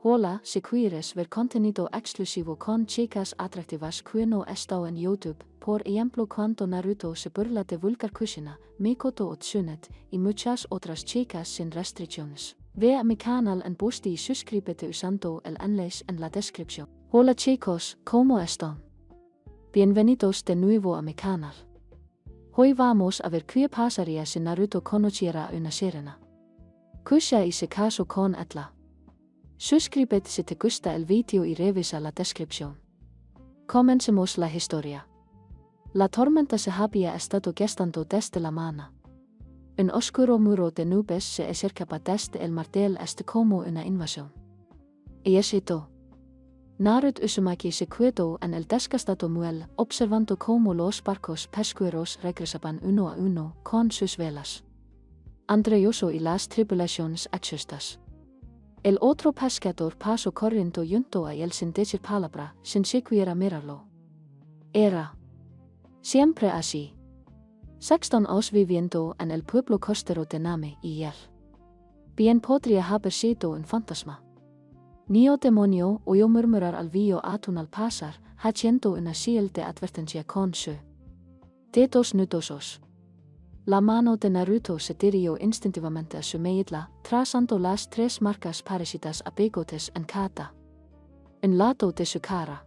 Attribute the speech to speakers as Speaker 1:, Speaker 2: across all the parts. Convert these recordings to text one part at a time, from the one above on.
Speaker 1: Hola, si quieres ver contenido exclusivo con chicas atractivas que no están en YouTube, por ejemplo cuando Naruto se burla de vulgar cocina, Mikoto o Tsunet, y muchas otras chicas sin restricciones. Ve a mi canal en post y suscríbete usando el enlace en la descripción. Hola chicos, ¿cómo están? Bienvenidos de nuevo a mi canal. Hoy vamos a ver qué pasaría si Naruto conociera una sirena. Kusha y se casó con Atla. Suscríbete si te gusta el video y revisa la descripción. Comencemos la historia. La tormenta se había estado gestando desde la mañana. Un oscuro muro de nubes se acercaba desde el mar del este como una invasión. Y eso. Naruto Uzumaki se quedó en el desgastado muelle, observando cómo los barcos pesqueros regresaban uno a uno con sus velas. Andreoso y las tripulaciones exhaustas. El otro pescador pasó corriendo junto a él sin decir palabra, sin siquiera mirarlo. Era siempre así. Sexton os viviendo en el pueblo costero de Nami y él. Bien podría haber sido un fantasma. Nio demonio oyó murmurar al vio atún al pasar, haciendo una señal de advertencia con su dedos nudosos. La mano de Naruto se dirigió instintivamente a su medalla, trazando las tres marcas parecidas a bigotes en cada un lado de su cara.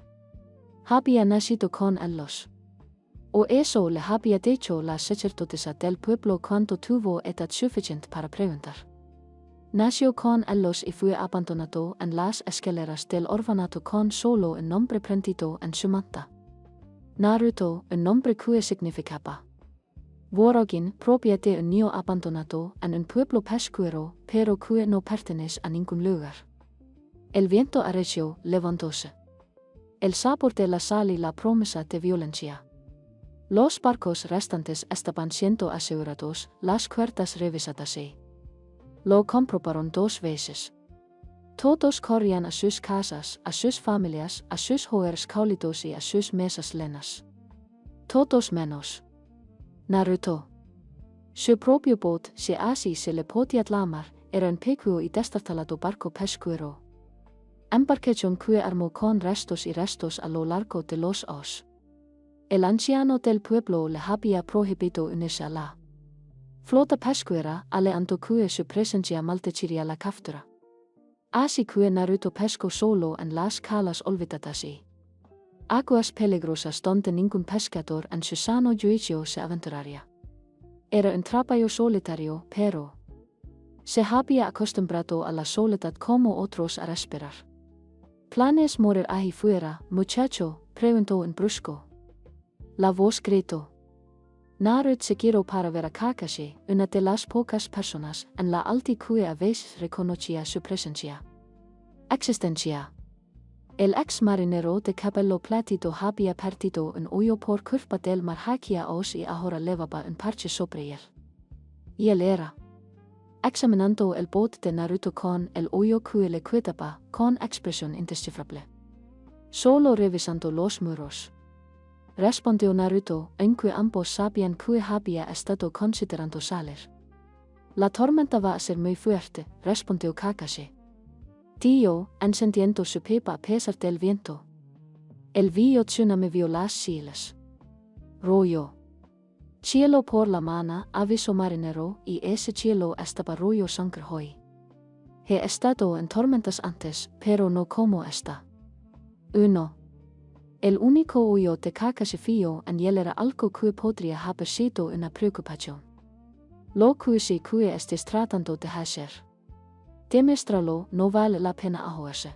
Speaker 1: Había nacido con ellos. O eso le había dicho la sacerdotisa del pueblo cuando tuvo edad suficiente para preguntar. Nació con ellos y fue abandonado en las escaleras del orfanato con solo un nombre prendido en su manta. Naruto, un nombre que significaba Worogin, propia de un niño abandonado en un pueblo pesquero, pero que no pertenece a ningún lugar. El viento arreció, levantóse. El sabor de la sal y la promesa de violencia. Los barcos restantes estaban siendo asegurados, las cuerdas revisadas y lo comprobaron 2 veces. Todos corrían a sus casas, a sus familias, a sus hogares cálidos y a sus mesas llenas. Todos menos Naruto. Su propio bote, si así se le podía llamar, era un pequeño y destartalado barco pesquero. Embarcación que armó con restos y restos a lo largo de los años. El anciano del pueblo le había prohibido unirse a la flota pesquera, alegando que su presencia maldeciría la captura. Así que Naruto pescó solo en las calas olvidadas y aguas peligrosas donde ningún pescador en su sano juicio se aventuraría. Era un trabajo solitario, pero se había acostumbrado a la soledad como otros a respirar. ¿Planes morir ahí fuera, muchacho?, preguntó un brusco. La voz gritó. Naruto se giró para ver a Kakashi, una de las pocas personas en la aldea que a veces reconocía su presencia. Existencia. El ex marinero de cabello plateado había perdido un ojo por culpa del mar hacia os y ahora levaba un parche sobre él. Y él era examinando el bote de Naruto con el ojo que le cuidaba, con expresión indescifrable. Solo revisando los muros. Respondió Naruto, en que ambos sabían que había estado considerando salir. La tormenta va a ser muy fuerte, respondió Kakashi. Tío, encendiendo su pipa a pesar del viento. El vio tsunami vio las islas. Rollo. Cielo por la mañana, aviso marinero, y ese cielo estaba rollo sangre hoy. He estado en tormentas antes, pero no como esta. 1. El único ojo de Kakashi vio en él era algo que podría haber sido una preocupación. Lo que sí que estés tratando de hacer. Demostrarlo no vale la pena ahogarse.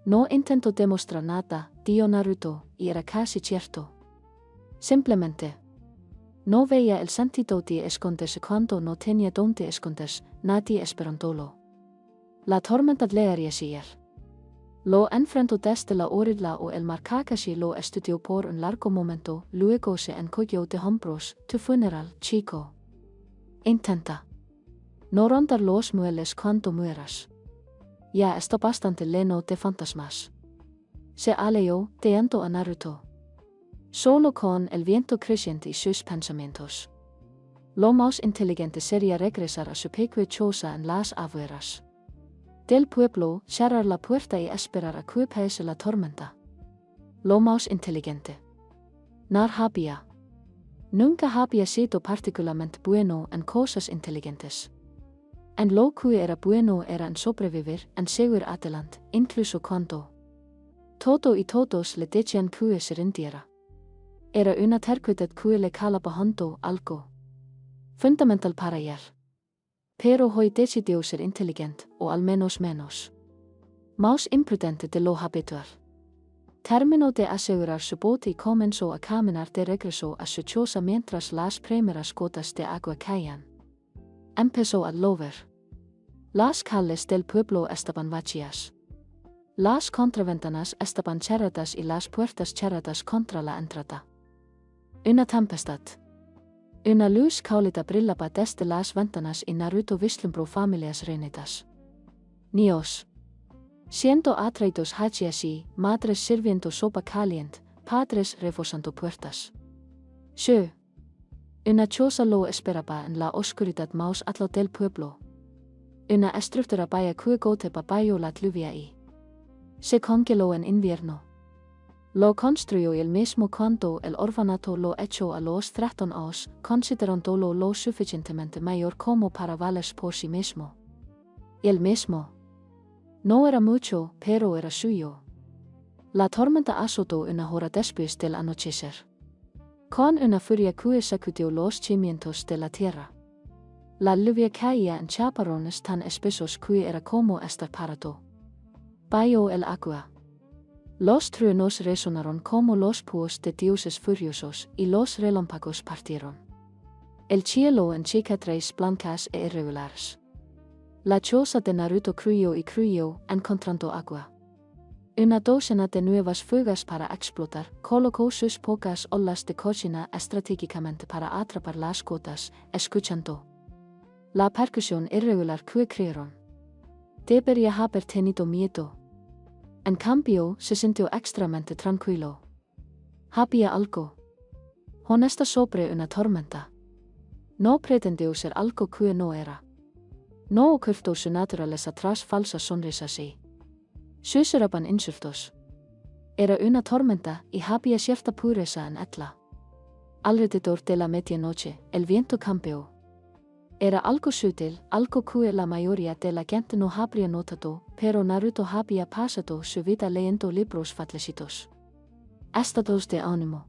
Speaker 1: No intento demostrar nada, dijo Naruto, y era casi cierto. Simplemente no veía el sentido de esconderse cuando no tenía donde esconderse, nadie esperándolo. La tormenta le haría seguir. Lo enfrentó desde la orilla o el mar. Kakashi lo estudió por un largo momento, luego se encogió de hombros. Tu funeral, chico. Intenta no rondar los muebles cuando mueras. Ya está bastante lleno de fantasmas. Se alejó, dejando a Naruto solo con el viento creciente y sus pensamientos. Lo más inteligente sería regresar a su pequeña choza en las afueras. Del pueblo, cerrar la puerta y esperar a que pase la tormenta. Lo más inteligente. Nar había. Nunca había sido particularmente bueno en cosas inteligentes. En lo que era bueno era en sobrevivir, en seguir adelante, incluso cuando todo y todos le decían que se rindiera. Era una terquedad que le calaba junto algo fundamental para él. Pero hoy decidió ser inteligente, o al menos menos. Más imprudente de lo habitual. Terminó de asegurar su bote y comenzó a caminar de regreso a su choza mientras las primeras gotas de agua caían. Empezó a llover. Las calles del pueblo estaban vacías. Las contraventanas estaban cerradas y las puertas cerradas contra la entrada. Una tempestad. Una luz cálida brillaba desde las ventanas y Naruto vislumbró familias reunidas. Niños. Siendo atraídos hacia sí, madres sirviendo sopa caliente, padres reforzando puertas. Una choza lo esperaba en la oscuridad más alta del pueblo. Una estructura vaya que goteba bajo la lluvia y se congeló en invierno. Lo construyó el mismo cuando el orfanato lo echó a los 13 años, considerándolo lo suficientemente mayor como para valerse por sí mismo. El mismo. No era mucho, pero era suyo. La tormenta azotó una hora después del anochecer. Con una furia que sacudió los cimientos de la tierra. La lluvia caía en chaparrones tan espesos que era como estar parado bajo el agua. Los truenos resonaron como los puos de dioses furiosos y los relámpagos partieron el cielo en cicatrices blancas e irregulares. La choza de Naruto cruyó y cruyó, encontrando agua. Una docena de nuevas fugas para explotar, colocó sus pocas olas de cocina estratégicamente para atrapar las gotas, escuchando la percusión irregular que crearon. Debería haber tenido miedo. En cambio, se sintió extremadamente tranquilo. Había algo honesto sobre una tormenta. No pretendió ser algo que no era. No ocultó su naturaleza tras falsas sonrisas y susurraban insultos. Era una tormenta y había cierta pureza en ella. Alrededor de la medianoche, el viento cambió. Era algo sutil, algo que la mayoría de la gente no habría notado, pero Naruto había pasado su vida leyendo libros fantásticos. Estados de ánimo.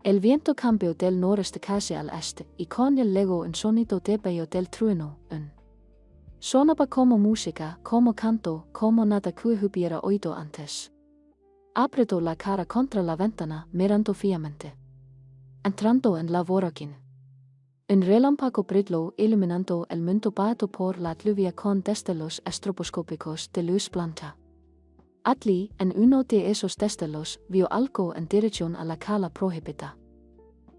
Speaker 1: El viento cambió del noreste casi al este, y con él llegó un sonido de bello del trueno, sonaba como música, como canto, como nada que hubiera oído antes. Apretó la cara contra la ventana, mirando fijamente. Entrando en la vorágine. Un relámpago brilló iluminando el mundo bajo por la lluvia con destellos estroboscópicos de luz blanca. Allí, en uno de esos destellos, vio algo en dirección a la cala prohibida.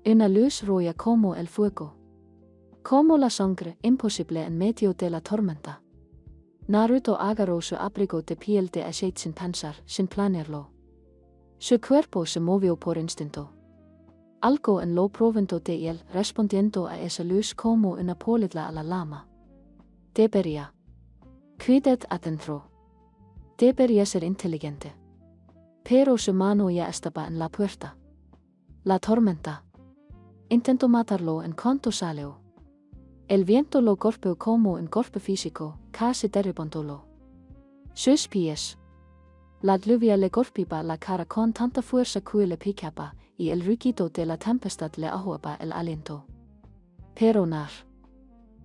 Speaker 1: Una luz roja como el fuego. Como la sangre, imposible en medio de la tormenta. Naruto agarró su abrigo de piel de aceite sin pensar, sin planearlo. Su cuerpo se movió por instinto. Algo en lo profundo de él, respondiendo a esa luz como una polilla a la lama. Debería. Cuidad adentro. Debería ser inteligente. Pero su mano ya estaba en la puerta. La tormenta. Intentó matarlo en cuanto salió. El viento lo golpeó como un golpe físico, casi derribándolo. Sus pies. La lluvia le golpeaba la cara con tanta fuerza que le picaba, y el rugido de la tempestad le ahogaba el aliento. Pero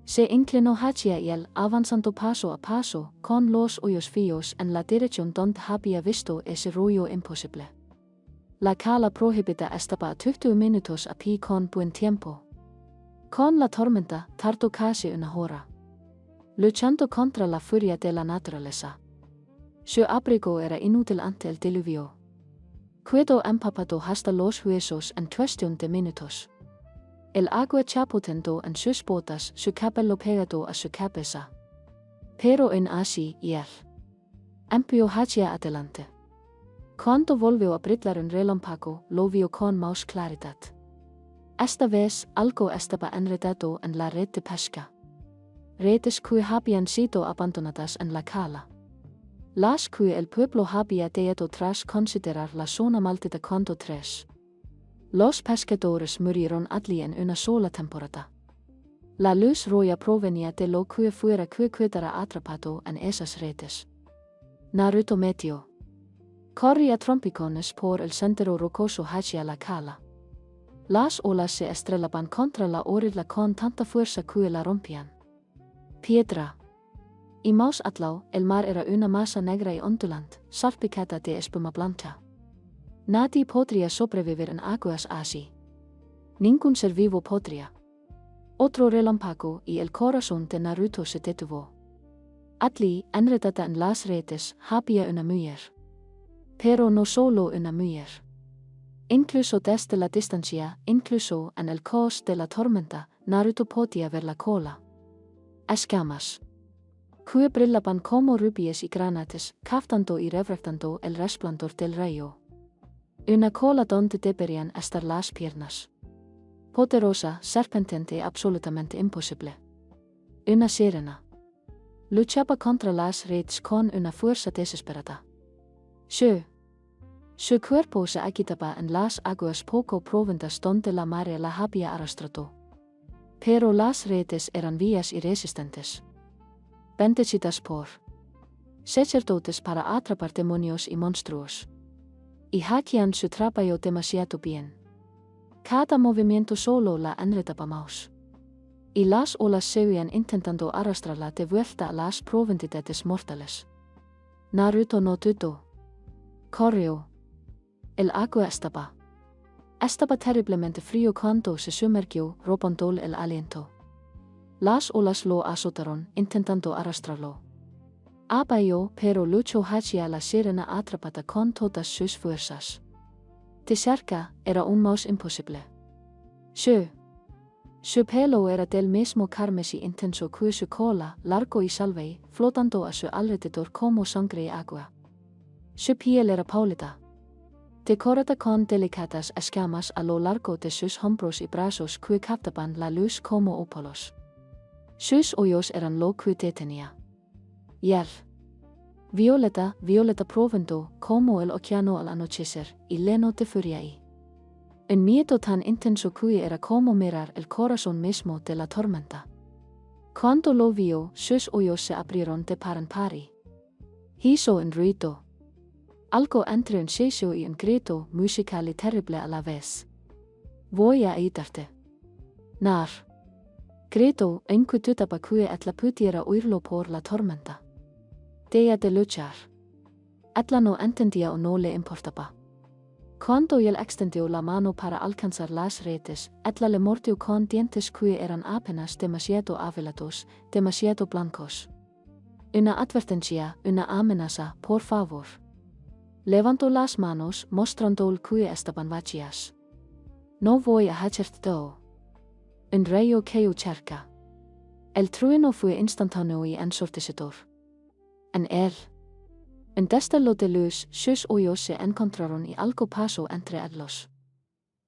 Speaker 1: se inclinó hacia él, avanzando paso a paso, con los ojos fijos en la dirección donde había visto ese rollo imposible. La cala prohibida estaba a 20 minutos a pie con buen tiempo. Con la tormenta, tardó casi una hora. Luchando contra la furia de la naturaleza. Su abrigo era inútil ante el diluvio. Quedó empapado hasta los huesos en cuestión de minutos. El agua chapoteando en sus botas, su cabello pegado a su cabeza. Pero en así, él empujó hacia adelante. Cuando volvió a brillar un relámpago, lo vio con más claridad. Esta vez, algo estaba enredado en la red de pesca. Redes que habían sido abandonadas en la cala. Las que el pueblo había deado tras considerar la zona maldita cuando tres. Los pescadores murieron allí en una sola temporada. La luz roja provenía de lo que fuera que quedara atrapado en esas redes. Naruto metió. Corría trompicones por el sendero rocoso hacia la cala. Las olas se estrellaban contra la orilla con tanta fuerza que la rompían. Piedra. Y más atlao, el mar era una masa negra y ondulante, salpicada de espuma blanca. Nadie podría sobrevivir en aguas así. Ningún ser vivo podría. Otro relámpago y el corazón de Naruto se detuvo. Allí, enredada en las redes, había una mujer. Pero no solo una mujer. Incluso desde la distancia, incluso en el caos de la tormenta, Naruto podía ver la cola. Escamas. Que brillaban como rubíes y granates, captando y reflectando el resplandor del rayo. Una cola donde deberían estar las piernas. Poderosa, serpentante, absolutamente imposible. Una sirena. Luchaba contra las redes con una fuerza desesperada. Su cuerpo se agitaba en las aguas poco profundas donde la marea la había arrastrado. Pero las redes eran vías irresistentes. Bendecidas por sacerdotes para atrapar demonios y monstruos. Y hacían su trabajo demasiado bien. Cada movimiento solo la enredaba más. Y las olas seguían intentando arrastrarla de vuelta a las profundidades mortales. Naruto no dudó. Corrió. El agua estaba terriblemente frío cuando se sumergió, robando el aliento. Las olas lo azotaron, intentando arrastrarlo. Abaió, pero luchó hacia la sirena atrapada con todas sus fuerzas. De cerca, era aún más imposible. Su pelo era del mismo carmesí intenso que su cola, largo y salvaje, flotando a su alrededor como sangre y agua. Su piel era pálida, decorada con delicadas escamas a lo largo de sus hombros y brazos que captaban la luz como ópalos. Sus ojos eran lo que detenía. Violeta profundo, como el océano al anochecer, y lleno de furia y un miedo tan intenso que era como mirar el corazón mismo de la tormenta. Cuando lo vio, sus ojos se abrieron de par en par. Hizo un ruido. Algo entre un sesio y un grito musical y terrible a la vez. Voy a ayudarte. Nar. Gritó, inquietaba que Atla pudiera oírlo por la tormenta. Dejó de luchar. Atla no entendía o no le importaba. Cuando él extendió la mano para alcanzar las redes, Atla le mordió con dientes que eran apenas demasiado afilados, demasiado blancos. Una advertencia, una amenaza, por favor. Levantó las manos, mostrando que estaban vacías. No voy a hacerte todo. Un rayo cayó cerca. El trueno fue instantáneo y ensordecedor. En él. Un destello de luz, sus ojos se encontraron y algo pasó entre ellos.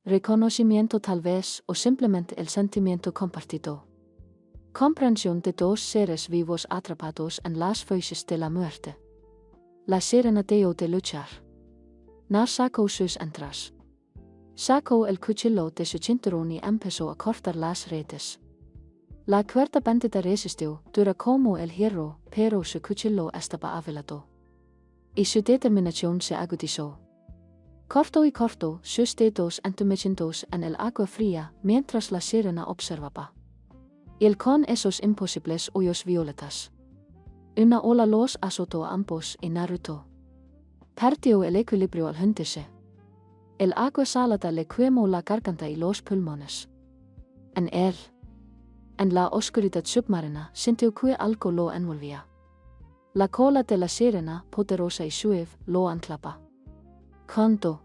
Speaker 1: Reconocimiento tal vez, o simplemente el sentimiento compartido. Comprensión de dos seres vivos atrapados en las fauces de la muerte. La sirena dejó de luchar. Nar sacó sus entras. Sacó el cuchillo de su cinturón y empezó a cortar las redes. La cuerda bendita resistió, dura como el hierro, pero su cuchillo estaba afilado. Y su determinación se agudizó. Cortó y cortó, sus dedos entumecidos en el agua fría, mientras la sirena observaba. Y con esos imposibles ojos violetas. Una ola los azotó a ambos y Naruto perdió el equilibrio al hundirse. El agua salada le quemó la garganta y los pulmones. En la oscuridad submarina, sintió que algo lo envolvía. La cola de la sirena, poderosa y suave, lo anclaba. Cuando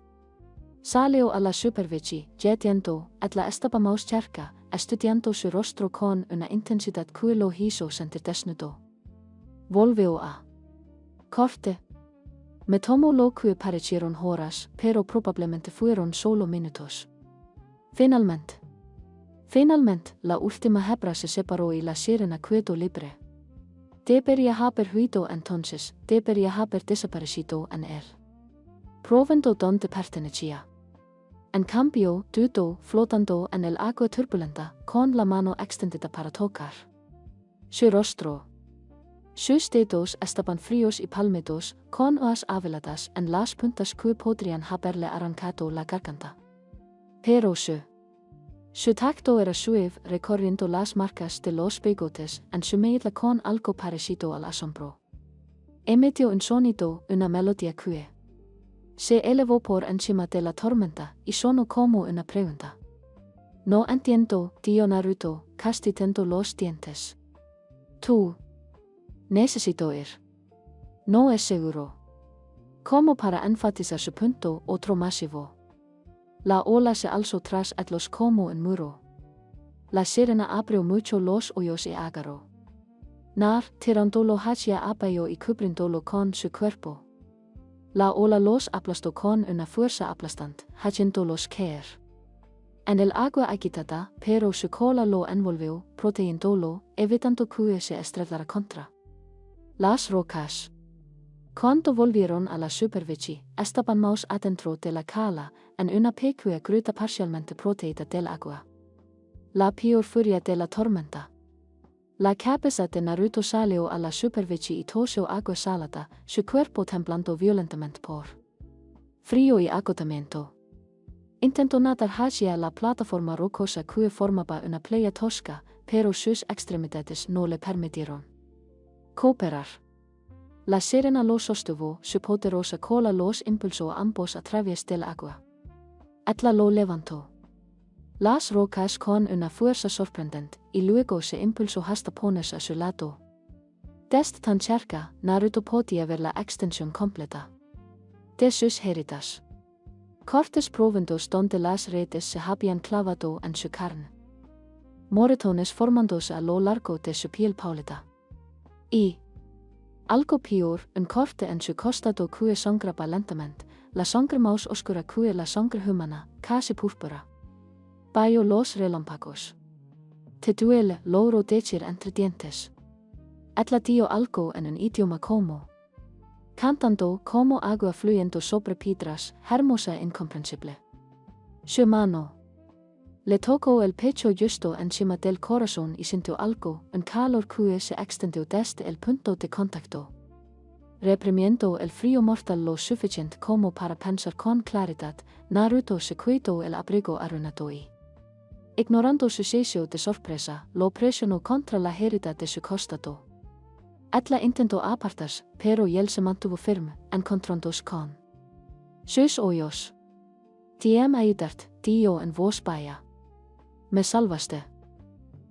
Speaker 1: salió a la superficie, yendo, Atla estaba más cerca, estudiando su rostro con una intensidad que lo hizo sentir desnudo. Volvió a corte. Me tomó lo que parecieron horas, pero probablemente fueron solo minutos. Finalmente, la última hebra se separó y la sirena quedó libre. Debería haber huido entonces, debería haber desaparecido en él. Provendo donde pertenecía. En cambio, dudó, flotando en el agua turbulenta, con la mano extendida para tocar su rostro. Sus dedos estaban fríos y palmedos, con hojas afiladas en las puntas que podrían haberle arrancado la garganta. Pero su tacto era suave, recorriendo las marcas de los bigotes, en su medida con algo parecido al asombro. Emitió un sonido, una melodía que se elevó por encima de la tormenta, y sonó como una pregunta. No entiendo, dijo Naruto, castigando los dientes. Tú. Necesito ir. No es seguro. Como para enfatizar su punto, otro masivo. La ola se alzó tras ellos como un muro. La sirena abrió mucho los hoyos y agarró. Nar, tirándolo hacia abajo y cubriéndolo con su cuerpo. La ola los aplastó con una fuerza aplastante, haciéndolos caer. En el agua agitada, pero su cola lo envolvió, protegiéndolo, evitando que se estrellara contra las rocas. Cuando volvieron a la superficie, estaban más adentro de la cala, en una pequeña gruta parcialmente protegida del agua. La peor furia de la tormenta. La cabeza de Naruto salió a la superficie y tosió agua salada, su cuerpo temblando violentamente por frío y agotamiento. Intentó nadar hacia la plataforma rocosa que formaba una playa tosca, pero sus extremidades no le permitieron cooperar. La sirena lo sostuvo, su poderosa cola los impulsó a ambos a través del agua. Etla lo levantó las rocas con una fuerza sorprendente, y luego se impulsó hasta ponerse a su lado. Desde tan cerca, Naruto podía ver la extensión completa de sus heridas. Cortes profundos donde las redes se habían clavado en su carne. Moretones formándose a lo largo de su piel pálida. Y algo peor, un corte en su costado que sangraba lentamente, la sangre más oscura que la sangre humana, casi púrpura. Bajo los relámpagos. Te duele, logró decir entre dientes. Etla dijo algo en un idioma como cantando como agua fluyendo sobre piedras, hermosa e incomprensible. Su mano le tocó el pecho justo encima del corazón y sintió algo, un calor que se extendió desde el punto de contacto. Reprimiendo el frío mortal lo suficiente como para pensar con claridad, Naruto se quitó el abrigo arruinado y, ignorando su sesio de sorpresa, lo presionó contra la herida de su costado. Etla intentó apartarse, pero él se mantuvo firme, encontrándose con sus hoyos. Diem ayudarte, dijo en voz baja. Me salvaste.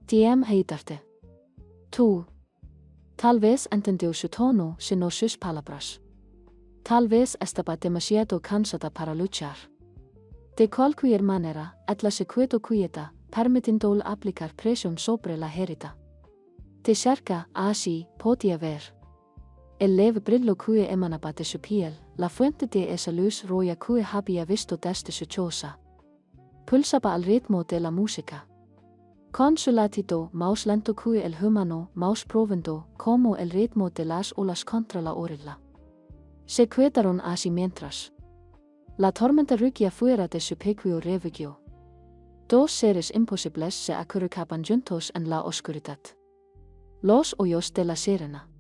Speaker 1: Diem ayudarte. Tú. Tal vez entendió su tono, sino sus palabras. Tal vez estaba demasiado cansada para luchar. De cualquier manera, Etla se quedó quieta, permitiéndole aplicar presión sobre la herida. De cerca, así, podía ver el leve brillo que emanaba de su piel, la fuente de esa luz roja que había visto desde su choza. Pulsaba al ritmo de la música. Con su latido más lento que el humano, más profundo, como el ritmo de las olas contra la orilla. Se quedaron así mientras la tormenta rugía fuera de su pequeño refugio. Dos seres imposibles se acurrucaban juntos en la oscuridad. Los hoyos de la sirena.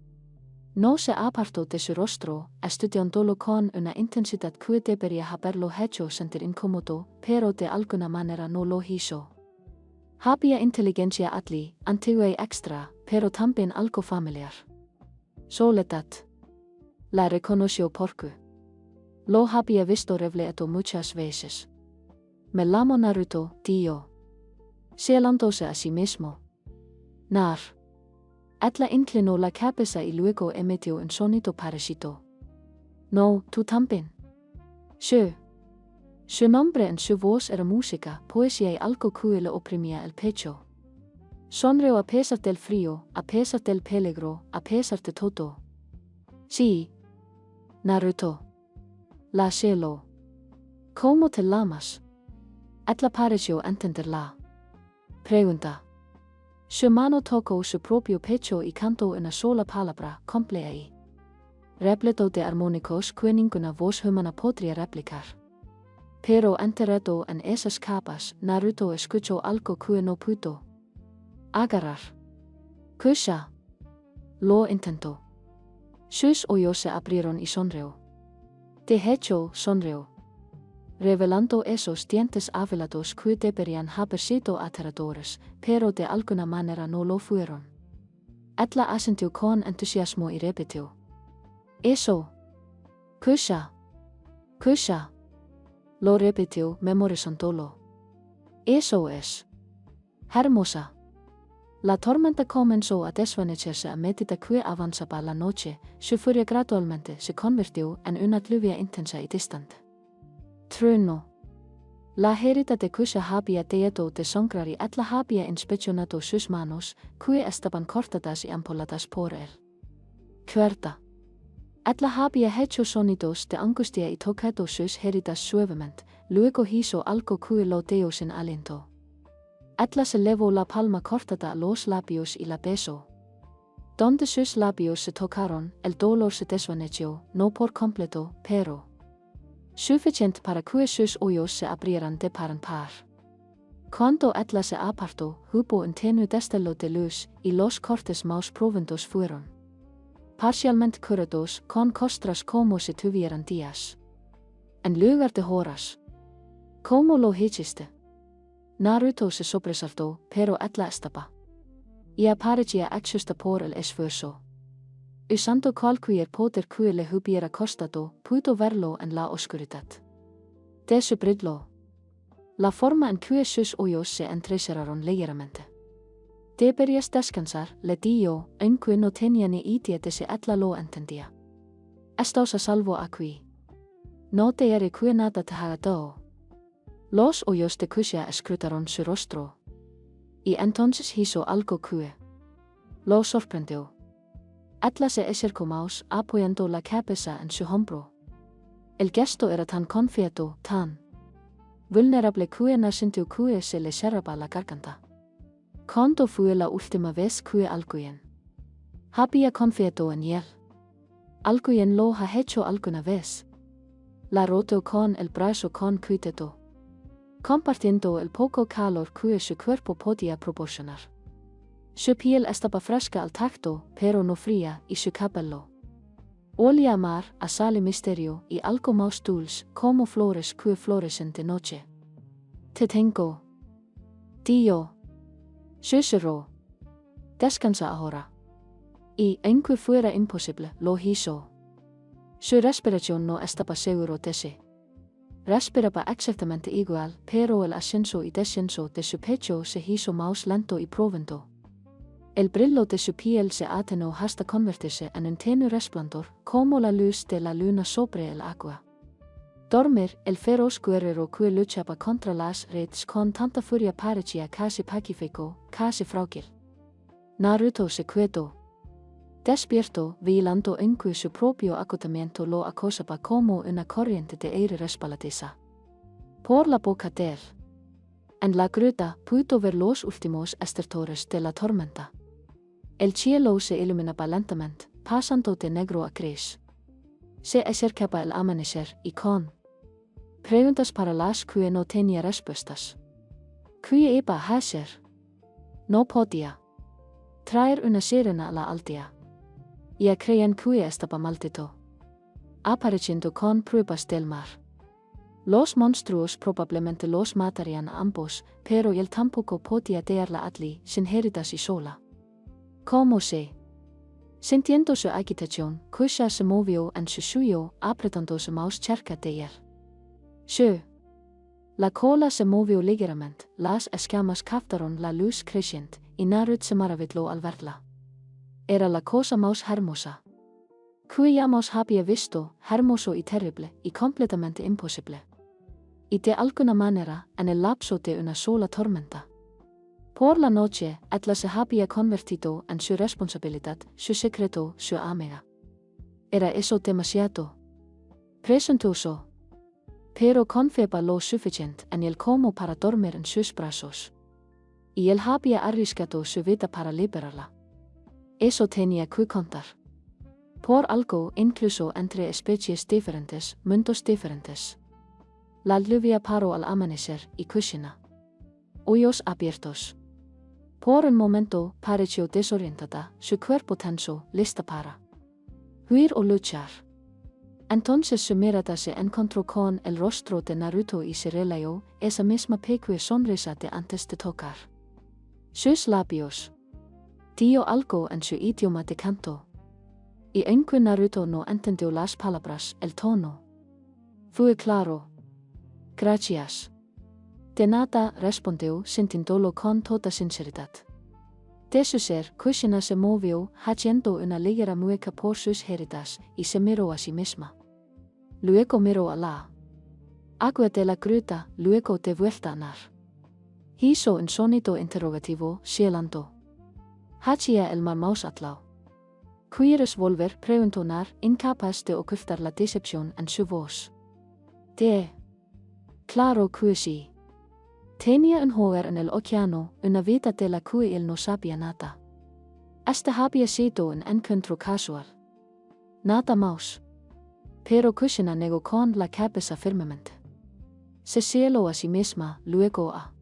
Speaker 1: No se apartó de su rostro, estudiándolo con una intensidad que debería haberlo hecho sentir incómodo, pero de alguna manera no lo hizo. Había inteligencia atli, antigua y extra, pero también algo familiar. Soledad. La reconoció porque lo había visto reflejado muchas veces. Me llamo Naruto, dijo, señalándose a sí mismo. Nar. Etla inclinó la cabeza y luego emitió un sonido parecido. No, tú también. Su nombre en su voz era música, poesía y algo que le oprimía el pecho. Sonrió a pesar del frío, a pesar del peligro, a pesar de todo. Sí. Naruto. La cielo. ¿Cómo te llamas? Etla pareció entender la pregunta. Su mano tocó su propio pecho y cantó una sola palabra, complei. Repleto de armónicos que ninguna voz humana podría replicar. Pero enterrado en esas capas, Naruto escuchó algo que no pudo agarrar. Kusha. Lo intentó. Sus ojos se abrieron y sonrió. De hecho, sonrió, revelando esos dientes afilados que deberían haber sido aterradores, pero de alguna manera no lo fueron. Atla asintió con entusiasmo y repitió. Eso. Kusha. Kusha. Lo repitió memorizándolo. Eso es hermosa. La tormenta comenzó a desvanecerse a medida que avanzaba la noche. Su furia gradualmente se convirtió en una lluvia intensa y distante. Trueno. La herida de Kusha había dejado de sangrar y Atla había inspeccionado sus manos, que estaban cortadas y ampoladas por él. Cuerda. Atla había hecho sonidos de angustia y tocado sus heridas suavemente, luego hizo algo que lo dejó sin aliento. Atla se levó la palma cortada a los labios y la besó. Donde sus labios se tocaron, el dolor se desvaneció, no por completo, pero suficiente para que sus ojos se abrieran de par en par. Cuando Atla se apartó, hubo un tenue destello de luz, y los cortes más profundos fueron parcialmente curados con costras como si tuvieran días. En lugar de horas. ¿Cómo lo hiciste? Naruto se sobresaltó, pero Atla estaba y parecía exhausta por el esfuerzo. Usando cualquier poder que le hubiera costado, pudo verlo en la oscuridad de su brillo. La forma en que sus ojos se entrecerraron ligeramente. Deberías descansar, le dijo, aunque no tenía ni idea de si Atla lo entendía. Estás a salvo aquí. No te haré que nada te haga daño. Los ojos de Kusha escrutaron su rostro. Y entonces hizo algo que lo sorprendió. Atla se acercó más, apoyando la cabeza en su hombro. El gesto era tan confiado, tan vulnerable que no sintió que se le cerraba la garganta. Cuando fue la última vez que alguien había confiado en él? ¿Alguien lo ha hecho alguna vez? La roto con el brazo con cuidado, compartiendo el poco calor que su cuerpo podía proporcionar. Su piel estaba fresca al tacto, pero no fría, y su cabello olía a mar, a sal y misterio, y algo más dulce, como flores que florecen de noche. Te tengo. Tío. Susurró. Descansa ahora. Y, aunque fuera imposible, lo hizo. Su respiración no estaba seguro de sí. Respiraba exactamente igual, pero el ascenso y descenso de su pecho se hizo más lento y profundo. El brillo de su piel se atenuó hasta convertirse en un tenue resplandor, como la luz de la luna sobre el agua. Dormir, el feroz guerrero que luchaba contra las redes con tanta furia parecía casi pacífico, casi frágil. Naruto se quedó despierto, vigilando en que su propio agotamiento lo acosaba como una corriente de aire resbaladiza por la boca de él. En la gruta pudo ver los últimos estertores de la tormenta. El cielo se iluminaba lentamente, pasando de negro a gris. Se acercaba el amanecer y con preguntas para las que no tenía respuestas. ¿Qué iba a hacer? No podía traer una sirena a la aldea. Ya creían que estaba maldito, apareciendo con pruebas del mar. Los monstruos probablemente los matarían a ambos, pero él tampoco podía dejarla allí sin heridas y sola. ¿Cómo se? Sintiendo su agitación, Kusha se movió en su suyo, apretándose más cerca de él. La cola se movió ligeramente, las escamas captaron la luz creciente, y Naruto se maravilló al verla. Era la cosa más hermosa que jamás había visto, hermoso y terrible, y completamente imposible. Y de alguna manera, en el lapso de una sola tormenta. Por la noche, Atla se había convertido en su responsabilidad, su secreto, su amiga. ¿Era eso demasiado presuntuoso? Pero confiaba lo suficiente en él como para dormir en sus brazos. y el había arriesgado su vida para liberarla. Eso tenía que contar. Por algo, incluso entre especies diferentes, mundos diferentes. La lluvia paró al amanecer y cocina. Ojos abiertos. Por un momento pareció desorientada, su cuerpo tenso, lista para huir o luchar. Entonces su mirada se encontró con el rostro de Naruto y se relayó esa misma pequeña sonrisa de antes de tocar sus labios. Dio algo en su idioma de canto. Y aunque Naruto no entendió las palabras, el tono fue claro. Gracias. De nada, respondió sintiéndolo con toda sinceridad. De su ser, Kushina se movió, haciendo una ligera mueca por sus heridas, y se miró a sí misma. Luego miró a la agua de la gruta, luego de vuelta a nar. Hizo un sonido interrogativo, sealando. ¿Hacía el marmouse atlao? ¿Quieres volver? Preguntó Nar, incapaz de ocultar la decepción en su voz. Claro que sí. Tenía un hogar en el océano, una vida de la que él no sabía nada. Este había sido un encuentro casual. Nada más. Pero Kushina negó con la cabeza firmemente. Se sealó a sí misma, luego a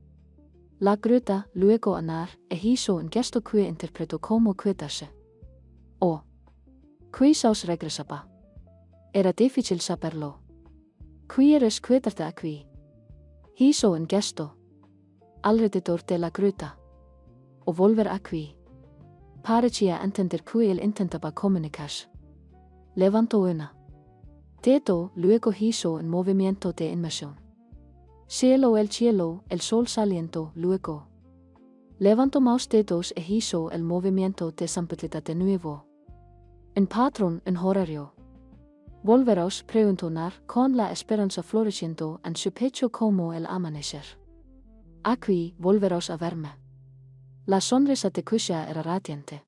Speaker 1: la gruta, luego a Nar, e hizo un gesto que interpretó como quedarse. Oh. Quizás regresaba. Era difícil saberlo. ¿Quieres quedarte aquí? Hizo un gesto alrededor de la gruta. O volver aquí. Parecía entender que él intentaba comunicarse. Levantó una dedo, luego hizo un movimiento de inmersión. Cielo, el sol saliendo, luego levantó más dedos e hizo el movimiento de zambullida de nuevo. Un patrón, un horario. Volverás, preguntó Nar, con la esperanza floreciendo en su pecho como el amanecer. Aquí, volverás a verme. La sonrisa de Kushina era radiante.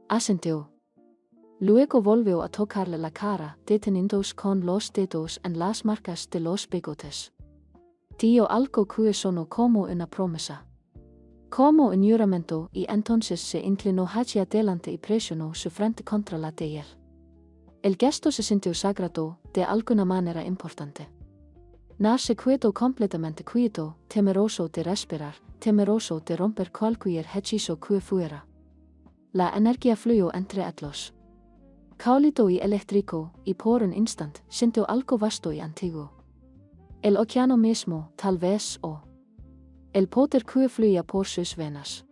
Speaker 1: Asintió. Luego volvió a tocarle la cara, deteniéndose con los dedos en las marcas de los bigotes. Dio algo que sonó como una promesa. Como un juramento, y entonces se inclinó hacia adelante y presionó su frente contra la de él. El gesto se sintió sagrado, de alguna manera importante. Nar se quedó completamente quieto, temeroso de respirar, temeroso de romper cualquier hechizo que fuera. La energía fluyó entre atlos. Cálido y eléctrico, y por un instante sintió algo vasto y antiguo. El océano mismo, tal vez, o el poder que fluía por sus venas.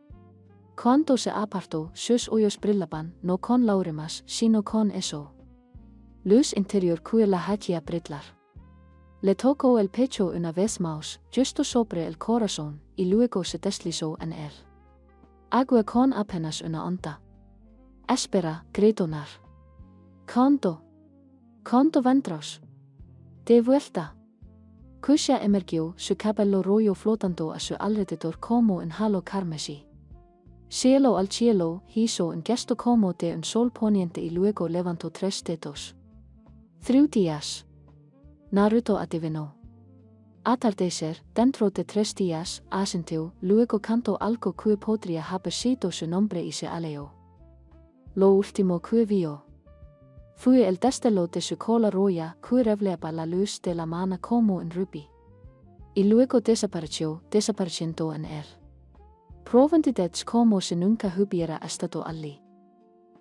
Speaker 1: Cuando se apartó, sus ojos brillaban, no con lágrimas, sino con eso. Luz interior que la hacía brillar. Le tocó el pecho una vez más, justo sobre el corazón, y luego se deslizó en él. Agua con apenas una onda. Espera, gritó Nar. ¿Cuándo vendrás? De vuelta. Kushina emergió, su cabello rubio flotando a su alrededor como un halo carmesí. Cielo al cielo, hizo un gesto como de un sol poniente y luego levantó 3 dedos. 3 días. Naruto adivinó. Atardecer, dentro de 3 días, asintió, luego cantó algo que podría haber sido su nombre y se alejó. Lo último que vio fue el destello de su cola roja que revelaba la luz de la mañana como un rubí. Y luego desapareció, desapareciendo en él. Profundidades como si nunca hubiera estado allí.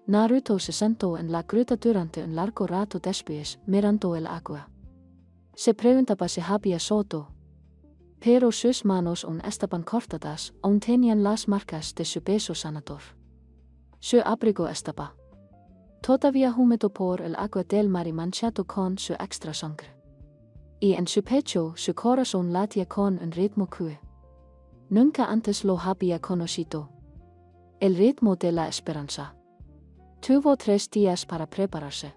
Speaker 1: Naruto se sentó en la gruta durante un largo rato después, mirando el agua. Se preguntaba si había soto. Pero sus manos aún estaban cortadas, aún tenían las marcas de su beso sanador. Su abrigo estaba todavía húmedo por el agua del mar y manchado con su extra sangre. Y en su pecho, su corazón latía con un ritmo que nunca antes lo había conocido. El ritmo de la esperanza. Tuvo 3 días para prepararse.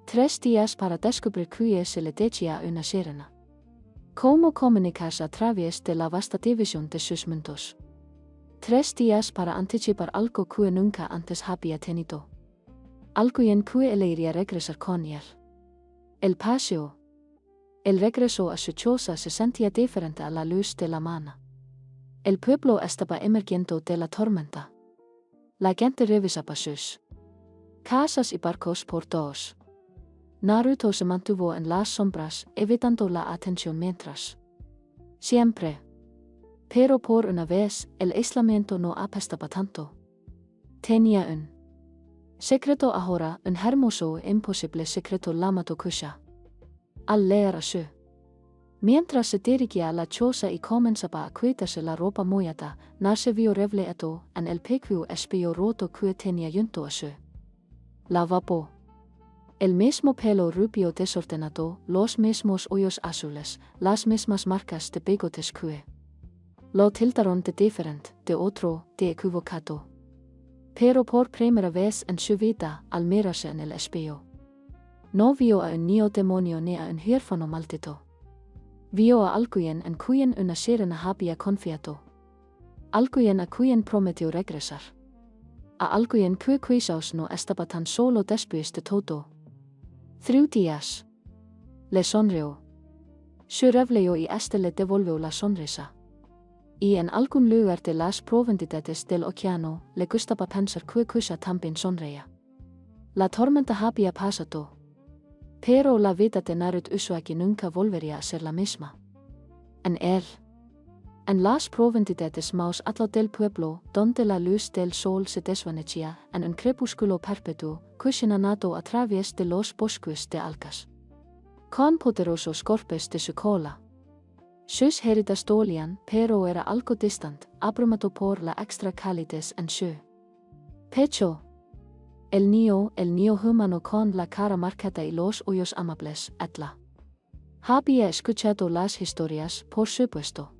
Speaker 1: 3 días para descubrir que se le decía una sirena. Cómo comunicarse a través de la vasta división de sus mundos. 3 días para anticipar algo que nunca antes había tenido. Algo en que él iría regresar con él. El paseo. El regreso a su choza se sentía diferente a la luz de la mañana. El pueblo estaba emergiendo de la tormenta. La gente revisaba sus casas y barcos por todos. Naruto se mantuvo en las sombras, evitando la atención mientras. Siempre. Pero por una vez, el aislamiento no apestaba tanto. Tenía un secreto ahora, un hermoso e imposible secreto llamado Kusha. Al leer a su. Mientras se dirigía a la choza y comenzaba a quitarse la ropa mojada, se vio reflejo en el pequeño espejo roto que tenía junto a su lavabo. El mismo pelo rubio desordenado, los mismos hoyos azules, las mismas marcas de bigotes que lo tildaron de diferente, de otro, de equivocado. Pero por primera vez en su vida, al mirarse en el espejo, no vio a un niño demonio ni a un huérfano maldito. Vio a alguien en quien una sirena había confiado. Alguien a quien prometió regresar. A alguien que quizás no estaba tan solo después de todo. 3 días. Le sonrió. Se reveló y este le devolvió la sonrisa. Y en algún lugar de las profundidades del océano, le gustaba pensar que Kusha también sonreía. La tormenta había pasado. Pero la vida de Naruto Uzumaki nunca volvería a ser la misma. En las profundidades más altas del pueblo, donde la luz del sol se desvanecía, en un crepúsculo perpetuo, Kushina nadó a través de los bosques de algas. Con poderosos golpes de su cola. Sus heridas dolían, pero era algo distante, abrumado por la extra calidez en su pecho. El niño humano con la cara marcada y los ojos amables, Atla. Había escuchado las historias, por supuesto.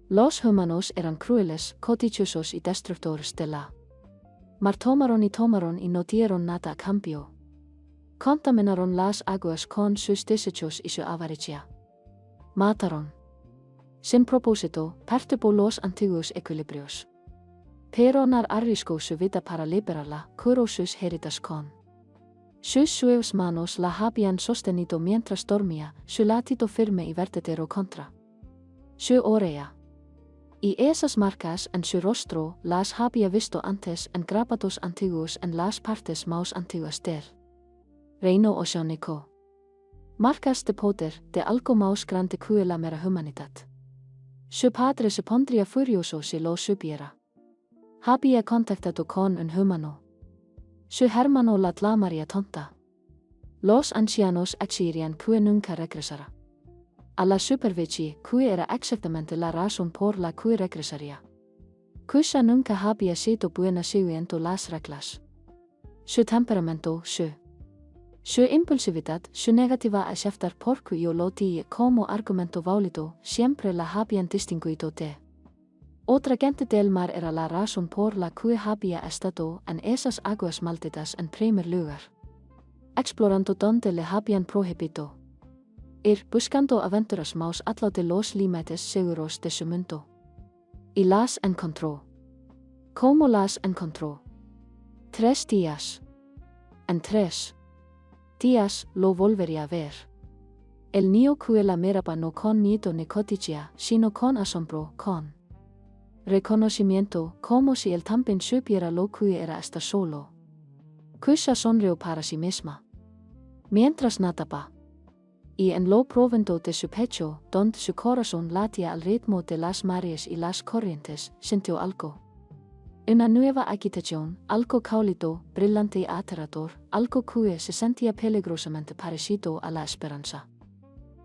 Speaker 1: Los humanos eran crueles, codiciosos y destructores de la mar. Tomaron y no dieron nada a cambio. Contaminaron las aguas con sus desechos y su avaricia. Mataron. Sin propósito, perturbó los antiguos equilibrios. Pero arriesgó su vida para liberarla, curó sus heridas con sus suaves manos la habían sostenido mientras dormía, su latido firme y verdadero contra su oreja. Y esas marcas en su rostro las había visto antes en grabados antiguos en las partes más antiguas del reino oceánico. Marcas de poder, de algo más grande que la mera humanidad. Su padre se pondría furioso si lo supiera. Había contactado con un humano. Su hermano la llamaría tonta. Los ancianos exigirían que nunca regresara a la superficie, que era exactamente la razón por la que regresaría. Kusha nunca había sido buena siguiendo las reglas. Su temperamento, su impulsividad, su negativa a aceptar porque yo lo di como argumento válido, siempre la habían distinguido de otra gente del mar. Era la razón por la que había estado en esas aguas malditas en primer lugar, explorando donde le habían prohibido ir, buscando aventuras más allá de los límites seguros de su mundo. Y las encontró. ¿Cómo las encontró? 3 días. En 3 días lo volvería a ver. El niño que la miraba no con miedo ni codicia, sino con asombro, con reconocimiento, como si él también supiera lo que era estar solo. Kusha sonrió para sí misma. Mientras nadaba. Y en lo profundo de su pecho, donde su corazón latía al ritmo de las mareas y las corrientes, sintió algo. Una nueva agitación, algo cálido, brillante y aterrador, algo que se sentía peligrosamente parecido a la esperanza.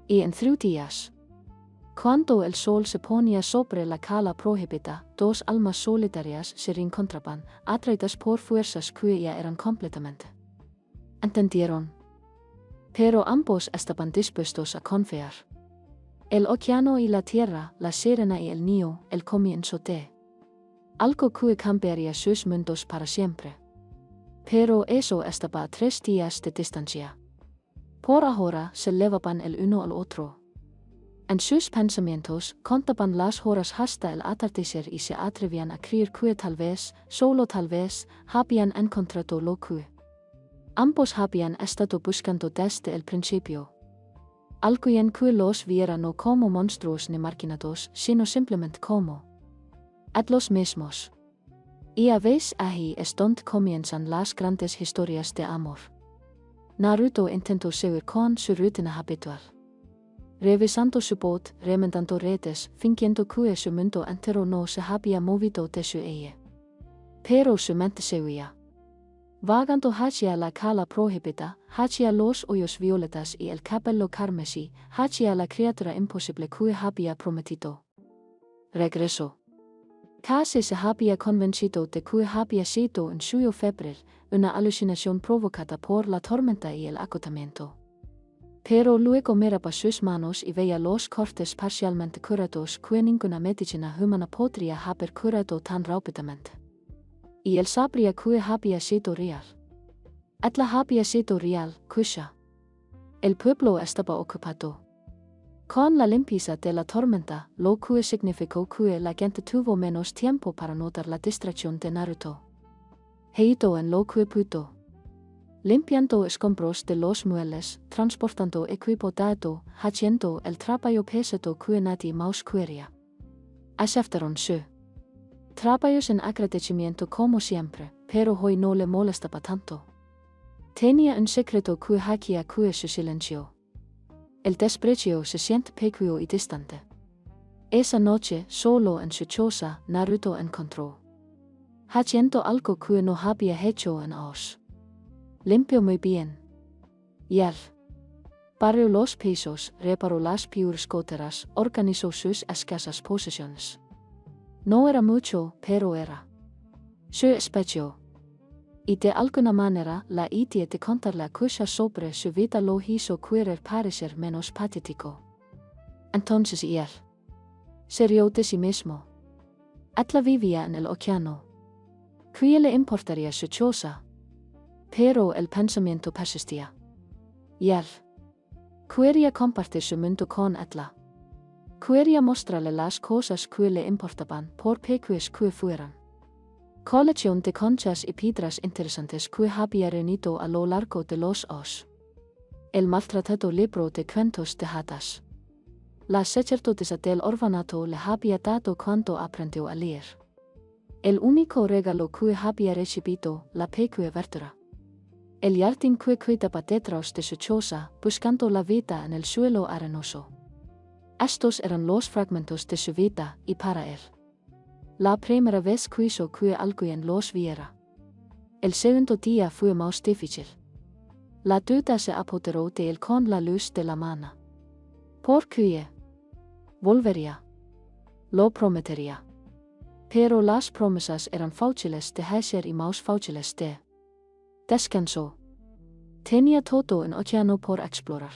Speaker 1: Y en 3 días, cuando el sol se ponía sobre la cala prohibida, 2 almas solitarias se reencontraban, atraídas por fuerzas que ya eran completamente. ¿Entendieron? Pero ambos estaban dispuestos a confiar. El océano y la tierra, la sirena y el niño, el comienzo de algo que cambiaría sus mundos para siempre. Pero eso estaba a 3 días de distancia. Por ahora se levaban el uno al otro. En sus pensamientos contaban las horas hasta el atardecer y se atrevían a creer que tal vez, solo tal vez, habían encontrado lo que ambos habían estado buscando desde el principio. Alguien que los viera no como monstruos ni marginados, sino simplemente como En los mismos. Y habéis ahí es donde comienzan las grandes historias de amor. Naruto intentó seguir con su rutina habitual. Revisando su bot, remendando redes, fingiendo que su mundo entero no se había movido de su eje. Pero su mente seguía. Vagando hacia la cala prohibida, hacia los hoyos violetas y el capello carmesí, hacia la criatura imposible que había prometido. Regresó. Casi se había convencido de que había sido un sueño febril, una alucinación provocada por la tormenta y el agotamiento. Pero luego miraba sus manos y veía los cortes parcialmente curados que ninguna medicina humana podría haber curado tan rápidamente. Y él sabría que había sido real. Etla había sido real, Kusha. El pueblo estaba ocupado. Con la limpieza de la tormenta, lo que significó que la gente tuvo menos tiempo para notar la distracción de Naruto. Heito en lo que pudo. Limpiando escombros de los muebles, transportando equipo dado, haciendo el trabajo pesado que nadie más quería. Aceptaron su trabajo sin agradecimiento como siempre, pero hoy no le molestaba tanto. Tenía un secreto que hacía que su silencio. El desprecio se siente pequeño y distante. Esa noche, solo en su choza, Naruto encontró haciendo algo que no había hecho en años. Limpió muy bien. Y él barrió los pisos, reparó las peores goteras, organizó sus escasas posesiones. No era mucho, pero era su espacio. Y de alguna manera, la idea de contar la cosa sobre su vida lo hizo querer parecer menos patético. Entonces él se rió de sí mismo. Etla vivía en el océano. ¿Qué le importaría su choza? Pero el pensamiento persistía. Y él quería compartir su mundo con Etla. Quería mostrarle las cosas que le importaban por pequeñas que fueran. Colección de conchas y piedras interesantes que había reunido a lo largo de los años. El maltratado libro de cuentos de hadas. La sacerdotisa del orfanato le había dado cuando aprendió a leer. El único regalo que había recibido, la pequeña verdura. El jardín que cuidaba detrás de su choza, buscando la vida en el suelo arenoso. Estos eran los fragmentos de su vida, y para él. La primera vez quiso que alguien los viera. El segundo día fue más difícil. La duda se apoderó de él con la luz de la mañana. ¿Por qué? Volvería. Lo prometería. Pero las promesas eran fáciles de hacer y más fáciles de descansó. Tenía todo un océano por explorar.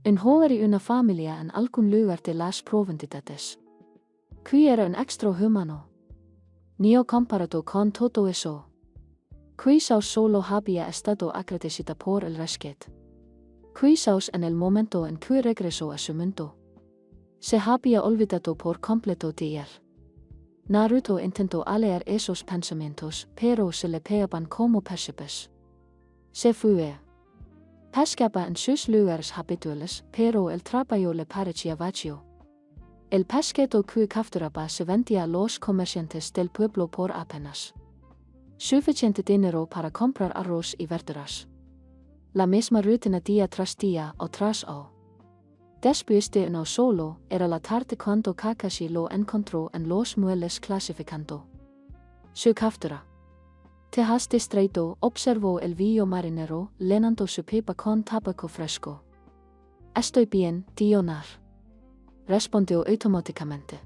Speaker 1: Un hogar y una familia en algún lugar de las profundidades. Que era un extra humano. Ni comparado con todo eso. Quizás solo había estado agradecida por el rescate. Quizás en el momento en que regresó a su mundo. Se había olvidado por completo de él. Naruto intentó alear esos pensamientos, pero se le pegaban como pescadores. Se fue. Pescaba en sus lugares habituales, pero el trabajo le parecía vacío. El pescado que capturaba se vendía a los comerciantes del pueblo por apenas suficiente dinero para comprar arroz y verduras. La misma rutina día tras día o tras o. Después de uno solo, era la tarde cuando Kakashi lo encontró en los muebles clasificando su captura. Te has distraído, observó el viejo marinero, llenando su pipa con tabaco fresco. Estoy bien, tío Nar. Respondió automáticamente.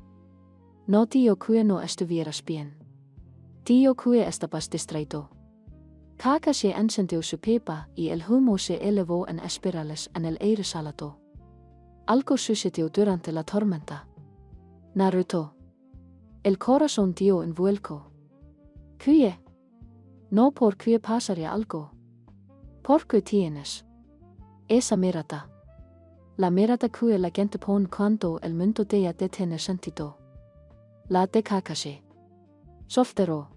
Speaker 1: No tío que no estuvieras bien. Tío que estabas distraído. Kakashi encendió su pipa y el humo se elevó en espirales en el aire salado. Algo sucedió durante la tormenta. Naruto. El corazón dio un vuelco. ¿Qué? No porque pasaría algo. ¿Por qué tienes esa mirada? La mirada que la gente pone cuando el mundo deja de tener sentido. La de Kakashi. Soltero.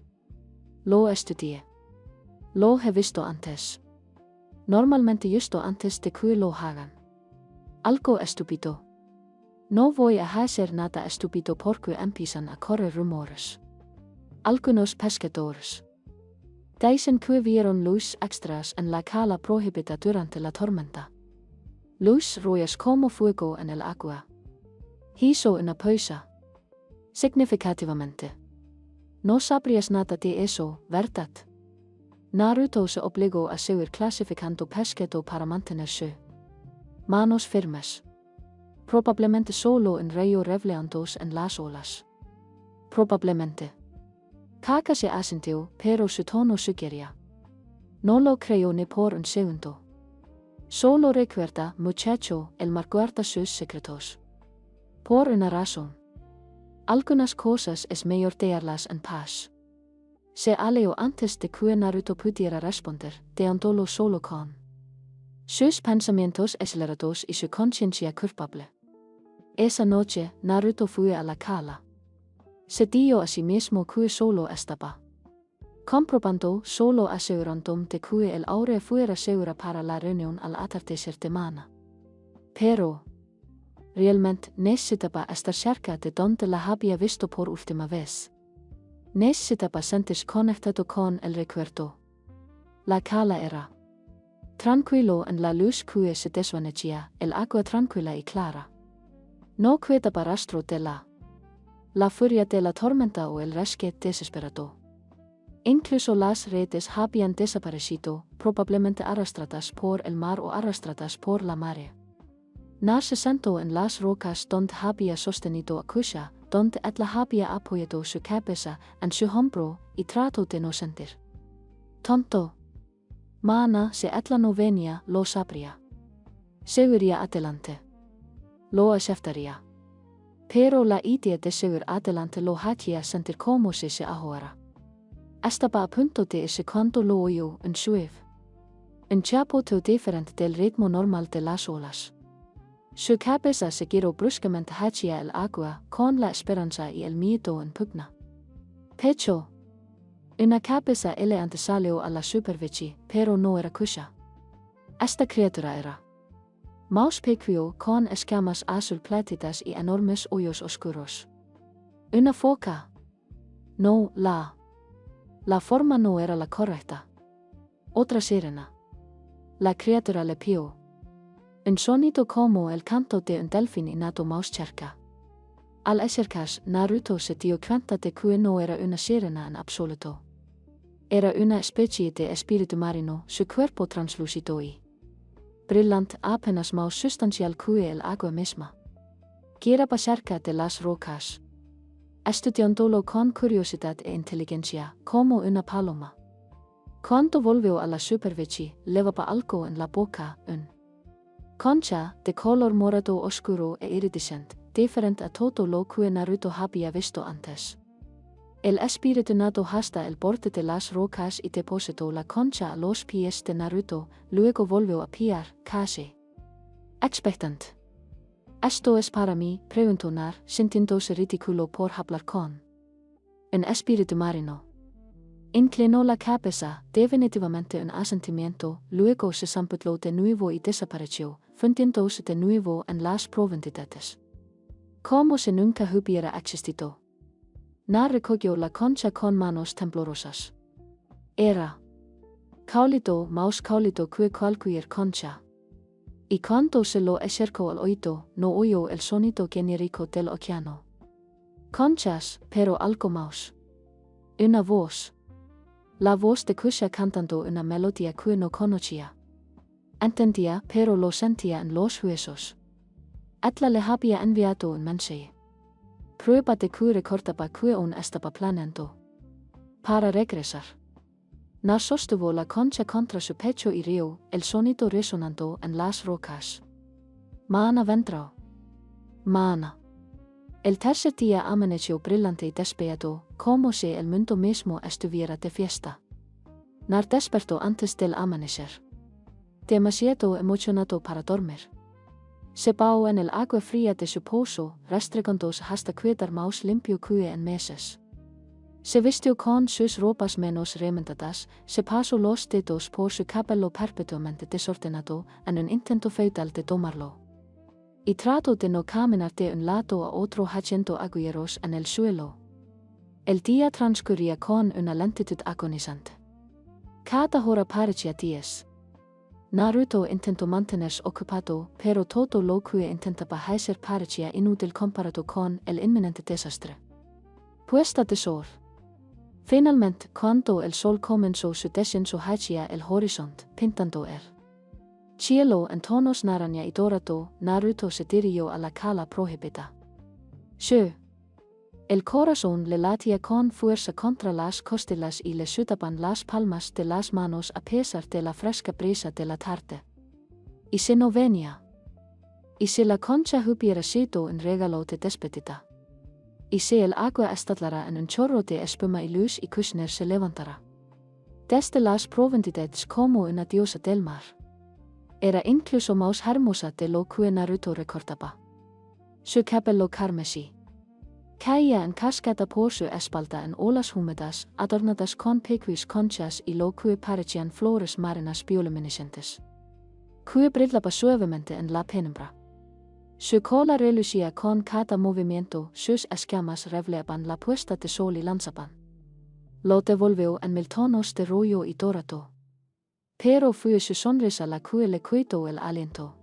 Speaker 1: Lo estudié. Lo he visto antes. Normalmente justo antes de que lo hagan. Algo estúpido. No voi a hacer nada estúpido porque empiezan a correr rumores. Algunos pescadores dicen que vieron luz extras en la cala prohibida durante la tormenta. Luz rojas como fuego en el agua. Hizo una pausa. Significativamente. No sabrías nada de eso, ¿verdad? Naruto se obligó a seguir clasificando pescado para mantenerse manos firmes. Probablemente solo en río revleandos en las olas. Probablemente. Kakashi asintió, pero su tono sugería. No lo creo ni por un segundo. Solo recuerda, muchacho, el mar guarda sus secretos. Por una razón. Algunas cosas es mejor dejarlas en paz. Se aleó antes de que Naruto pudiera responder, dejándolo solo con sus pensamientos acelerados y su conciencia culpable. Esa noche, Naruto fue a la cala. Se dijo a sí mismo que solo estaba comprobando, solo asegurando de que el aura fuera segura para la reunión al atardecer de mañana. Pero realmente necesitaba estar cerca de donde la había visto por última vez. Necesitaba sentirse conectado con el recuerdo. La cala era tranquilo en la luz que se desvanecía, el agua tranquila y clara. No quedaba rastro de la furia de la tormenta o el rescate desesperado. Incluso las redes habían desaparecido, probablemente arrastradas por el mar o arrastradas por la marea. Nar se sentó en las rocas donde había sostenido a Kusha, donde ella había apoyado su cabeza en su hombro y trató de no sentir. Tonto. Mañana si ella no venía, lo sabría. Seguiría adelante. Lo aceptaría. Pero la idea de seguir adelante lo hacía sentir como si se ahora estaba a punto de irse cuando lo oyó en suave. Un chapote diferente del ritmo normal de las olas. Su cabeza se giró bruscamente hacia el agua, con la esperanza y el miedo en pugna. Pecho. Una cabeza elegante salió a la superficie, pero no era Kusha. Esta criatura era Mouse pequeño con escamas azul plácidas y enormes hoyos oscuros. Una foca. No, la forma no era la correcta. Otra sirena. La criatura le pió. Un sonido como el canto de un delfín y nado más cerca. Al acercarse, Naruto se dio cuenta de que no era una sirena en absoluto. Era una especie de espíritu marino, su cuerpo translúcido y brillante, apenas más sustancial que el agua misma. Giraba cerca de las rocas, estudiándolo con curiosidad e inteligencia, como una paloma. Cuando volvió a la superficie, llevaba algo en la boca, un concha de color morado oscuro e iridescente, diferente a todo lo que Naruto había visto antes. El espíritu nadó hasta el borde de las rocas y depositó la concha a los pies de Naruto, luego volvió a piar, casi expectante. ¿Esto es para mí?, preguntó Nar, sintiéndose ridículo por hablar con un espíritu marino. Inclinó la cabeza, definitivamente un asentimiento, luego se zambulló de nuevo y desapareció, fundiéndose de nuevo en las profundidades. Como si nunca hubiera existido. Nar recogió la concha con manos temblorosas. Era cálido, más cálido que cualquier concha. Y cuando se lo acercó al oído, no oyó el sonido genérico del océano. Conchas, pero algo más. Una voz. La voz de Kusha cantando una melodía que no conocía. Entendía, pero lo sentía en los huesos. Ella le había enviado un mensaje. Prueba de que recordaba que aún estaba planeando para regresar. Nar sostuvo la concha contra su pecho y rió, el sonido resonando en las rocas. Mañana vendrá. Mañana. El tercer día amaneció brillante y despejado, como si el mundo mismo estuviera de fiesta. Nar despertó antes del amanecer. Demasiado emocionado para dormir. Se bajó en el agua fría de su pozo, restregándose hasta quedar más limpio que en meses. Se vistió con sus ropas menos remendadas, se pasó los dedos por su cabello perpetuamente desordenado en un intento feudal de domarlo. Y trato de no caminar de un lado a otro haciendo agujeros en el suelo. El día transcurría con una lentitud agonizante. Cada hora parecía días. Naruto intentó mantenerse ocupado, pero todo lo que intentaba hacer parecía inútil comparado con el inminente desastre. Puesta de sol. Finalmente, cuando el sol comenzó su descenso hacia el horizonte, pintando el cielo en tonos naranja y dorado, Naruto se dirigió a la cala prohibida. El corazón le latía con fuerza contra las costillas y le sudaban las palmas de las manos a pesar de la fresca brisa de la tarde. Y si no venía. Y si la concha hubiera sido un regalo de despedida. Y si el agua estallara en un chorro de espuma y luz y Kushner se levantara. Desde las profundidades como una diosa del mar. Era incluso más hermosa de lo que Naruto recordaba. Su cabello carmesí. Caía en cascada por su espalda en olas húmedas, adornadas con pequeñas conchas y lo que parecían flores marinas bioluminescentes. Que brillaba suavemente en la penumbra. Su cola relucía con cada movimiento, sus escamas revelaban la puesta de sol y lanzaban. Lo devolvió en mil tonos de rojo y dorado. Pero fue su sonrisa la que le quitó el aliento.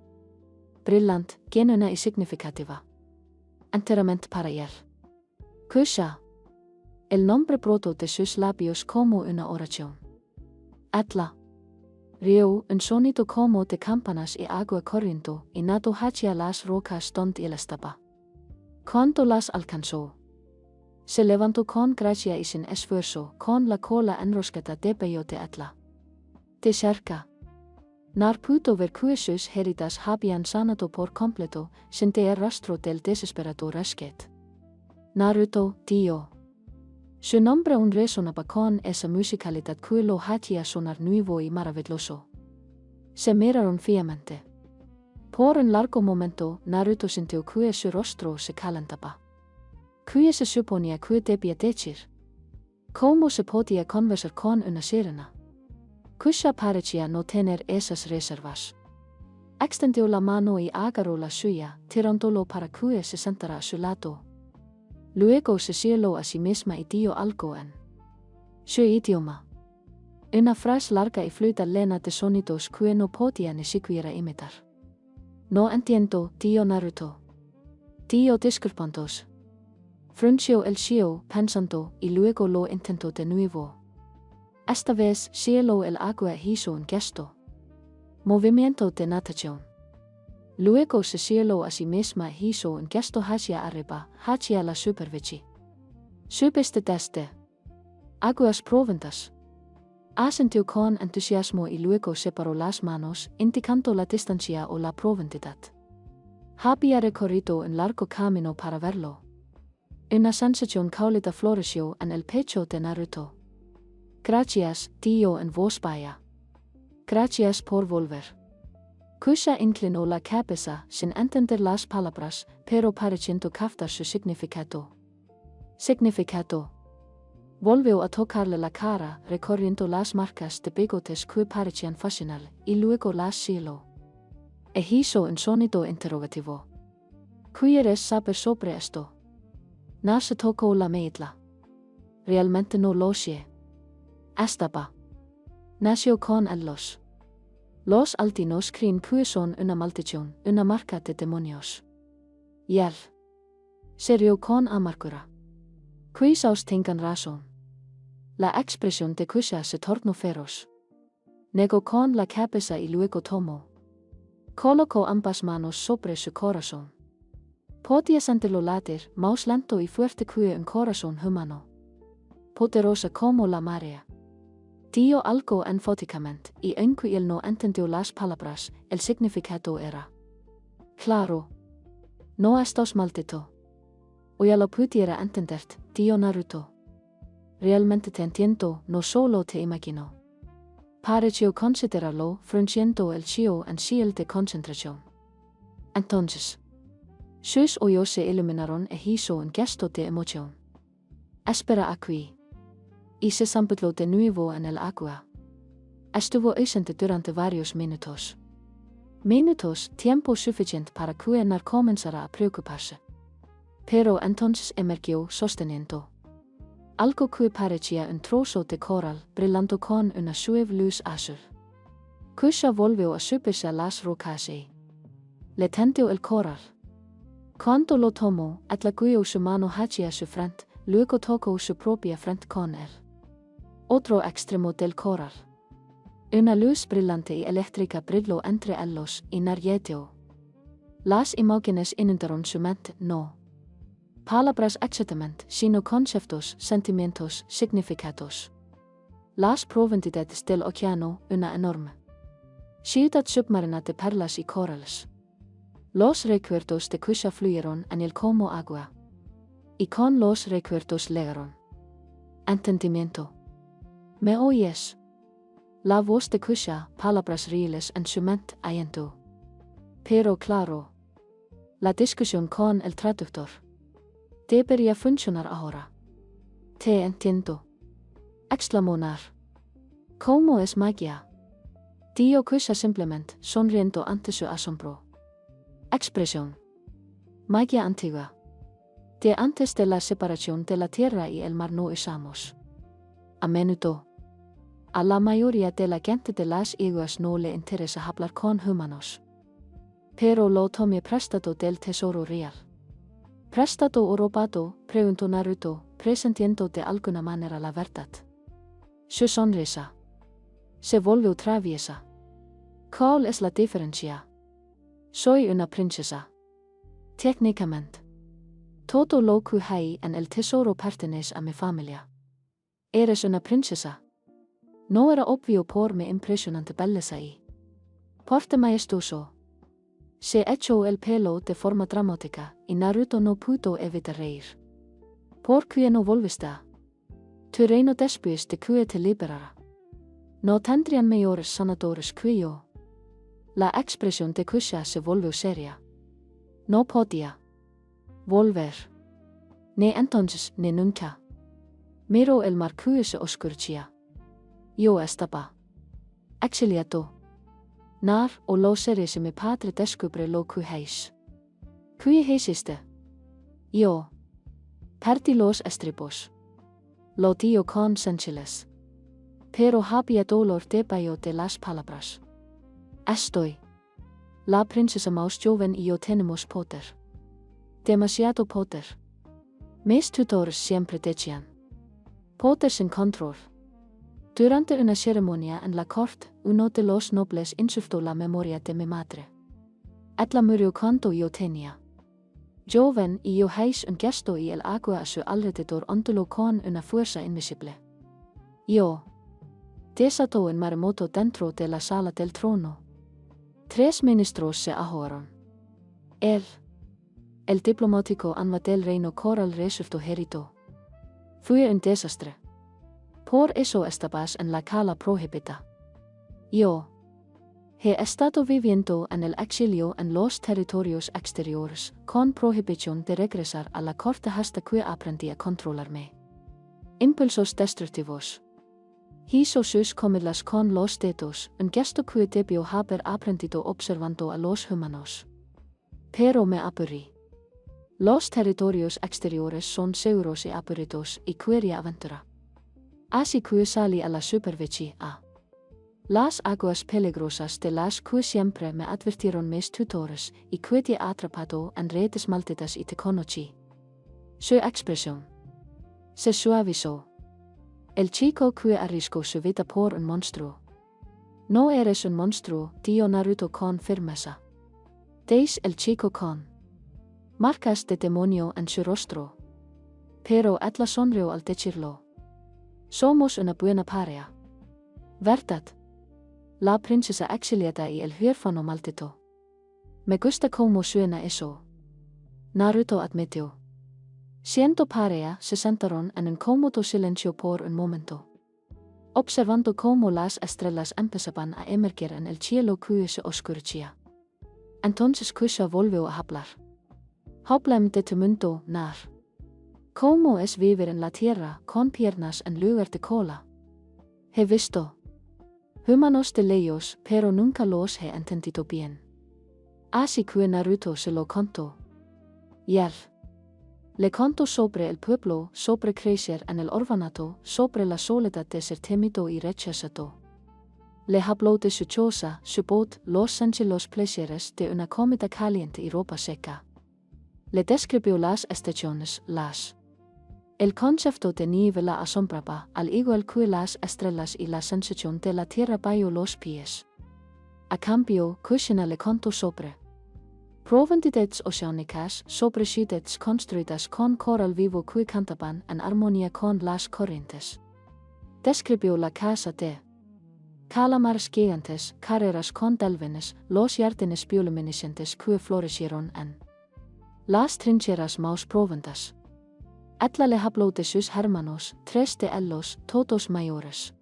Speaker 1: Brillante, genuina y significativa. Enteramente para él. Kusha. El nombre brotó de sus labios como una oración. Atla. Río, un sonido como de campanas y agua corriendo, y nado hacia las rocas donde él estaba. Cuando las alcanzó, se levantó con gracia y sin esfuerzo, con la cola enroscada de bello de Atla. De cerca. Nar pudo ver que sus heridas habían sanado por completo, sin el rastro del desesperado rescate. Naruto, tío. Su nombre aún resonaba con esa musicalidad que lo hacía sonar nuevo y maravilloso. Se miraron fijamente. Por un largo momento, Naruto sintió que su rostro se calentaba. ¿Qué se suponía que debía decir? ¿Cómo se podía conversar con una sirena? Kusha parecía no tener esas reservas. Extendió la mano y agarró la suya, tirándolo para que se sentara a su lado. Luego se señaló a sí misma y dio algo en su idioma. Una frase larga y fluida llena de sonidos que no podía ni siquiera imitar. No entiendo, tío Naruto. Tío disculpantos. Frunció el ceño, pensando, y luego lo intentó de nuevo. Esta vez señaló el agua e hizo un gesto. Movimiento de natación. Luego se señaló a sí misma e hizo un gesto hacia arriba, hacia la superficie. Subiste desde aguas profundas. Asintió con entusiasmo y luego separó las manos, indicando la distancia o la profundidad. Había recorrido un largo camino para verlo. Una sensación cálida floreció en el pecho de Naruto. Gracias, tío, en voz baja. Gracias por volver. Kusha inclinó la cabeza sin entender las palabras, pero pareciendo captar su significado. Significado. Volvió a tocarle la cara, recorriendo las marcas de bigotes que parecían fascinal, y luego las señaló. E hizo un sonido interrogativo. ¿Quieres saber sobre esto? No se tocó la medla. Realmente no lo sé. Estaba. Nació con los. Los altinos creen que son una maldición, una marca de demonios. Y él se rió con amargura. Quizás tengan razón. La expresión de Kusha se tornó feroz. Negó con la cabeza y luego tomó. Colocó ambas manos sobre su corazón. Podía sentirlo latir, más lento y fuerte que un corazón humano. Poderosa como la marea. Dio algo enfáticamente, y aunque él no entendió las palabras, el significado era claro. No estás maldito. O ya lo pudiera entender, tío Naruto. Realmente te entiendo, no solo te imagino. Pareció considerarlo, frunciendo el ceño en señal de concentración. Entonces, sus ojos se iluminaron e hizo un gesto de emoción. Espera aquí. Y se zambulló de nuevo en el agua. Estuvo ausente durante varios minutos. Minutos, tiempo suficiente para que comenzara a preocuparse. Pero entonces emergió sosteniendo. Algo que parecía un trozo de coral brillando con una suave luz azul. Kusha volvió a subirse a las rocas y le tendió el coral. Cuando lo tomó, atlaguyó su mano hacia su frente, luego tocó su propia frente con él. Otro extremo del coral. Una luz brillante y eléctrica brilló entre ellos y narjeteo. Las imágenes inundaron su mente, no palabras exactamente, sino conceptos, sentimientos, significados. Las profundidades del océano, una enorme ciudad submarina de perlas y corales. Los recuerdos de Kusha fluyeron en él como agua. Y con los recuerdos llegaron entendimiento. ¿Me oyes? La voz de Kusha, palabras reales en su mente ayentó. Pero claro. La discusión con el traductor debería funcionar ahora. Te entiendo. Exclamó Nar. ¿Cómo es magia? Dijo Kusha simplemente, sonriendo ante su asombro. Expresión. Magia antigua. De antes de la separación de la tierra y el mar no usamos. A menudo. A la mayoría de la gente de las islas no le interesa hablar con humanos. Pero lo tomé prestado del tesoro real. Prestado o robado, preguntó Naruto, presentiendo de alguna manera la verdad. Su sonrisa se volvió traviesa. ¿Cuál es la diferencia? Soy una princesa. Técnicamente. Todo lo que hay en el tesoro pertenece a mi familia. ¿Eres una princesa? No era obvio por mi impresionante belleza y porte majestuoso. Se echó el pelo de forma dramática y Naruto no pudo evitar reír. ¿Por qué no volviste? Tu reino después de que te liberara. No tendrían mayores sanadores que yo. La expresión de Kusha se volvió seria. No podía volver. Ni entonces ni nunca. Miró el mar que se oscurecía. Yo estaba exiliado. Nar o lo seré si mi padre descubre lo que es. ¿Qué hiciste? Yo perdí los estribos. Lo dijo con sencillez. Pero había dolor debajo de las palabras. Estoy la princesa más joven y yo tenemos poder. Demasiado poder. Mis tutores siempre decían. Poder sin control. Durante una ceremonia en la corte, uno de los nobles insultó la memoria de mi madre. Ella murió cuando yo tenía joven y yo hice un gesto y el agua a su alrededor onduló con una fuerza invisible. Yo desató un maremoto dentro de la sala del trono. 3 ministros se ahogaron. El diplomático alma del reino coral resultó herido. Fue un desastre. Por eso estabas en la cala prohibida. Yo he estado viviendo en el exilio en los territorios exteriores, con prohibición de regresar a la corte hasta que aprendí a controlarme. Impulsos destructivos. Hizo sus comidas con los dedos, un gesto que debió haber aprendido observando a los humanos. Pero me aburrí. Los territorios exteriores son seguros y aburridos y quería aventura. Así que salí a la superficie a las aguas peligrosas de las que siempre me advirtieron mis tutores y quedé atrapado en redes malditas y te conocí. Su expresión se suavizó. El chico que arriesgó su vida por un monstruo. No eres un monstruo, dijo Naruto con firmeza. ¿Des el chico con marcas de demonio en su rostro? Pero ella sonrió al decirlo. Somos una buena pareja. ¿Verdad? La princesa exiliada y el huérfano maldito. Me gusta cómo suena eso. Naruto admitió. Siendo pareja, se sentaron en un cómodo silencio por un momento. Observando cómo las estrellas empezaban a emerger en el cielo que se oscurecía. Entonces Kusha volvió a hablar. Hablem de tu mundo, Nar. ¿Cómo es vivir en la tierra con piernas en lugar de cola? He visto humanos de lejos, pero nunca los he entendido bien. Así que Naruto se lo contó. Yel. Le contó sobre el pueblo, sobre crecer en el orfanato, sobre la soledad de ser temido y rechazado. Le habló de su choza, su boat, los angelos placeres de una comida caliente y ropa seca. Le describió las estaciones, El concepto de nieve la asombraba, al igual que las estrellas y la sensación de la tierra bajo los pies. A cambio, Kushina le contó sobre profundidades oceánicas, sobre ciudades construidas con coral vivo que cantaban en armonía con las corrientes. Describió la casa de calamares gigantes, carreras con delfines, los jardines bioluminiscentes que florecieron en las trincheras más profundas. Ella le habló de sus hermanos, 3 de ellos, todos mayores.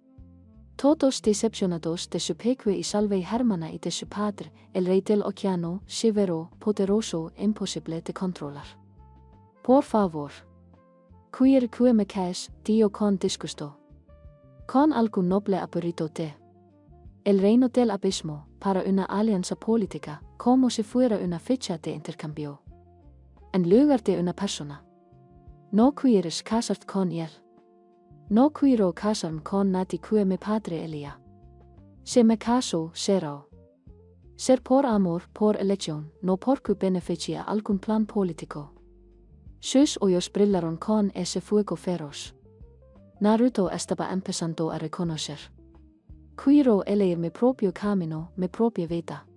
Speaker 1: Todos decepcionados de su peque y salve hermana y de su padre, el rey del océano, severo, poderoso, imposible de controlar. Por favor. Cuir que me caes, dio con disgusto. Con algún noble aburrido de el reino del abismo, para una alianza política, como si fuera una fecha de intercambio. En lugar de una persona. No quieres casarte con él. No quiero casarme con nadie que mi padre elia. Si me caso, será ser por amor, por elección, no porque beneficia algún plan político. Sus ojos brillaron con ese fuego feroz. Naruto estaba empezando a reconocer. Quiero elegir mi propio camino, mi propia vida.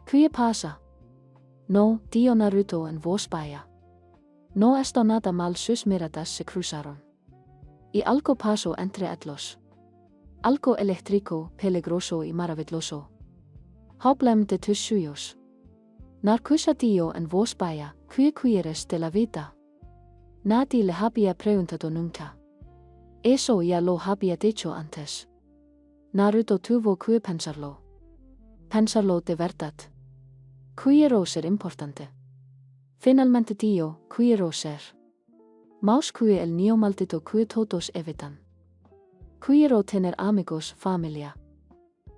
Speaker 1: ¿Qué pasa? No, dio Naruto en voz baja. No está nada mal, sus miradas se cruzaron. Y algo pasó entre ellos. Algo eléctrico, peligroso y maravilloso. Hablem de tus suyos. Narcusa dio en voz baja, ¿qué quieres de la vida? Nadie le había preguntado nunca. Eso ya lo había dicho antes. Naruto tuvo que pensarlo. Pensarlo de verdad. Quiero ser importante. Finalmente dio, quiero ser. Más que el niño maldito que todos evitan. Quiero tener amigos, familia.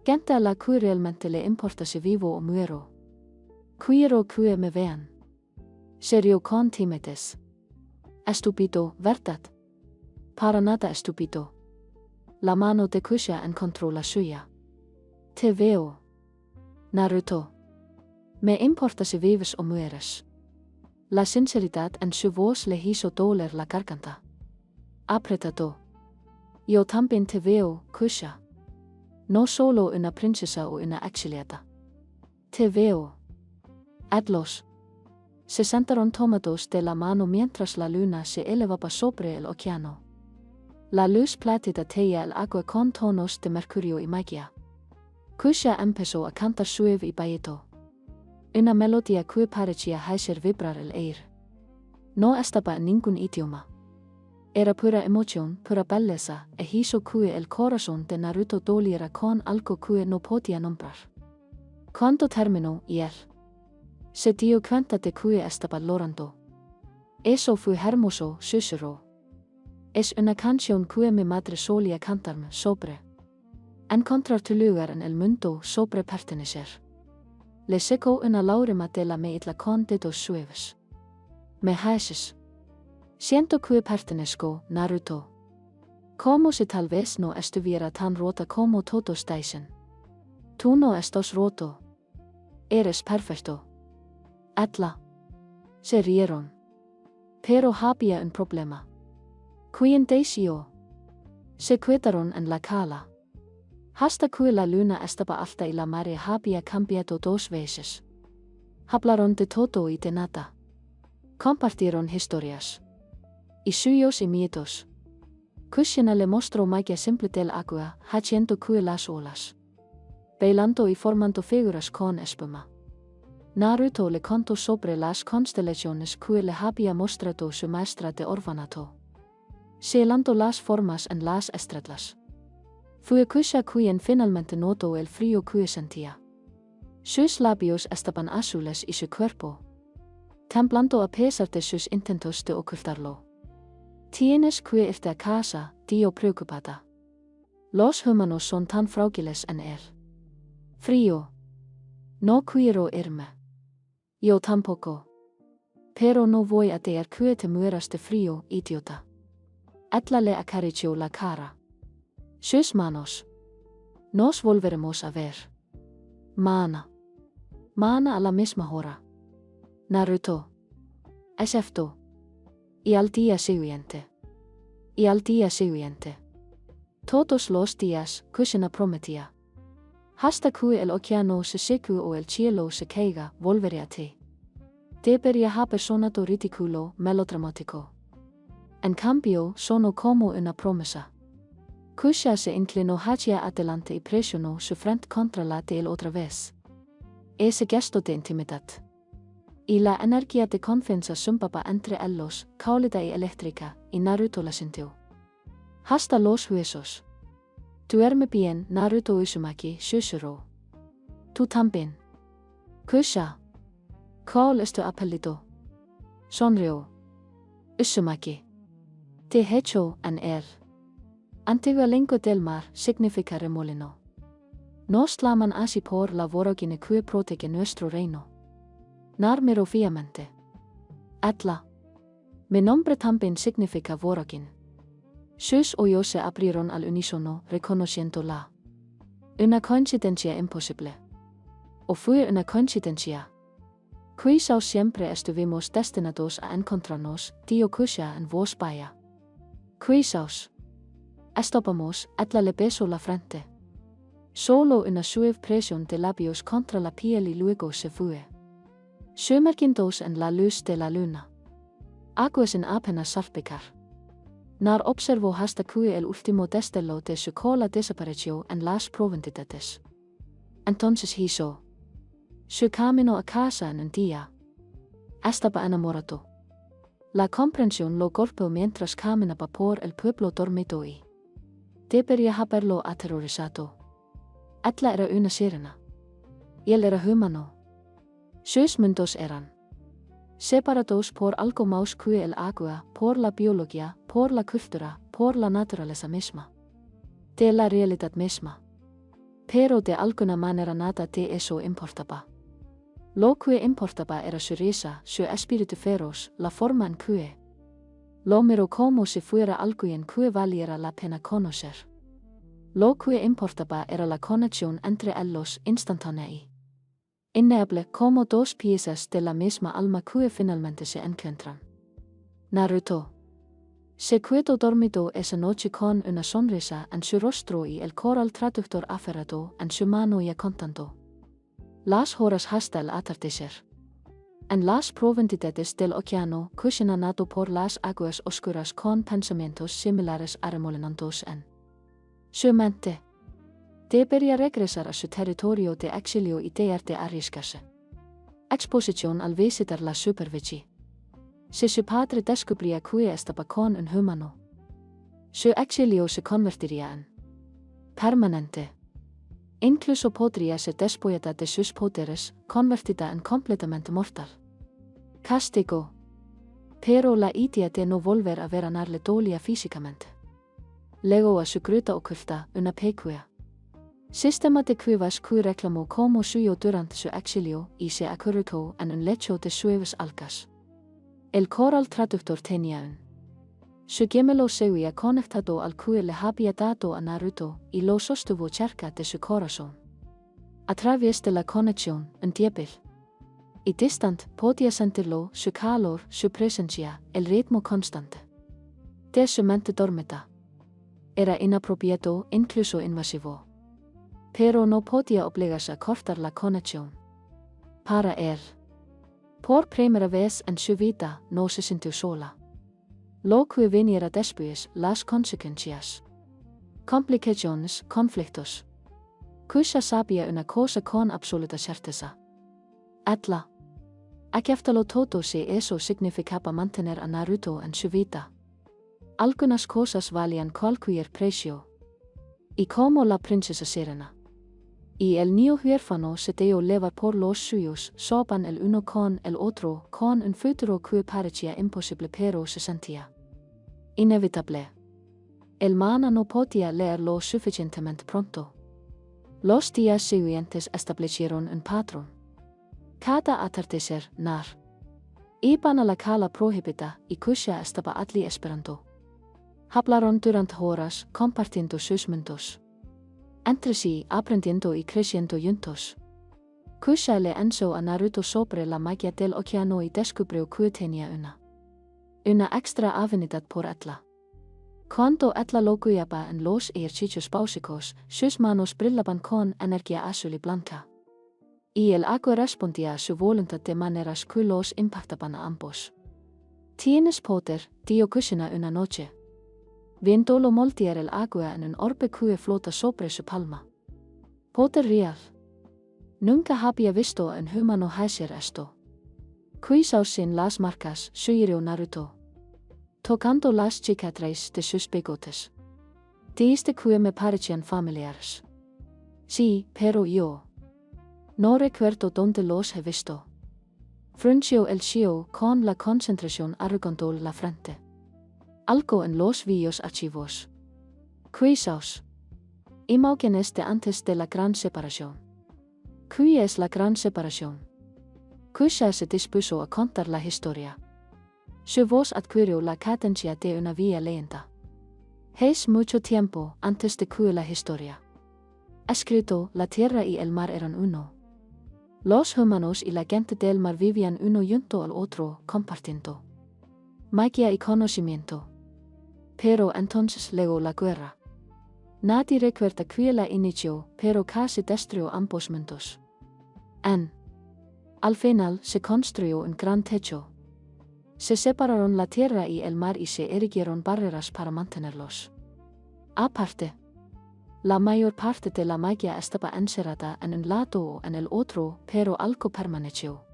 Speaker 1: Gente a la que realmente le importa si vivo o muero. Quiero que me vean. Serio con timidez. Estúpido, ¿verdad? Para nada estúpido. La mano de Kusha encontró la suya. Te veo. Naruto. Me importa si vives o mueres. La sinceridad en su voz le hizo doler la garganta. Apretado. Yo también te veo, Kusha. No solo una princesa o una exiliada. Te veo. Ellos se sentaron tomados de la mano mientras la luna se elevaba sobre el océano. La luz plátida tella el agua con tonos de mercurio y magia. Kusha empezó a cantar suave y bajito. Una melodía que parecía hacer vibrar el aire. No estaba en ningún idioma. Era pura emoción, pura belleza, e hizo que el corazón de Naruto doliera con algo que no podía nombrar. Cuando terminó, y él se dio cuenta de que estaba llorando. Eso fue hermoso, susurró. Es una canción que mi madre solía cantarme sobre encontrar tu lugar en el mundo, sobre pertenecer. Le secó una lágrima de la mejilla con dedos suaves. Me haces. Siento que pertenezco, Naruto. Como si tal vez no estuviera tan rota como todos dicen. Tú no estás roto. Eres perfecto. Atla. Se rieron. Pero había un problema. ¿Quién decidió? Se quedaron en la cala. Hasta que la luna estaba alta y la marea había cambiado 2 veces. Hablaron de todo y de nada. Compartieron historias. Y suyos y miedos. Kushina le mostró magia simple del agua, haciendo que las olas. Bailando y formando figuras con espuma. Naruto le contó sobre las constelaciones que le había mostrado su maestra de orfanato. Selando las formas en las estrellas. Fue Kusha quien finalmente notó el frío que sentía. Sus labios estaban azules y su cuerpo temblando a pesar de sus intentos de ocultarlo. Tienes que irte a casa, dio preocupada. Los humanos son tan frágiles en él. Frío. No quiero irme. Yo tampoco. Pero no voy a dejar que te mueras de frío, idiota. Ella le acarició la cara. Sus manos. Nos volveremos a ver. Mañana a la misma hora. Naruto. Excepto. Y al día siguiente. Todos los días, Kushina prometía. Hasta que el océano se secó o el cielo se caiga, volveré a ti. Debería haber sonado ridículo, melodramático. En cambio, sonó como una promesa. Kusha se inclinó hacia adelante y presionó su frente contra la de él otra vez. Ese gesto de intimidad. Y la energía de confianza zumbaba entre ellos, cálida y eléctrica, y Naruto la sintió. Hasta los huesos. Duerme bien, Naruto Uzumaki susurró. Tú también. Kusha. ¿Cuál es tu apellido? Sonrió. Uzumaki. De hecho, en él. Antigua lengua del mar significa remolino. Nos claman así por la voragine que protege nuestro reino. Narmiro fiamente. Atla. Mi nombre también significa voragin. Sus ojos se abrieron al unísono, reconociéndola. Una coincidencia imposible. O fue una coincidencia. Quizás siempre estuvimos destinados a encontrarnos, tío Kusha en voz baja. Quizás. Estopamos, Atla le besó la frente. Solo una suave presión de labios contra la piel y luego se fue. Sumergidos en la luz de la luna. Agua sin apenas salpicar. Nar observó hasta que el último destello de su cola desapareció en las profundidades. Entonces hizo su camino a casa en un día. Estaba enamorado. La comprensión lo golpeó mientras caminaba por el pueblo dormido y debería haberlo aterrorizado. Atla era una sirena. Y él era humano. Sus mundos eran separados por algo más que el agua, por la biología, por la cultura, por la naturaleza misma. De la realidad misma. Pero de alguna manera nada de eso importaba. Lo que importaba era su risa, su espíritu feroz, la forma en que lo miró como si fuera alguien que valiera la pena conocer. Lo que importaba era la conexión entre ellos instantánea y inevitable como dos piezas de la misma alma que finalmente se encuentran. Naruto se quedó dormido esa noche con una sonrisa en su rostro y el coral traductor aferrado en su mano y contando las horas hasta el atardecer. En las profundidades del océano, Kushina nadó por las aguas oscuras con pensamientos similares arremolinandos en su mente. Debería regresar a su territorio de exilio y dejar de arriesgarse. Exposición al visitar la superficie. Si su padre descubría que estaba con un humano, su exilio se convertiría en permanente. Incluso podría ser despojada de sus poderes, convertida en completamente mortal. Castigo. Pero la idea de no volver a ver a le dolía físicamente. Legó a su gruta oculta una peculiar sistema de cuevas que reclamó como suyo durante su exilio y se acurrucó en un lecho de suaves algas. El coral traductor tenía un su gemelo se había conectado al que le había dado a Naruto y lo sostuvo cerca de su corazón. A través de la conexión, un débil y distante podía sentirlo, su calor, su presencia, el ritmo constante de su mente dormida. Era inapropiado, incluso invasivo. Pero no podía obligarse a cortar la conexión. Para él. Por primera vez en su vida, no se sintió sola. Lo que viniera después, las consecuencias. Complicaciones, conflictos. Kusha sabía una cosa con absoluta certeza. Atla. Aceptalo todo si eso significaba mantener a Naruto en su vida. Algunas cosas valían cualquier precio. Y como la princesa Sirena. Y el niño huérfano se dejó llevar por los suyos, sopan el uno con el otro, con un futuro que parecía imposible pero se sentía inevitable. El mana no podía leer lo suficientemente pronto. Los días siguientes establecieron un patrón. Cada atardecer, nar. Iban a la cala prohibida y Kusha estaba atli esperanto. Hablaron durante horas, compartiendo sus mundos. Entre sí, aprendiendo y creciendo juntos. Kusha le enseñó a Naruto sobre la magia del océano y descubrió que tenía una extra afinidad por Atla. Cuando Atla lo guiaba en los ejercicios básicos, sus manos brillaban con energía azul y blanca. Y el agua respondía a su voluntad de maneras que los impactaban a ambos. Tienes poder, dio Kushina una noche. Viéndolo moldear el agua en un orbe que flota sobre su palma. Poder real. Nunca había visto un humano hacer esto. Cuisao sin las marcas, sugirió Naruto. Tocando las cicatrices de sus bigotes. Desde que me parecían familiares. Sí, pero yo no recuerdo dónde los he visto. Frunció el ceño con la concentración arrugando la frente. Algo en los viejos archivos. Cuisaos. Imágenes de antes de la gran separación. ¿Qué es la gran separación? Kusha se dispuso a contar la historia. Su voz adquirió la cadencia de una vía lenta. Es mucho tiempo antes de que la historia. Escrito, la tierra y el mar eran uno. Los humanos y la gente del mar vivían uno junto al otro, compartiendo magia y conocimiento. Pero entonces llegó la guerra. Nadie recuerda que la inició, pero casi destruyó ambos mundos. Al final se construyó un gran techo. Se separaron la tierra y el mar y se erigieron barreras para mantenerlos. Aparte, la mayor parte de la magia estaba encerrada en un lado o en el otro, pero algo permaneció.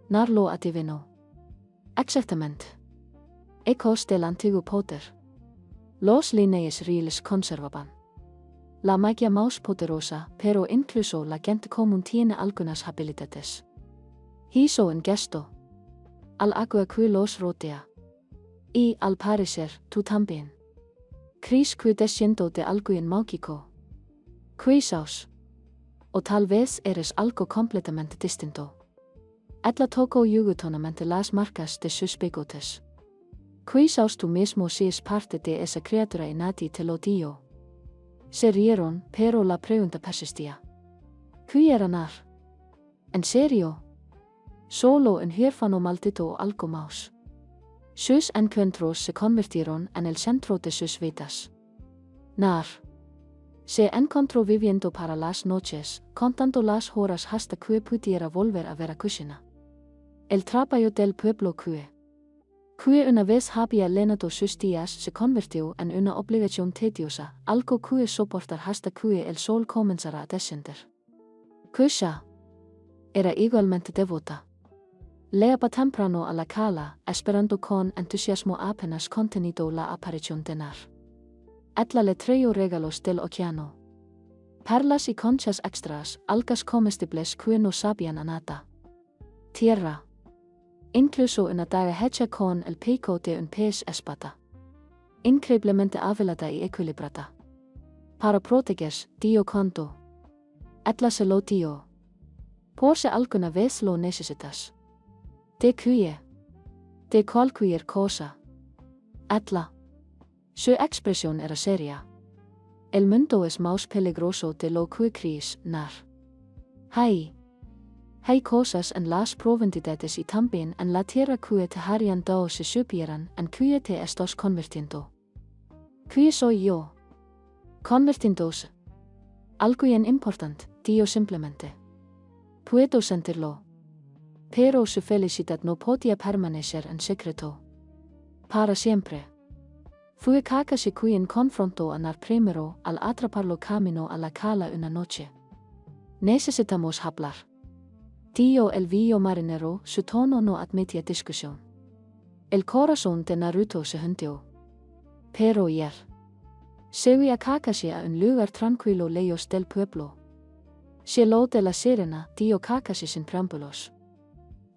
Speaker 1: Nar lo adivinó. Exactamente. Ecos del antiguo poder. Los líneas reales conservaban la magia más poderosa, pero incluso la gente común tiene algunas habilidades. Hizo un gesto al agua que los rodea. Y, al parecer, tú también. ¿Crees que desciendo de algo mágico? Quizás. O tal vez eres algo completamente distinto. Atla tocó juguetonamente las marcas de sus bigotes. Quizás tú mismo seas parte de esa criatura y nadie te lo dio. Se rieron, pero la pregunta persistía. ¿Qué era Nar? ¿En serio? Solo un huérfano maldito o algo más. Sus encuentros se convirtieron en el centro de sus vidas. Nar se encontró viviendo para las noches, contando las horas hasta que pudiera volver a ver a Kushina. El trabajo del pueblo que una vez había llenado sus días se convirtió en una obligación tediosa, algo que soportar hasta que el sol comenzara a descender. Kusha era igualmente devota. Leaba temprano a la cala, esperando con entusiasmo apenas contenido la aparición de Nar. Atla le trajo regalos del océano. Perlas y conchas extras, algas comestibles que no sabían a nada. Tierra. Incluso una daga hecha con el pico de un pez espada. Increíblemente afilada y equilibrada. Para proteger, dio canto. Atla se lo dio. Por si alguna vez lo necesitas. De qué. De cualquier cosa. Atla. Su expresión era seria. El mundo es más peligroso de lo que crees, Nar. Hay cosas en las profundidades y también en la tierra que te harían daño si supieran en que te estás convirtiendo. ¿Qué soy yo? Convirtiéndose. Algo importante, dio simplemente. Puedo sentirlo. Pero su felicidad no podía permanecer en secreto. Para siempre. Fue Kakashi quien confrontó a Nar primero al atraparlo camino a la cala una noche. Necesitamos hablar. Dio el viejo marinero, su tono no admitía discusión. El corazón de Naruto se hundió. Pero seguí a Kakashi a un lugar tranquilo lejos del pueblo. Cielo de la Sirena, dio Kakashi sin preámbulos.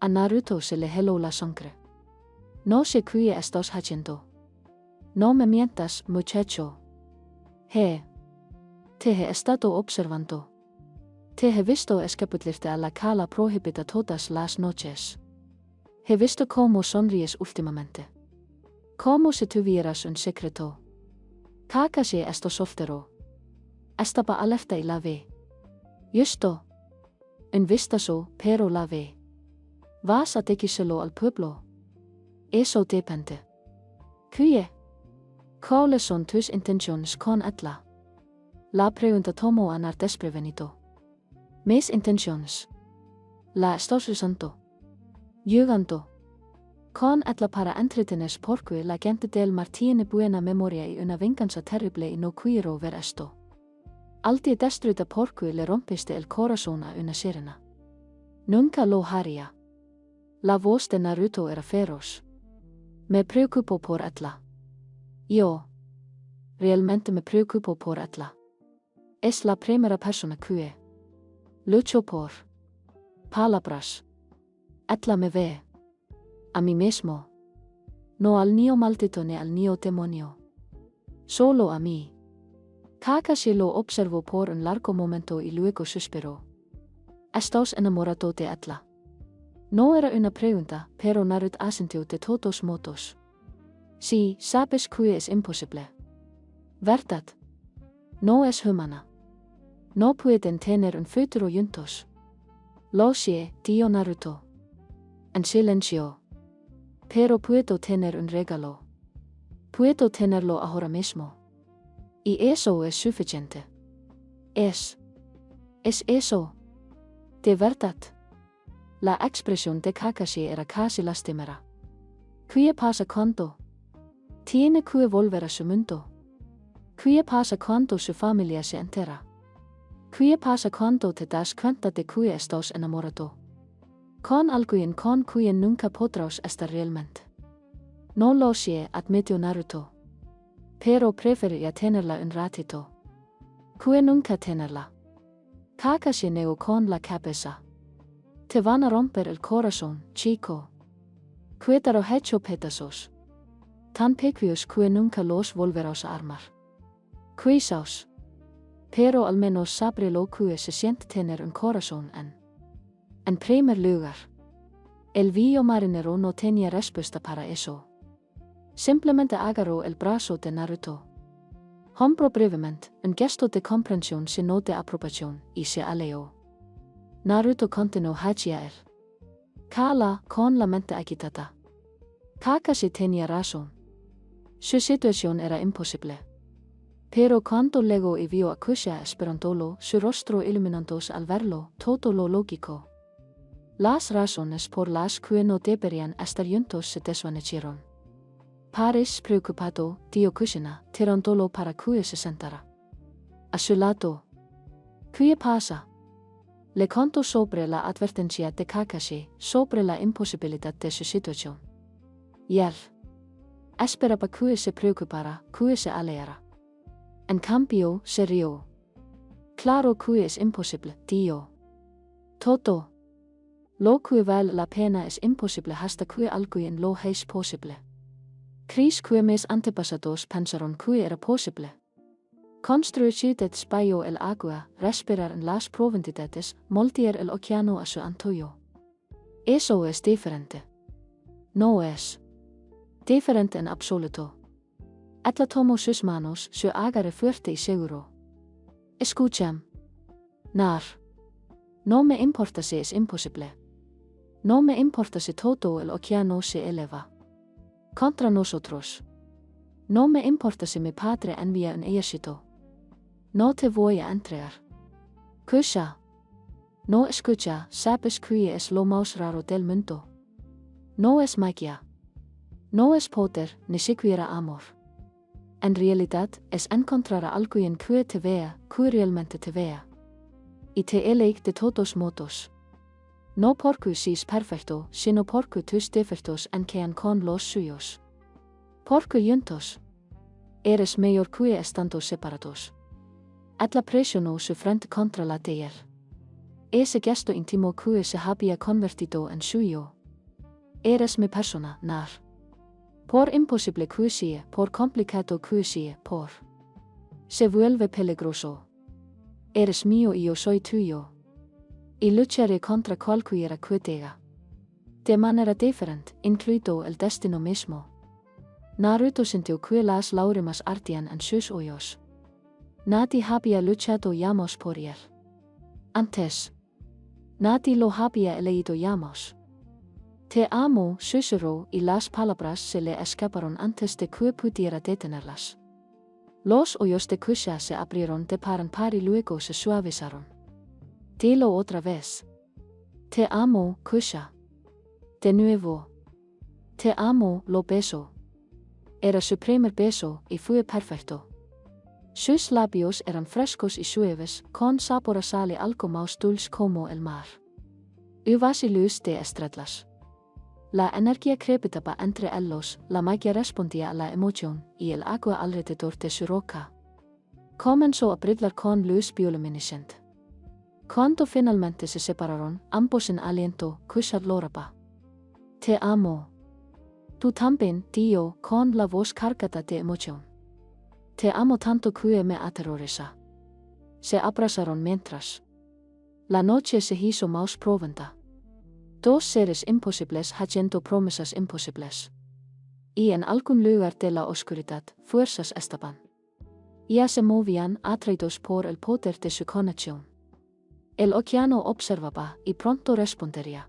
Speaker 1: A Naruto se le heló la sangre. No sé qué estás haciendo. No me mientas, muchacho. Te he estado observando. Te he visto escapulirte a la cala prohibita todas las noches. He visto cómo sonríes últimamente. Cómo se tuvieras un secreto. Kakashi esto soltero. Estaba alerta y la ve. Justo. Un vistazo, pero la ve. Vas a decírselo al pueblo. Eso depende. Cuye. ¿Cuáles son tus intenciones con Atla? La pregunta tomó anar desprevenido. Mis intenciones. La estás usando. Jugando. Con Atla para entretener porque la gente del mar tiene buena memoria y una venganza terrible y no quiero ver esto. Alltid destruida porque le rompiste el corazón a una sirena. Nunca lo haría. La voz de Naruto era feroz. Me preocupo por Atla. Yo. Realmente me preocupo por Atla. Es la primera persona que lucho por palabras. Atla me ve. A mí mismo. No al niño maldito ni al niño demonio. Solo a mí. Kakashi lo observó por un largo momento y luego suspiró. ¿Estás enamorado de Atla? No era una pregunta, pero Naruto asintió de todos modos. Sí, sabes que es imposible. ¿Verdad? No es humana. No pueden tener un futuro juntos. Lo sé, tío Naruto. En silencio. Pero puedo tener un regalo. Puedo tenerlo ahora mismo. Y eso es suficiente. Es eso. De verdad. La expresión de Kakashi era casi lastimera. ¿Qué pasa cuando? Tiene que volver a su mundo. ¿Qué pasa cuando su familia se entera? ¿Qué pasa cuando te das cuenta de que estás enamorado? Con alguien con quien nunca podrás estar realmente. No lo sé, admitió Naruto. Pero preferiría tenerla un ratito. Que nunca tenerla. Kakashi negó con la cabeza. Te van a romper el corazón, chico. Quedará hecho pedazos. Tan pequeños que nunca los volverás a armar. Quizás. Pero al menos sabré lo que se siente tener un corazón en primer lugar. El viejo marinero no tenía respuesta para eso. Simplemente agarró el brazo de Naruto. Hombro brevemente, un gesto de comprensión sino de aprobación, y se alejó. Naruto continuó hacia él. Kala, con la mente agitada. Kakashi tenía razón. Su situación era imposible. Pero cuando luego y vio a Kusha esperándolo, su rostro iluminándose al verlo, todo lo lógico. Las razones por las que no deberían estar juntos se desvanecieron. Paris preocupado, dio Kushina, tirándolo para que se sentara. A su lado. ¿Qué pasa? Le contó sobre la advertencia de Kakashi, sobre la imposibilidad de su situación. Y él esperaba que se preocupara, que se alejara. En cambio, se rió. Claro que es imposible, tío. Todo lo que vale la pena es imposible hasta que alguien lo es posible. ¿Crees que mis antepasados pensaron que era posible? Construir bajo el agua, respirar en las profundidades, moldear el océano a su antojo. Eso es diferente. No es diferente en absoluto. Atla tomó sus manos, su agarre fuerte y seguro. Escucham. Nar. No me importa si es imposible. No me importa si todo el océano se eleva contra nosotros. No me importa si mi padre envía un ejército. No te voy a entregar. Kusha. No escucha, sabes que es lo más raro del mundo. No es magia. No es poder, ni siquiera amor. En realidad, es encontrar a alguien que te vea, que realmente te vea. Y te elige de todos modos. No porque seas perfecto, sino porque tus defectos encajan con los suyos. Porque juntos eres mejor que estando separados. Atla presionó su frente contra la de él. Ese gesto íntimo que se había convertido en suyo. Eres mi persona, Nar. Por imposible que sea, por complicado que sea, se vuelve peligroso. Eres mío y yo soy tuyo. Y luchare contra cualquiera que diga. De manera diferente, incluido el destino mismo. Naruto sintió que las lágrimas ardían en sus ojos. Nadie había luchado llamos por él. Antes. Nadie lo había leído llamos. Te amo, susurró, y las palabras se le escaparon antes de que pudiera detenerlas. Los ojos de Kusha se abrieron de par en par y luego se suavizaron. Dilo otra vez. Te amo, Kusha. De nuevo. Te amo, lo besó. Era su primer beso y fue perfecto. Sus labios eran frescos y suaves, con sabor a sal y algo más dulce como el mar. Uvas y luz de estrellas. La energía crepitaba entre ellos, la magia respondía a la emoción, y el agua alrededor de su roca comenzó a brillar con luz bioluminiscente. Cuando finalmente se separaron, ambos en aliento, Kusha loraba. Te amo. Tú también, dijo, con la voz cargada de emoción. Te amo tanto que me aterroriza. Se abrazaron mientras la noche se hizo más profunda. Dos seres imposibles haciendo promesas imposibles. Y en algún lugar de la oscuridad, fuerzas estaban. Ya se movían atraídos por el poder de su conexión. El océano observaba y pronto respondería.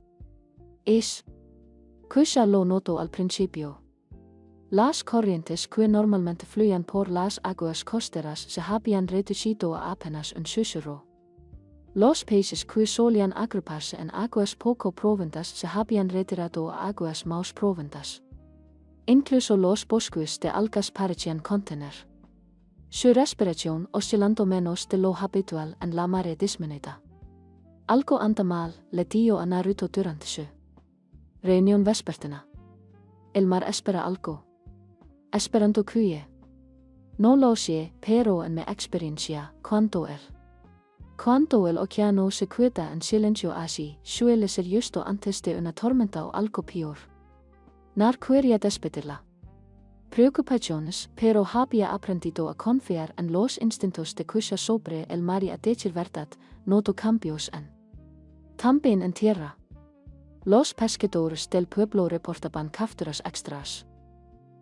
Speaker 1: Kusha lo notó al principio. Las corrientes que normalmente fluían por las aguas costeras se habían reducido a apenas un susurro. Los peces que solían agruparse en aguas poco profundas se habían retirado a aguas más profundas. Incluso los bosques de algas parecían contener su respiración, oscilando menos de lo habitual en la marea disminuida. Algo anda mal, le dijo a Naruto durante su reunión vespertina. El mar espera algo. Esperando que no lo sé, pero en mi experiencia, cuando el océano se queda en silencio así, suele ser justo antes de una tormenta o algo peor. Nar quería despedirla. Preocupaciones, pero había aprendido a confiar en los instintos de Kusha sobre el mar y a decir verdad, notó cambios también en tierra. Los pescadores del pueblo reportaban capturas extras.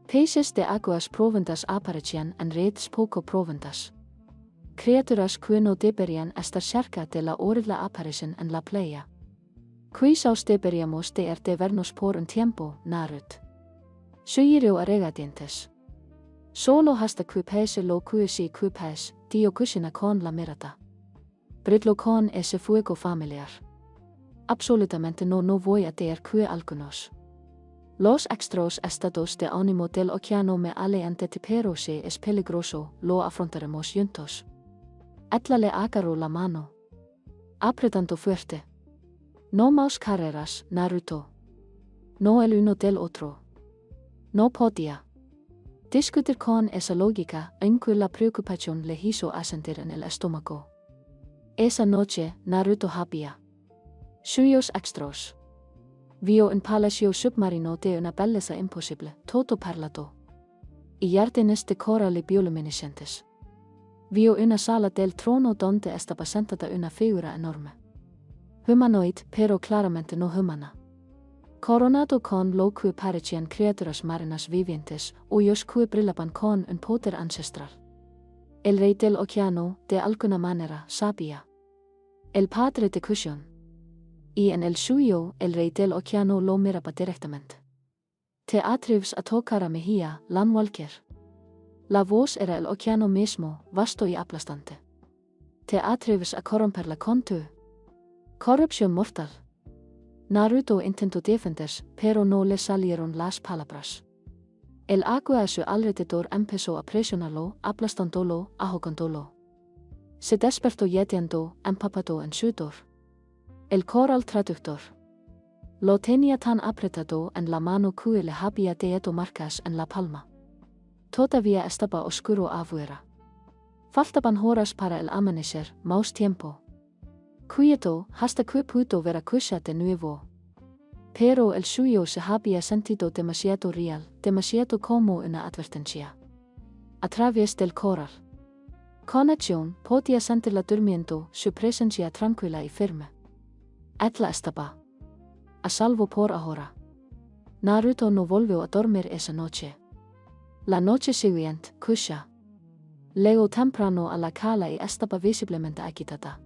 Speaker 1: Peces de aguas profundas aparecían en redes poco profundas. Criaturas que no deberían estar cerca de la orilla aparecen en la playa. Quizás deberíamos de vernos por un tiempo, Naruto. Sugirió a regañadientes. Solo hasta que pase lo que sí que pase, dijo Kushina con la mirada. Brilló con ese fuego familiar. Absolutamente no voy a decir que algunos. Los extros estados de ánimo del océano me alejan de ti, pero si es peligroso, lo afrontaremos juntos. Ella le agarró la mano, apretando fuerte. No más carreras, Naruto. No el uno del otro. No podía discutir con esa lógica, en que la preocupación le hizo asentir en el estómago. Esa noche, Naruto había suyos extros. Vio un palacio submarino de una belleza imposible, todo perlado. Y jardines de coral bioluminiscentes. Vio una sala del trono donde estaba sentada una figura enorme. Humanoid, pero claramente no humana. Coronado con lo que parecían criaturas marinas vivientes, ojos que brillaban con un poder ancestral. El rey del océano, de alguna manera, sabía. El padre de Kushon. Y en el suyo, el rey del océano lo miraba directamente. Te atreves a tocar a mejilla, Lan Walker. La voz era el océano mismo, vasto y aplastante. Te atreves a corromperla con tu corrupción mortal. Naruto intentó defenderse, pero no le salieron las palabras. El agua a su alrededor empezó a presionarlo, aplastándolo, ahogándolo. Se despertó yediendo, empapado en sudor. El coral traductor lo tenía tan apretado en la mano que le había dejado marcas en la palma. Todavía estaba oscuro afuera. Faltaban horas para el amanecer, más tiempo. Quieto, hasta que pudo ver a Kusha de nuevo. Pero el suyo se había sentido demasiado real, demasiado como una advertencia. A través del coral. Conexión, podía sentirla durmiendo, su presencia tranquila y firme. Etla estaba. A salvo por ahora. Naruto no volvió a dormir esa noche. La noche siguiente, Kusha llegó temprano a la cala y estaba visiblemente agitada.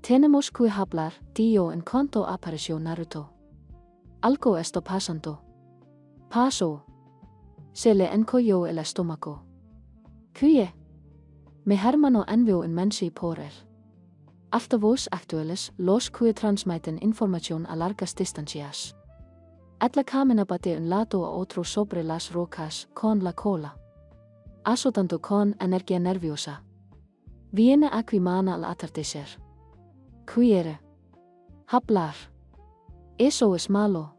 Speaker 1: Tenemos que hablar, tío, en cuanto apareció Naruto. Algo está pasando. Pasó. Se le encogió el estómago. ¿Qué? Mi hermano envió un mensaje por él. Altavoz actuales, los que transmiten información a largas distancias. Etla camina de un lado a otro sobre las rocas, con la cola. Azotando con energía nerviosa. Viene aquí mañana al atardecer. Quiere hablar. Eso es malo.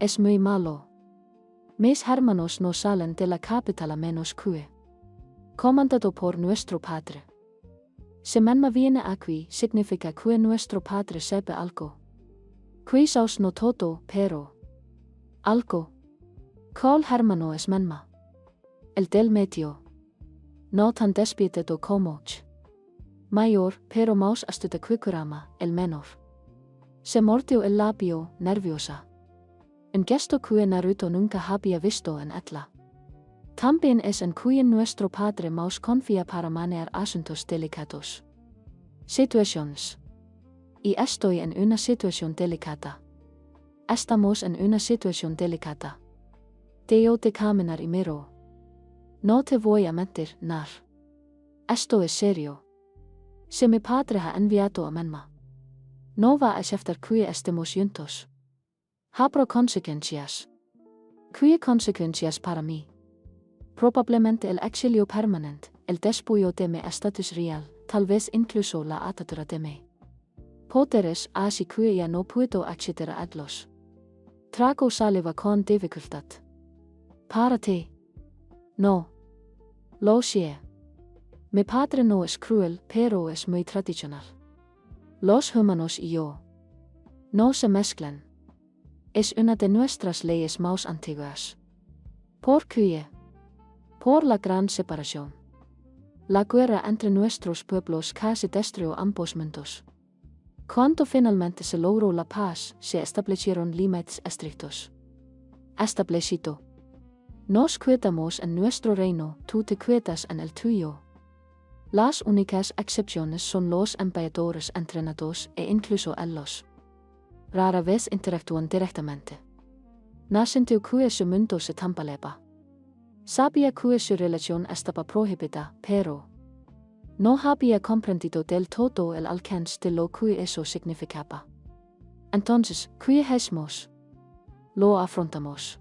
Speaker 1: Es muy malo. Mis hermanos no salen de la capital a menos que comandado por nuestro padre. Si mamá viene aquí, significa que nuestro padre sabe algo. Quizás no todo, pero algo. ¿Cuál hermano es mamá? El del medio. No tan despierto como mayor, pero más astuto que Kurama, el menor. Se mordió el labio, nerviosa. Un gesto que Naruto nunca había visto en Etla. También es en quien nuestro padre más confía para manejar asuntos delicados. Situaciones. Y estoy en una situación delicada. Estamos en una situación delicada. Debo de caminar y miro. No te voy a mentir, Nar. Esto es serio. Si mi padre ha enviado a mamá, no va a aceptar que estemos juntos. Habrá consecuencias. ¿Qué consecuencias para mí? Probablemente el exilio permanente, el despojo de mi estatus real, tal vez incluso la atadura de mi poderes, así que ya no puedo acceder a ellos. Trago saliva con dificultad. Para ti. No. Lo sé. Mi padre no es cruel, pero es muy tradicional. Los humanos y yo no se mezclan. Es una de nuestras leyes más antiguas. ¿Por qué? Por la gran separación. La guerra entre nuestros pueblos casi destruyó ambos mundos. Cuando finalmente se logró la paz, se establecieron límites estrictos. Establecido. Nos cuidamos en nuestro reino, tú te cuidas en el tuyo. Las únicas excepciones son los embajadores entrenados e incluso ellos. Rara vez interactúan directamente. Nasintió que su mundo se tambaleba. Sabía que su relación estaba prohibida, pero no había comprendido del todo el alcance de lo que eso significaba. Entonces, ¿qué hacemos? Lo afrontamos.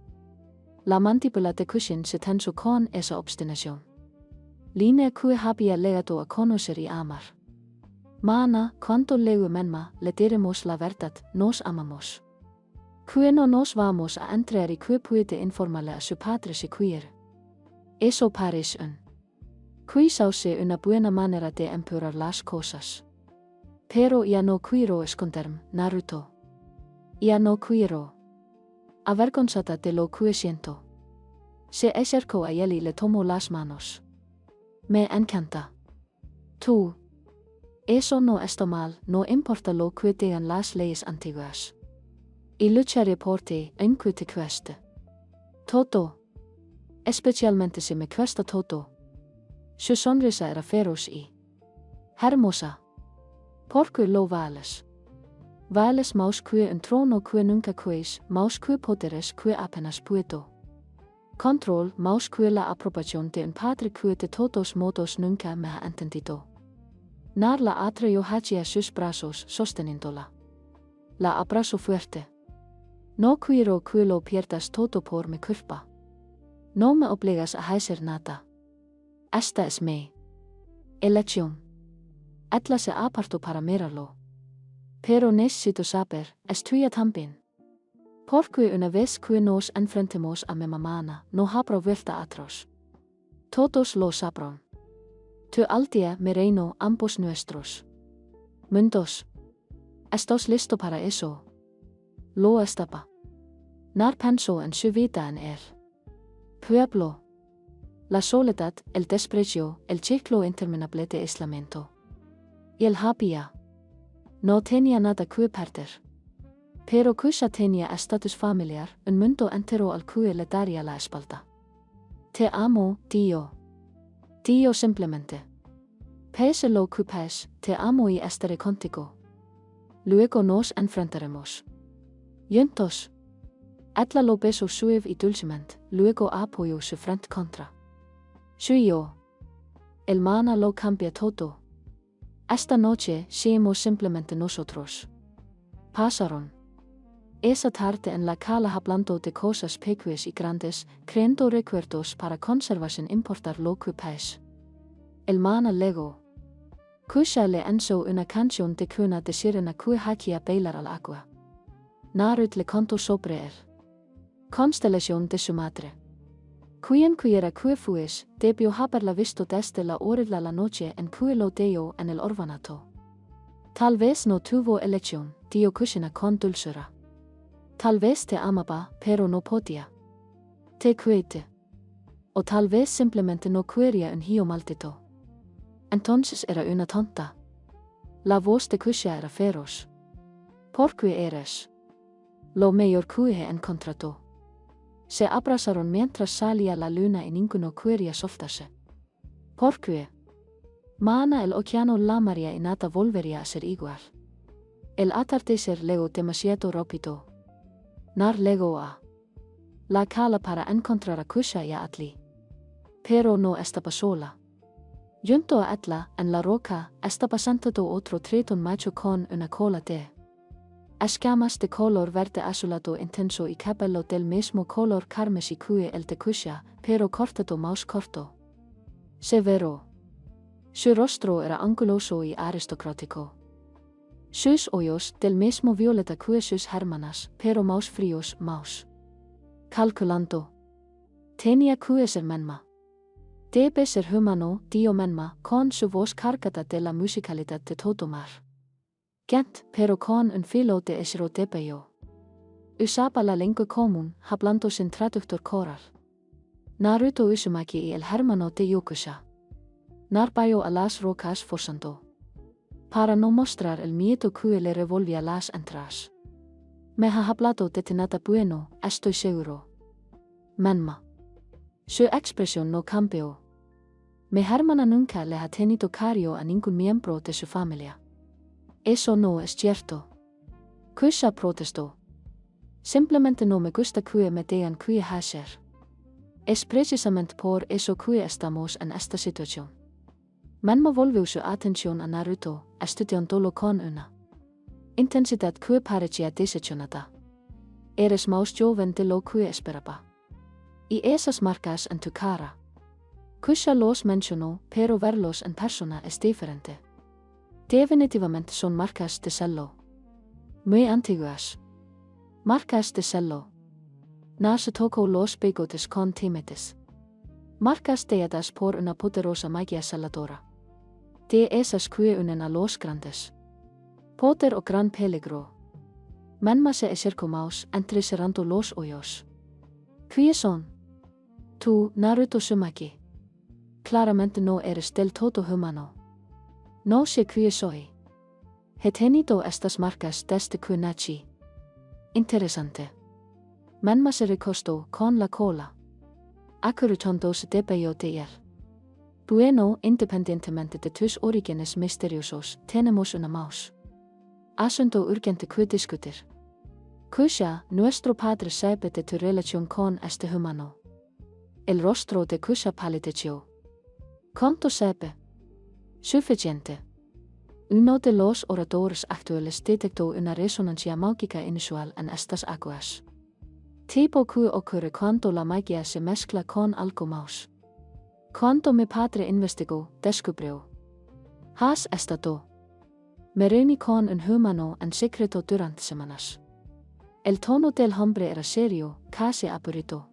Speaker 1: La mandíbula de Kushin se tensó con esa obstinación. Línea que había llegado a conocer y amar. Mana, cuando leo menma, le diremos la verdad, nos amamos. Que no nos vamos a entrar y que puede informarle a su padre si quiere. Eso parece quizás una buena manera de empeorar las cosas. Pero ya no quiero esconderme, Naruto. Ya no quiero. Avergonzada de lo que siento. Se acercó a él y le tomó las manos. Me encanta. Tú. Eso no está mal, no importa lo que digan las leyes antiguas. Y lucharé por ti, aunque te cueste. Todo. Especialmente si me cuesta todo. Su sonrisa era feroz y hermosa. Porque lo vales. Vales más que un trono que nunca quis, más que poderes que apenas puedo. Control más que la aprobación de un padre que de todos modos nunca me ha entendido. Nar la atrajo hacia sus brazos sosteniéndola. La abrazo fuerte. No quiero que lo pierdas todo por mi culpa. No me obligas a hacer nada. Esta es mi elección. Etla se apartó para mirarlo. Pero necesito saber, ¿es tuya también? Porque una vez que nos enfrentemos a mi mamá, no habrá vuelta atrás. Todos lo sabrán. Tu aldea, mi reino, ambos nuestros mundos. ¿Estás listo para eso? Lo estaba. Nar pensó en su vida en el pueblo. La soledad, el desprecio, el ciclo interminable de aislamiento. Y el había No tenía nada que perder. Pero kusha tenía estatus familiar, un mundo entero al que le daría la espalda. Te amo, Dio. Dio simplemente. Pese lo que pese, te amo y estaré contigo. Luego nos enfrentaremos. Juntos. Ella lo besó suave y dulcemente, luego apoyó su frente contra suyo. El mañana lo cambia todo. Esta noche seamos simplemente nosotros. Pasaron esa tarde en la cala hablando de cosas pequeñas y grandes, creando recuerdos para conservar sin importar lo que pase. El mañana luego. Kusha le enzo una canción de cuna de sirena que hacía bailar al agua. Narut le contó sobre él. Constelación de su madre. Quien quiera que fues, debió haberla visto desde la hora de la noche en que lo dejó en el orfanato. Tal vez no tuvo elección, dio Kushina con dulzura. Tal vez te amaba, pero no podía. Te cuete. O tal vez simplemente no quería un hijo maldito. Entonces era una tonta. La voz de Kusha era feroz. ¿Por qué eres? Lo mejor que he encontrado. Se abrazaron mientras salía la luna y ninguno quería soltarse. ¿Por qué? Mañana el océano la maría y nada volvería a ser igual. El atardecer llegó demasiado rápido. Nar llegó a la cala para encontrar a Kusha y a Atli. Pero no estaba sola. Junto a Atla, en la roca, estaba sentado otro tritón macho con una cola de escamas de color verde azulado intenso y cabello del mismo color carmesí que el de Kusha, pero cortado más corto. Severo. Su rostro era anguloso y aristocrático. Sus ojos, del mismo violeta que sus hermanas, pero más fríos, más calculando. Tenía que ser menma. Debe ser humano, Dio menma, con su voz cargada de la musicalidad de todo mar. Gent, pero con un filo de esro debeo. Usaba la lengua común, hablando sin traductor coral. Naruto Uzumaki y el hermano de Yokusha. Narbayo a las rocas forzando. Para no mostrar el miedo que le revolvía las entradas. Me ha hablado de nada bueno, estoy seguro. Menma. Su expresión no cambió. Mi hermana nunca le ha tenido cariño a ningún miembro de su familia. Eso no es cierto. Kusha protestó. Simplemente no me gusta que me digan que hacer. Es precisamente por eso que estamos en esta situación. Menma volvió su atención a Naruto, estudiándolo con una intensidad que parecía decepcionada. Eres más joven de lo que esperaba. Y esas marcas en tu cara. Kusha los mencionó, pero verlos en persona es diferente. Definitivamente son marcas de celo. Muy antiguas. Marcas de celo. No se tocó los bigotes con timetes. Marcas dadas por una poderosa magia celadora. De esas que unen a los grandes. Poder o gran peligro. Menma se acercó más, entrecerrando los ojos. ¿Qué son? Tú, Naruto Uzumaki. Claramente no eres del todo humano. No sé qué soy. He tenido estas marcas desde que nací. Interesante. Menma se recostó con la cola. Acuruchándose debajo de él. Bueno, independientemente de tus orígenes misteriosos, tenemos una más. Asunto urgente que discutir. Kusha, nuestro padre sabe de tu relación con este humano. El rostro de Kusha palideció. ¿Cuánto sabe? Suficiente. Uno de los oradores actuales detectó una resonancia mágica inusual en estas aguas. Tipo que ocurre cuando la magia se mezcla con algo más. Cuando mi padre investigó, descubrió. ¿Has estado? Me reuní con un humano en secreto durante semanas. El tono del hombre era serio, casi aburrido.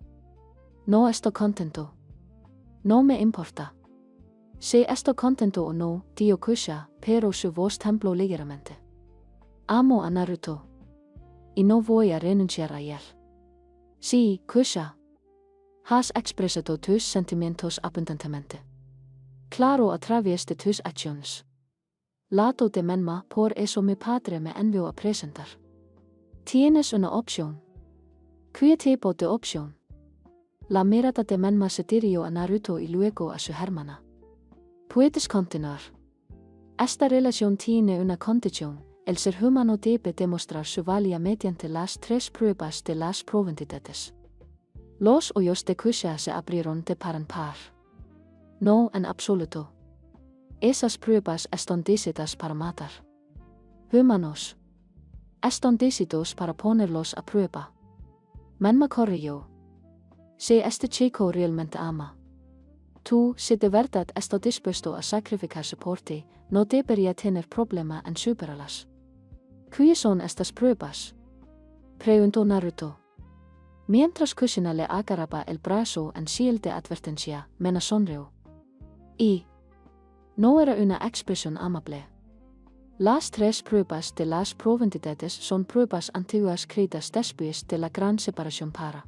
Speaker 1: No estoy contento. No me importa. Si estoy contento o no, dijo Kusha, pero su voz tembló ligeramente. Amo a Naruto. Y no voy a renunciar a él. Sí, Kusha. Has expresado tus sentimientos abundantemente. Claro, a través de tus acciones. Lato de menma por eso mi padre me envió a presentar. Tienes una opción. ¿Qué tipo de opción? La mirada de menma se dirigió a Naruto y luego a su hermana. ¿Puedes continuar? Esta relación tiene una condición. El ser humano debe demostrar su valía mediante las 3 pruebas de las probabilidades. Los hoyos de Kusha se abrieron de par en par. No en absoluto. Esas pruebas están decididas para matar. Humanos. Están decididos para ponerlos a prueba. Menma corrió. Si este chico realmente ama. Tú, si de verdad está dispuesto a sacrificarse por ti, no debería tener problema en superarlas. ¿Qué son estas pruebas? Preguntó Naruto. Mientras Kushina le agarraba el brazo en señal de advertencia, Mena sonrió. Y no era una expresión amable. Las 3 pruebas de las probabilidades son pruebas antiguas creadas después de la gran separación para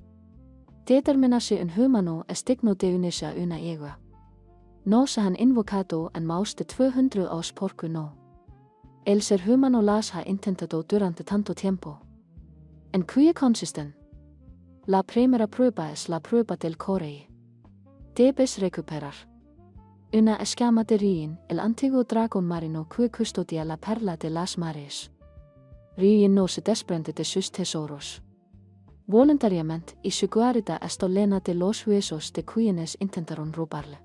Speaker 1: determinarse un humano es digno de unirse a una igual. No se han invocado en más de 200 años porque no. El ser humano las ha intentado durante tanto tiempo. ¿En qué consisten? La primera prueba es la prueba del Corei. Debes recuperar una escama de Ryujin, el antiguo dragón marino que custodia la perla de las mares. Ryujin no se desprende de sus tesoros. Voluntariamente y su guarida está llena de los huesos de quienes intentaron robarle.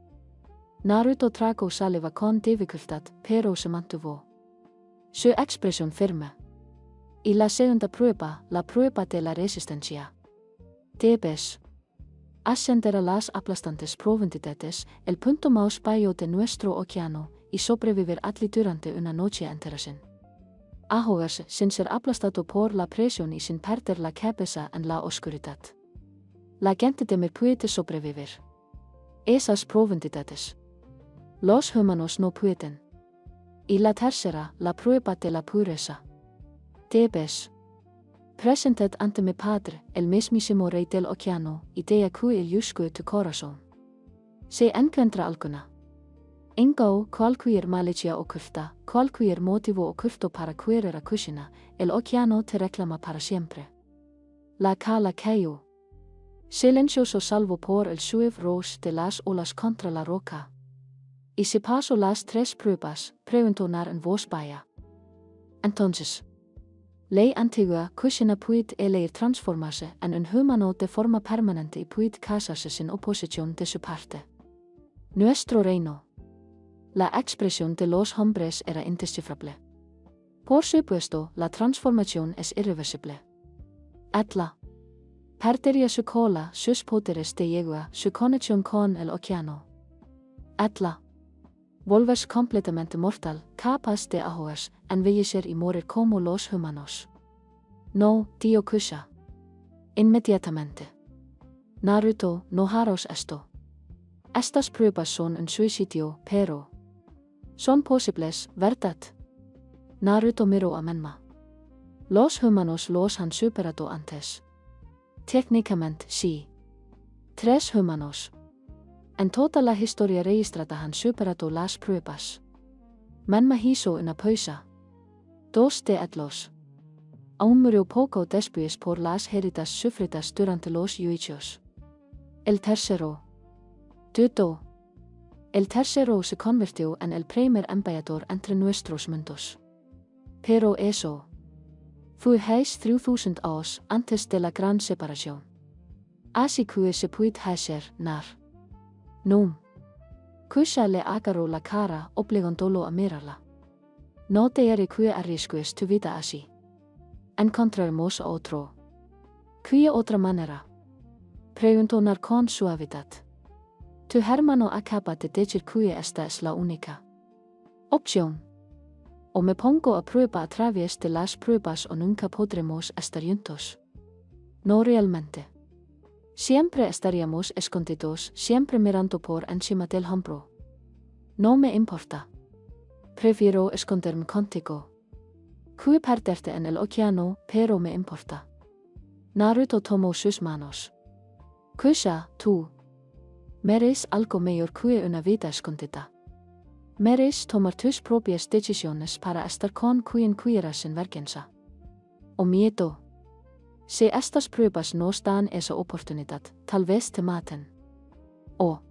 Speaker 1: Naruto tragó saliva con dificultad, pero se mantuvo su expresión firme. Y la segunda prueba, la prueba de la resistencia. Debes ascender a las aplastantes probabilidades, el punto más bajo de nuestro océano, y sobrevivir allí durante una noche entera sin ahogarse, sin ser aplastado por la presión y sin perder la cabeza en la oscuridad. La gente de mir puede sobrevivir esas probabilidades. Los humanos no pueden. Y la tercera, la prueba de la pureza. Debes presentar ante mi padre, el mismísimo rey del océano, idea que el yusco tu corazón. Se encuentra alguna. Ingo cualquier malicia oculta, cualquier motivo oculto para querer a Kushina, el océano te reclama para siempre. La cala cayó. Silencioso salvo por el suave roce de las olas contra la roca. Y si pasó las 3 pruebas, preguntó en voz baja. Entonces, ley antigua, Kushina puede elegir transformarse en un humano de forma permanente y puede casarse sin oposición de su parte. Nuestro reino. La expresión de los hombres era indescifrable. Por supuesto, la transformación es irreversible. Atla perdería su cola, sus poderes de yegua, su conexión con el océano. Atla volverse completamente mortal, capaz de ahogarse, envejecer y morir como los humanos. No, tío Kusha. Inmediatamente. Naruto, no hagas esto. Estas pruebas son un suicidio, pero son posibles, ¿verdad? Naruto miró a Menma. Los humanos los han superado antes. Técnicamente, sí. 3 humanos. En toda la historia registrada han superado las pruebas. Menma hizo una pausa. 2 de ellos aún murió poco después por las heridas sufridas durante los juicios. El tercero dudó. El tercero se convirtió en el primer emperador entre nuestros mundos. Pero eso fue hace 3000 años antes de la gran separación. Así que se puede hacer nar. No. Kusha le agarró la cara obligándolo a mirarla. No te haré que arriesgues tu vida así. Encontraremos a otro. ¿Qué otra manera? Preguntó con suavidad. Tu hermano acaba de decir que esta es la única opción. O me pongo a prueba a través de las pruebas o nunca podremos estar juntos. No realmente. Siempre estaríamos escondidos, siempre mirando por encima del hombro. No me importa. Prefiero esconderme contigo. Que perderte en el océano, pero me importa. Naruto tomó sus manos. Kusha, tú mereces algo mejor que una vida escondida. Meris tomar tus propias decisiones para estar con quien quieras en vergüenza. O miedo. Si estas pruebas nos dan esa oportunidad, tal vez te maten. O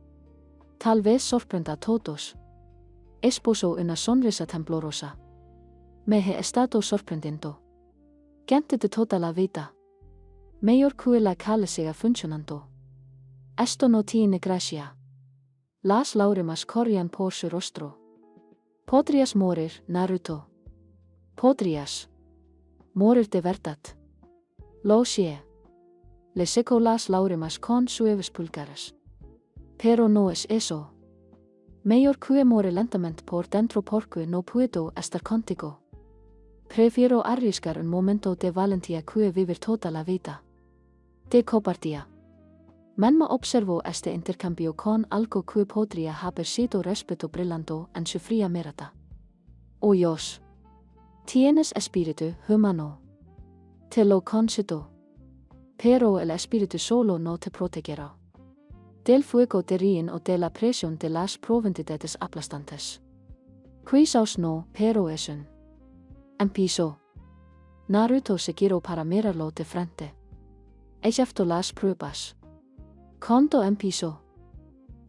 Speaker 1: tal vez sorprenda a todos. Esposo una sonrisa temblorosa. Me he estado sorprendiendo. Gente de toda la vida. Mayor que la calle sea funcionando. Esto no tiene gracia. Las lágrimas corrían por su rostro. Podrías morir, Naruto. Podrías morir de verdad. Lo sé. Le secó las lágrimas con suaves pulgares. Pero no es eso. Mayor que morir lentamente por dentro porque no puedo estar contigo. Prefiero arriesgar un momento de valentía que vivir toda la vida. De cobardía. Menma observo este intercambio con algo que podría haber sido respeto brillando en su fría mirada. Oh Dios. Tienes espíritu humano. Te lo concedo. Pero el espíritu solo no te protegerá. Del fuego de ríen o de la presión de las profundidades aplastantes. Quizás no, pero es un empezó. Naruto se giró para mirarlo de frente. Aceptó las pruebas. Cuando empezó.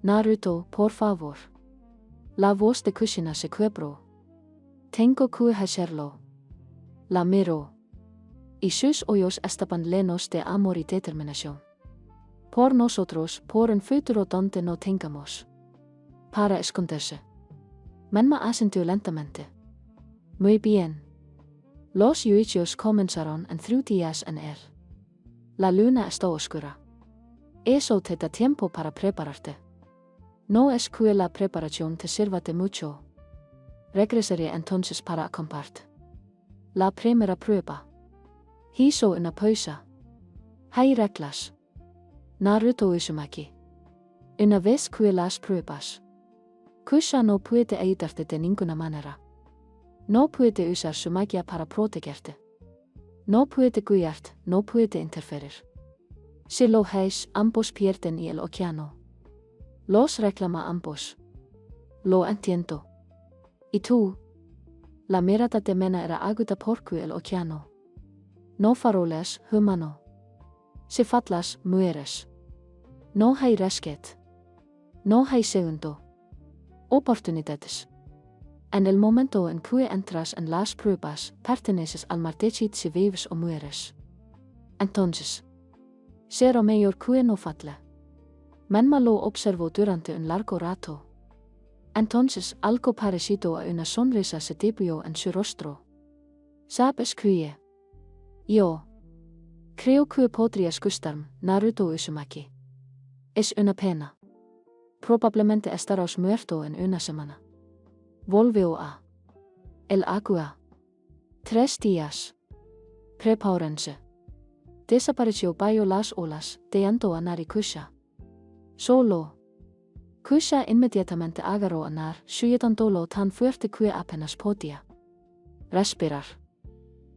Speaker 1: Naruto, por favor. La voz de Kushina se quebró. Tengo que hacerlo. La miró. Y sus ojos estaban llenos de amor y determinación. Por nosotros, por un futuro donde no tengamos para esconderse. Menma asintió lentamente. Muy bien. Los juicios comenzaron en 3 días en él. La luna está oscura. Eso te da tiempo para prepararte. No es que la preparación te sirva de mucho. Regresaré entonces para compartir la primera prueba. Hizo una pausa. Hay reglas. Naruto Uzumaki. Una vez que las pruebas. Kusha no puede ayudarte de ninguna manera. No puede usar su magia para protegerte. No puede guiarte, no puede interferir. Si lo haces, ambos pierden y el océano. Los reclama ambos. Lo entiendo. ¿Y tú? La mirada de Mena era aguda porque el océano. No faroles, humano. Si fallas, mueres. No hay rescate. No hay segundo. Oportunidades. En el momento en que entras en las pruebas, perteneces al martechit si vives o mueres. Entonces, será mejor que no falle. Menma lo observó durante un largo rato. Entonces, algo parecido a una sonrisa se debió en su rostro. ¿Sabes qué? Yo creo que podrías gustarme, Naruto Uzumaki. Es una pena. Probablemente estarás muerto en una semana. Volvió a el agua. 3 días. Prepárense. Desapareció bajo las olas, dejando a Nari Kusha. Solo. Kusha inmediatamente agarró a Nar, sujetándolo tan fuerte que apenas podía respirar.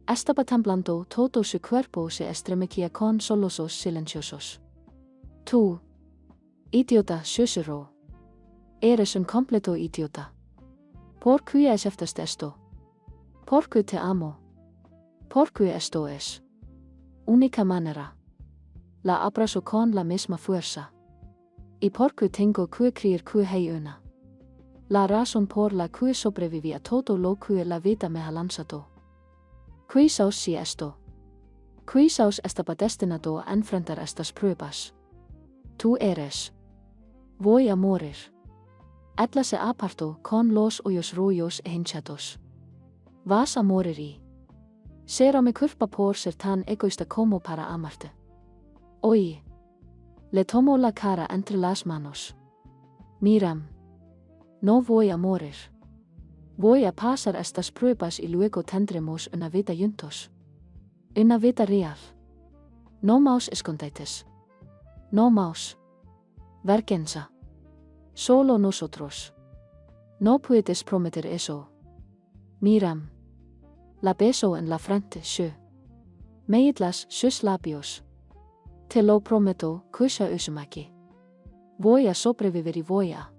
Speaker 1: Estaba temblando, todo su cuerpo se estremecía con sollozos silenciosos. Tú, idiota, susurró. Eres un completo idiota. ¿Por qué aceptaste esto? ¿Por qué te amo? ¿Por qué esto es única manera? La abrazo con la misma fuerza. ¿Y por qué tengo que creer que hay una? La razón por la que sobreviví a todo lo que la vida me ha lanzado. Quizás si esto. Quizás estaba destinado a enfrentar estas pruebas. Tú eres. Voy a morir. Atlas se apartó con los ojos rojos e hinchados. Vas a morir y será mi culpa por ser tan egoísta como para amarte. Oye. Le tomó la cara entre las manos. Mírame. No voy a morir. Voy a pasar estas pruebas y luego tendremos una vida juntos. Una vida real. No más escondites. No más vergüenza. Solo nosotros. No puedes prometer eso. Mírame. La beso en la frente, Meidlas sus labios. Te lo prometo, Kusha Uzumaki. Voy a sobrevivir y voy a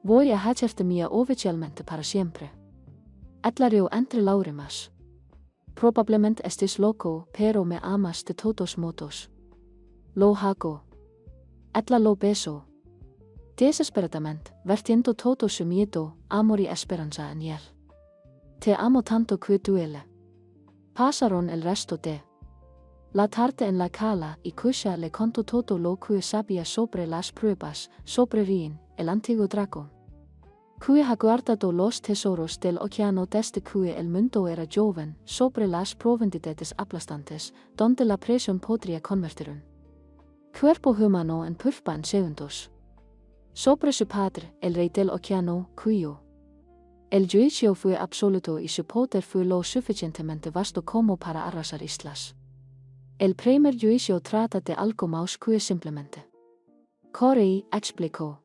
Speaker 1: Voy a hacerte mía oficialmente para siempre. Etlario entre lágrimas. Probablemente estés loco, pero me amas de todos modos. Lo hago. Etla lo beso. Desesperadamente, vertiendo todo su miedo, amor y esperanza en él. Te amo tanto que duele. Pasaron el resto de la tarde en la cala y Kusha le contó todo lo que sabía sobre las pruebas, sobre Rin, el antiguo dragón. Que ha guardado los tesoros del océano desde que el mundo era joven, sobre las profundidades aplastantes, donde la presión podría convertir un cuerpo humano en pulpa en segundos. Sobre su padre, el rey del océano, cuyo el juicio fue absoluto y su poder fue lo suficientemente vasto como para arrasar islas. El primer juicio trata de algo más que simplemente. Corey explicó.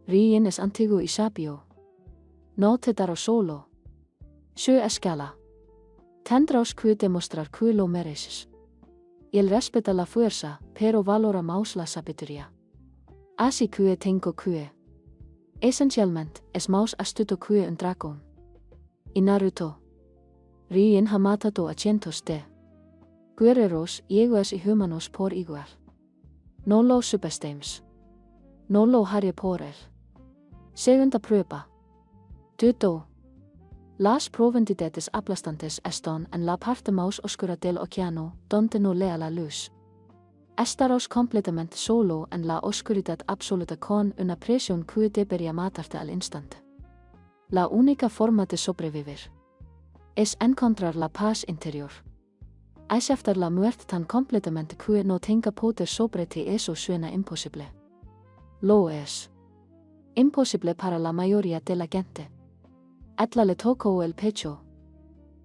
Speaker 1: Rin es antiguo y sabio. No te dará solo su escala. Tendrás que demostrar que lo mereces. Él respeta la fuerza, pero valora más la sabiduría. Así que tengo que esencialmente es más astuto que un dragón. Y Naruto. Rin ha matado a cientos de guerreros, yeguas y humanos por igual. No lo subestimes. No lo haré por él. Segunda prueba. Dudo. Las profundidades aplastantes están en la parte más oscura del océano, donde no lea la luz. Estarás completamente solo en la oscuridad absoluta con una presión que debería matarte al instante. La única forma de sobrevivir es encontrar la paz interior. Aceptar la muerte tan completamente que no tenga poder sobre ti, eso suena imposible. Lo es. Imposible para la mayoría de la gente. Etla le tocó el pecho.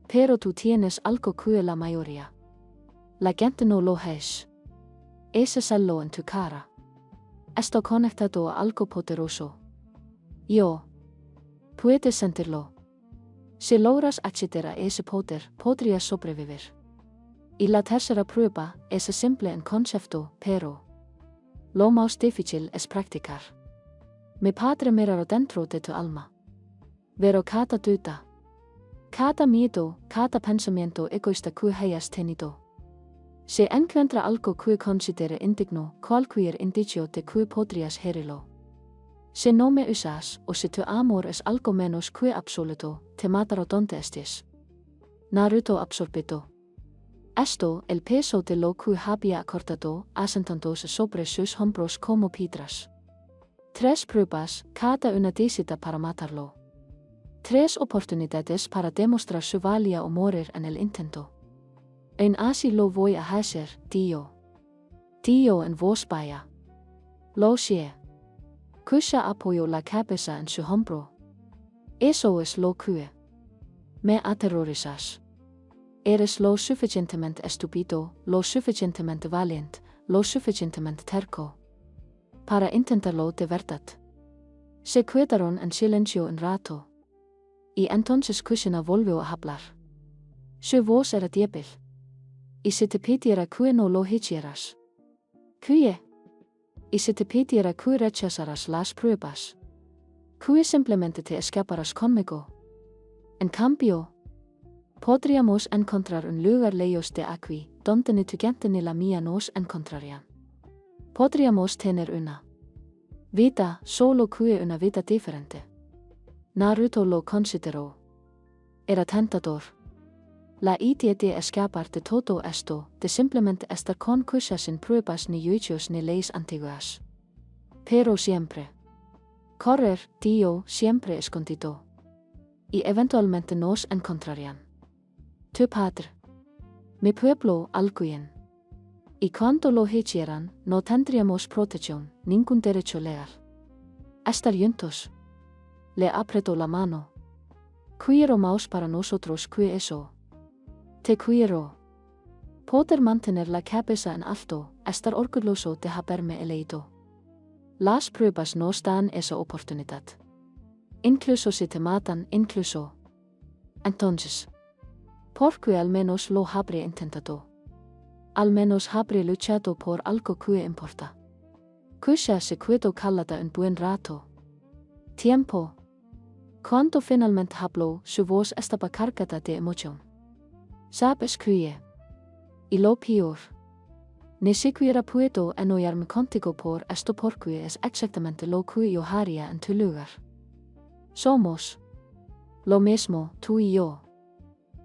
Speaker 1: Pero tú tienes algo que la mayoría. La gente no lo es. Ese salió en tu cara. Estoy conectado a algo poderoso. Yo. Puedes sentirlo. Si logras acceder a ese poder, podrías sobrevivir. Y la tercera prueba es simple en concepto, pero lo más difícil es practicar. Mi padre mirará dentro de tu alma. Verá cada duda, cada miedo, cada pensamiento egoísta que hayas tenido. Si encuentra algo que considere indigno, cualquier indicio de que podrías herirlo. Si no me usas, o si tu amor es algo menos que absoluto, te matará donde estés. Naruto absorbido. Esto, el peso de lo que había acordado, asentándose sobre sus hombros como piedras. 3 pruebas, cada una decidida para matarlo. 3 oportunidades para demostrar su valía o morir en el intento. En así lo voy a hacer, tío. Tío en voz baja. Lo sé. Kusha apoyó la cabeza en su hombro. Eso es lo que me aterrorizas. Eres lo suficientemente estúpido, lo suficientemente valiente, lo suficientemente terco para intentarlo de verdad. Se quedaron en silencio un rato. Y entonces Kushina volvió a hablar. Su voz era débil. Y si te pidiera que no lo hicieras. ¿Qué? Y si te pidiera que rechazaras las pruebas. ¿Que simplemente te escaparás conmigo? En cambio, podríamos encontrar un lugar lejos de aquí, donde ni tu gente ni la mía nos encontrarían. Podríamos tener una vida, solo que una vida diferente. Naruto lo consideró. Era tentador. La idea de escapar de todo esto, de simplemente estar con Kusha sin pruebas ni juicios ni leyes antiguas. Pero siempre correr, tío, siempre escondido. Y eventualmente nos encontrarían. Tu padre. Mi pueblo, alguien. Y cuando lo hicieran, no tendríamos protección, ningún derecho legal. Estar juntos. Le apretó la mano. Quiero más para nosotros que eso. Te quiero. Poder mantener la cabeza en alto, estar orgulloso de haberme elegido. Las pruebas nos dan esa oportunidad. Incluso si te matan, incluso. Entonces, porque al menos lo habré intentado. Al menos habré luchado por algo que importa. Kusha se quedó callada un buen rato. Tiempo. Cuando finalmente hablo, su voz estaba cargada de emoción. ¿Sabes qué? Y lo peor. Ni siquiera puedo enollarme contigo por esto porque es exactamente lo que yo haría en tu lugar. Somos lo mismo, tú y yo.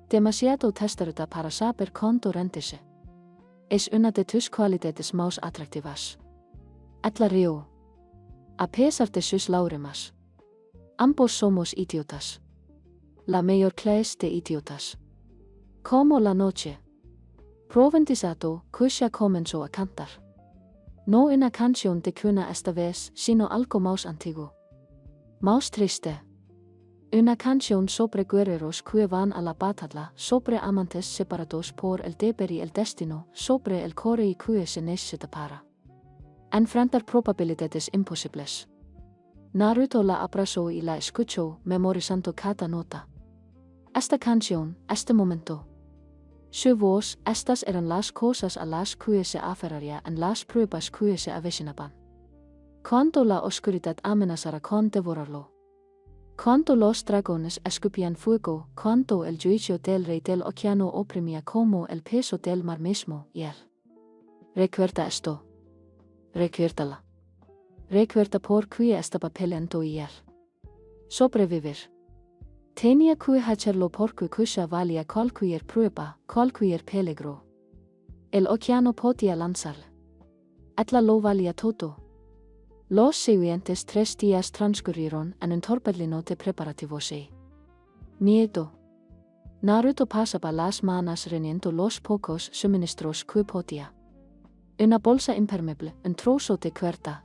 Speaker 1: Demasiado testarda para saber cuánto rendirse. Es una de tus cualidades más atractivas. Aclaró. A pesar de sus lágrimas. Ambos somos idiotas. La mayor clase de idiotas. Como la noche. Provenzado, Kusha comenzó a cantar. No una canción de cuna esta vez, sino algo más antiguo. Más triste. Una canción sobre guerreros que van a la batalla, sobre amantes separados por el deber y el destino, sobre el core que se necesita para enfrentar probabilidades imposibles. Naruto la abrazó y la escuchó, memorizando cada nota. Esta canción, este momento. Su voz, estas eran las cosas a las que se aferraría en las pruebas que se avecinaban. Cuando la oscuridad amenazara con devorarlo. Cuando los dragones escupían fuego, cuando el juicio del rey del océano oprimía como el peso del mar mismo, y él. Recuerda esto. Recuérdala. Recuerda por qué estaba peleando y él. Sobrevivir. Tenía que hacerlo porque Kusha valía cualquier prueba, cualquier peligro. El océano podía lanzarle. Atla lo valía todo. Los siguientes 3 días transcurrieron en un torbellino de preparativos y miedo. Naruto pasaba las manos reuniendo los pocos suministros que podía. Una bolsa impermeable, un trozo de cuerda,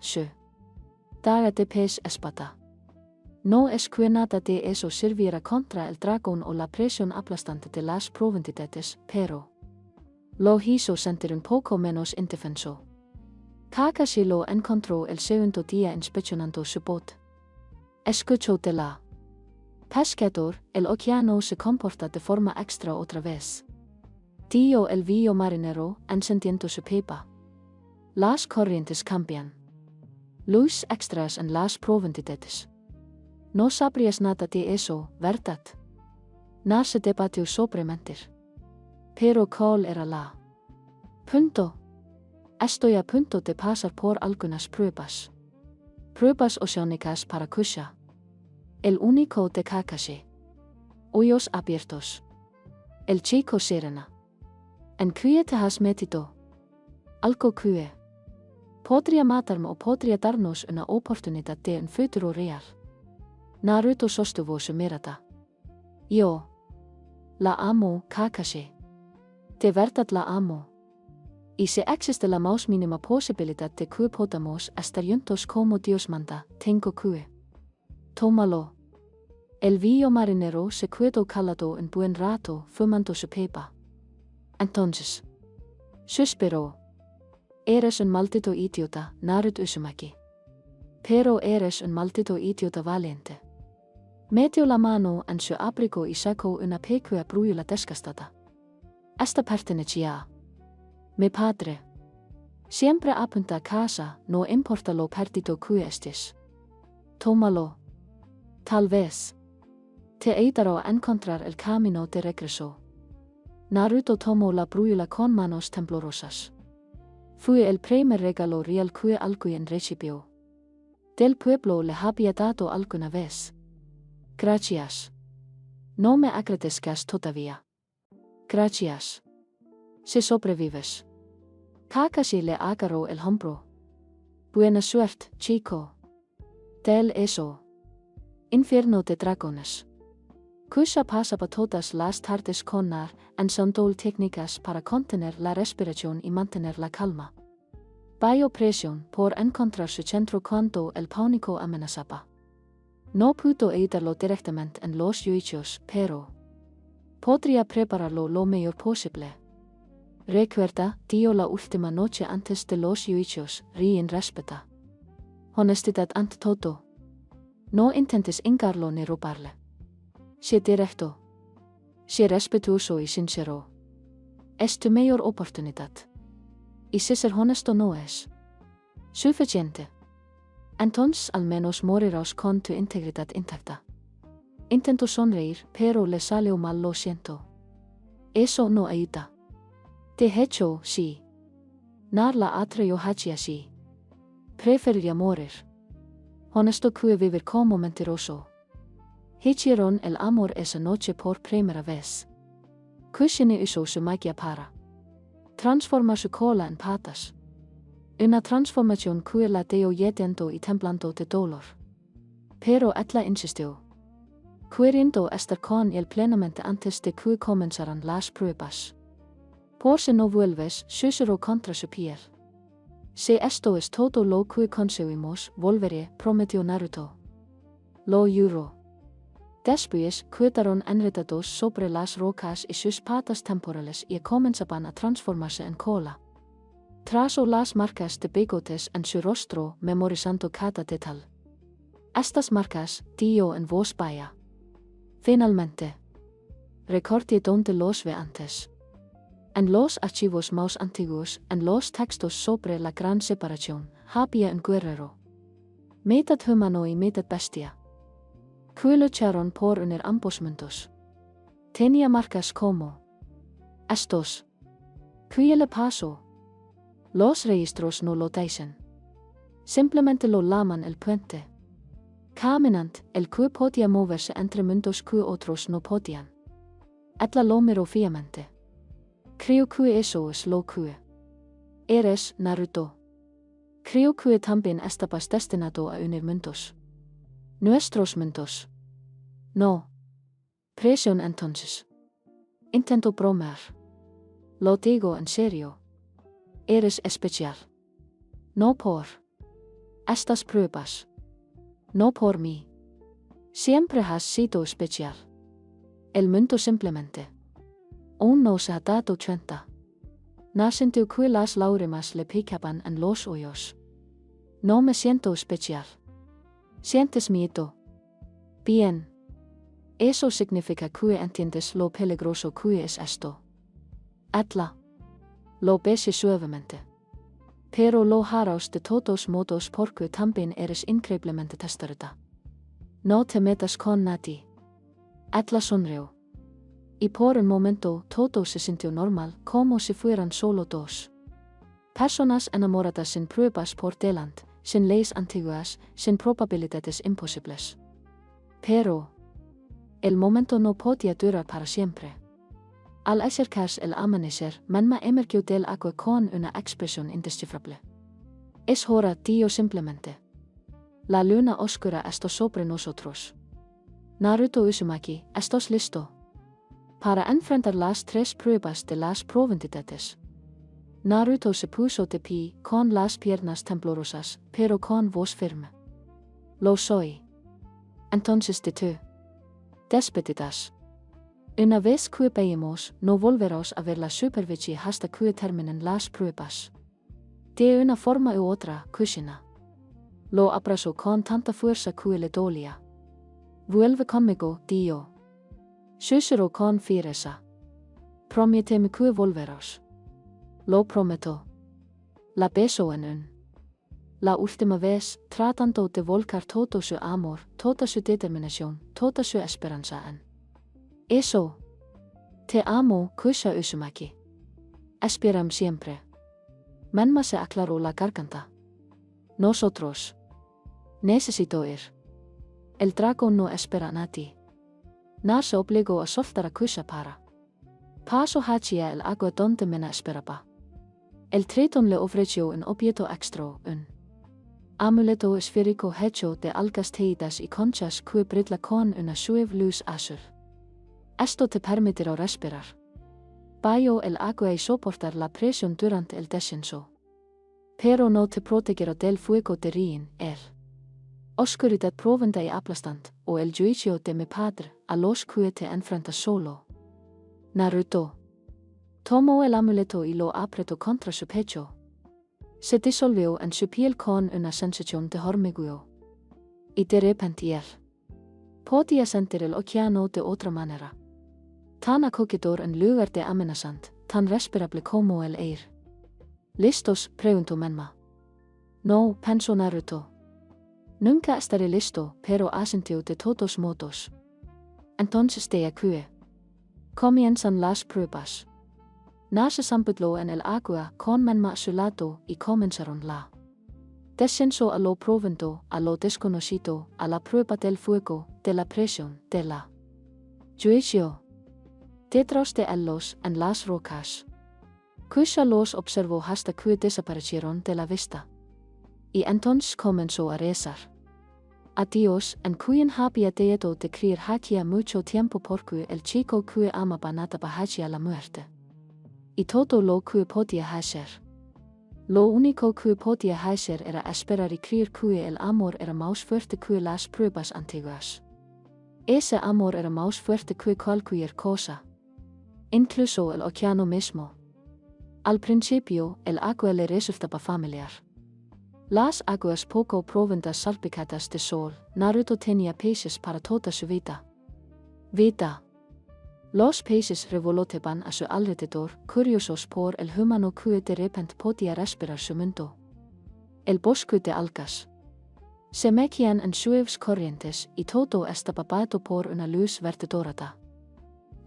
Speaker 1: daga de pez espada. No es que nada de eso sirviera contra el dragón o la presión aplastante de las profundidades, pero lo hizo sentir un poco menos indefenso. Kakashi lo encontró el segundo día inspeccionando su bote. Escuchó de la pescador, el océano se comporta de forma extra otra vez. Dio el viejo marinero, encendiendo su pipa. Las corrientes cambian. Luz extras en las profundidades. No sabrías nada de eso, ¿verdad? No se debatió sobre mentir. Pero ¿cuál era la punto? Estoy a punto de pasar por algunas pruebas. Pruebas oceánicas para Kusha. El único de Kakashi. Hoyos abiertos. El chico sirena. ¿En qué te has metido? Algo que podría matarme o podría darnos una oportunidad de un futuro real. Naruto sostuvo su mirada. Yo la amo, Kakashi. De verdad la amo. Y si existe la más mínima posibilidad de que podamos estar juntos como Dios manda, tengo que tómalo. El viejo marinero se quedó callado un buen rato fumando su pipa. Entonces suspiró. Eres un maldito idiota, Naruto Uzumaki. Pero eres un maldito idiota valiente. Metió la mano en su abrigo y sacó una pequeña brújula desgastada. Esta pertenece a mi padre. Siempre apunta a casa, no importa lo perdido que estés. Tómalo. Tal vez te ayudará a encontrar el camino de regreso. Naruto tomó la brújula con manos temblorosas. Fue el primer regalo real que alguien recibió. Del pueblo le había dado alguna vez. Gracias. No me agradezcas todavía. Gracias. Si sobrevives. Kakashi le agarró el hombro. Buena suerte, chico. Del eso. Infierno de dragones. Kusha pasaba todas las tardes con Nar, ensayando técnicas para contener la respiración y mantener la calma. Bajo presión por encontrar su centro cuando el pánico amenazaba. No pudo ayudarlo directamente en los juicios, pero podría prepararlo lo mejor posible. Recuerda, dio la última noche antes de los juicios, ríen respeta. Honestidad ante todo. No intentes engañarlo ni robarle. Sé directo. Sé respetuoso y sincero. Es tu mayor oportunidad. Y si ser honesto no es suficiente, Entonces al menos morirás con tu integridad intacta. Intento sonreír, pero le salió mal, lo siento. Eso no ayuda. De hecho, sí. När la otra yo hacía así. Preferiría morir. Honesto que vivir como mentiroso. Hicieron el amor esa noche por primera vez. Kushine usó su magia para transformar su cola en patas. Una transformación que la dio yendo y temblando de dolor. Pero ella insistió. Queriendo estar con él plenamente antes de que comenzaran las pruebas. Por si no vuelves, susurró contra su piel. Si esto es todo lo que conseguimos, volveré, prometió Naruto. Lo juró. Después quedaron enredados sobre las rocas y sus patas temporales y comenzaban a transformarse en cola. Trazó las marcas de bigotes en su rostro, memorizando cada detalle. Estas marcas dio en voz baja. Finalmente. Recordé donde los ve antes. En los archivos más antiguos, en los textos sobre la gran separación, había un guerrero. Mitad humano y mitad bestia. Que lucharon por unir ambos mundos. Tenía marcas como estos. ¿Qué le pasó? Los registros no lo dicen. Simplemente lo llaman el puente. Caminant, el que podía moverse entre mundos que otros no podían. Ella lo miró fijamente. Creo que eso es lo que eres, Naruto. Creo que también estabas destinado a unir mundos. Nuestros mundos. No. Presión entonces. Intento bromear. Lo digo en serio. Eres especial. No por estas pruebas. No por mí. Siempre has sido especial. El mundo simplemente aún no se ha dado cuenta. No siento que las lágrimas le picaban en los ojos. No me siento especial. ¿Sientes miedo? Bien. Eso significa que entiendes lo peligroso que es esto. Atla. Lo besé suavemente. Pero lo harás de todos modos porque también eres increíblemente testarda. No te metas con nadie. Atla sonrió. Y por un momento todo se sintió normal, como si fueran solo dos personas enamoradas sin pruebas por delante, sin leyes antiguas, sin probabilidades imposibles. Pero el momento no podía durar para siempre. Al acercarse el amanecer, Menma emergió del agua con una expresión indescifrable. Es hora, tío, simplemente. La luna oscura está sobre nosotros. Naruto Uzumaki, ¿estás listo para enfrentar las 3 pruebas de las probabilidades? Naruto se puso de pie, con las piernas temblorosas, pero con voz firme. Lo soy. Entonces de tú. Despedidas. Una vez que veamos, no volverás a ver la superficie hasta que terminen las pruebas. De una forma u otra, Kushina lo abrazó con tanta fuerza que le dolía. Vuelve conmigo, tío. Susurró con fiereza. Prométeme que volverás. Lo prometo. La besó en la última vez, tratando de volcar todo su amor, toda su determinación, toda su esperanza en eso. Te amo, Kusha Uzumaki. Esperam siempre. Menma se aclaró la garganta. Nosotros. Necesito ir. El dragón no espera a nadie. Nar se obligó a soltar a Kusha para paso hacia el agua donde Mena esperaba. El tritón le ofreció un objeto extra, un amuleto esférico hecho de algas teídas y conchas que brilla con una suave luz azul. Esto te permitirá respirar bajo el agua y soportar la presión durante el descenso. Pero no te protegerá del fuego de Rin, el oscuridad profunda y aplastante, o el juicio de mi padre, a los que te enfrentas solo. Naruto tomó el amuleto y lo apretó contra su pecho. Se disolvió en su piel con una sensación de hormigueo. Y de repente él podía sentir el océano de otra manera. Tan acogedor en lugar de amenazante, tan respirable como el aire. ¿Listos?, preguntó Menma. No, pensó Naruto. Nunca estaré listo, pero asentio de todos modos. Entonces te acue. Comienzan las pruebas. Nace sampudlo en el agua con menma su lado y comenzaron la descenso a lo provento, a lo desconocido, a la prueba del fuego, de la presión, de la juicio. Detrás de ellos, en las rocas. Cuya los observó hasta que desaparecieron de la vista. Y entonces comenzó a rezar a Dios, en quien había dejado de creer hacía mucho tiempo porque el chico que amaba nadaba hacia la muerte. Y todo lo que podía hacer. Lo único que podía hacer era esperar y creer que el amor era más fuerte que las pruebas antiguas. Ese amor era más fuerte que cualquier cosa. Incluso el océano mismo. Al principio, el agua le resultaba familiar. Las aguas poco profundas salpicadas de sol, Naruto tenía peces para toda su vida. Los peces revoloteaban a su alrededor, curiosos por el humano que de repente podía respirar su mundo. El bosque de algas se metían en suaves corrientes y todo estaba bañado por una luz verde dorada.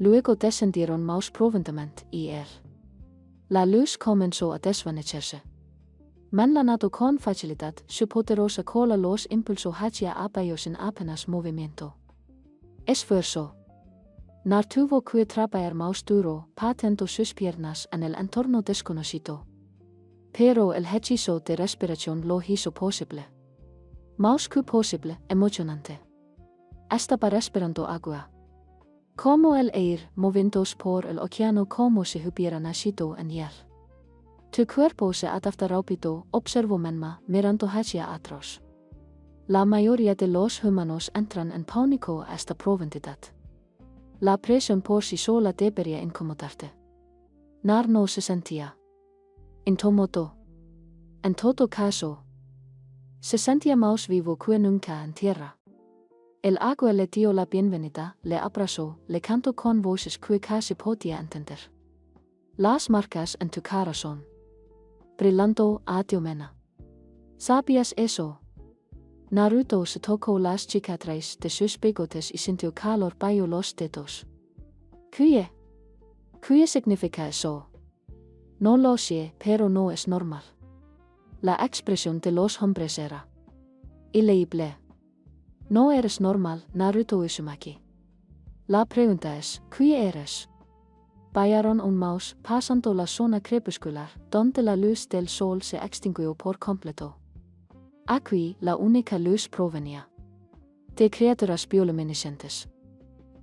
Speaker 1: Luego descendieron más profundamente y la luz comenzó a desvanecerse. Men la nado con facilidad, su poderosa cola los impulsó hacia abajo sin apenas movimiento. Esfuerzo. Nar tuvo que trabajar más duro, patendo sus piernas en el entorno desconocido. Pero el hechizo de respiración lo hizo posible. Más que posible, emocionante. Estaba respirando agua. Como el aire, moviéndose por el océano como si hubiera nacido en él. Tu cuerpo se adapta rápido, observó Menma, mirando hacia atrás. La mayoría de los humanos entran en pánico a esta profundidad. La presión por sí sola debería incomodarte. Nar no se sentía incómodo. En todo caso, se sentía más vivo que nunca en tierra. El agua le dio la bienvenida, le abrazó, le cantó con voces que casi podía entender. Las marcas en tu corazón. Brillando Mena. ¿Sabías eso? Naruto se tocó las cicatrices de sus bigotes y sintió calor bajo los dedos. ¿Qué significa eso? No lo sé, pero no es normal. La expresión de los hombres era ileíble. No eres normal, Naruto Uzumaki. La pregunta es, ¿qué eres? Vallaron un mouse, pasando la zona crepuscular, donde la luz del sol se extinguió por completo. Aquí, la única luz provenía de criaturas bioluminescentes.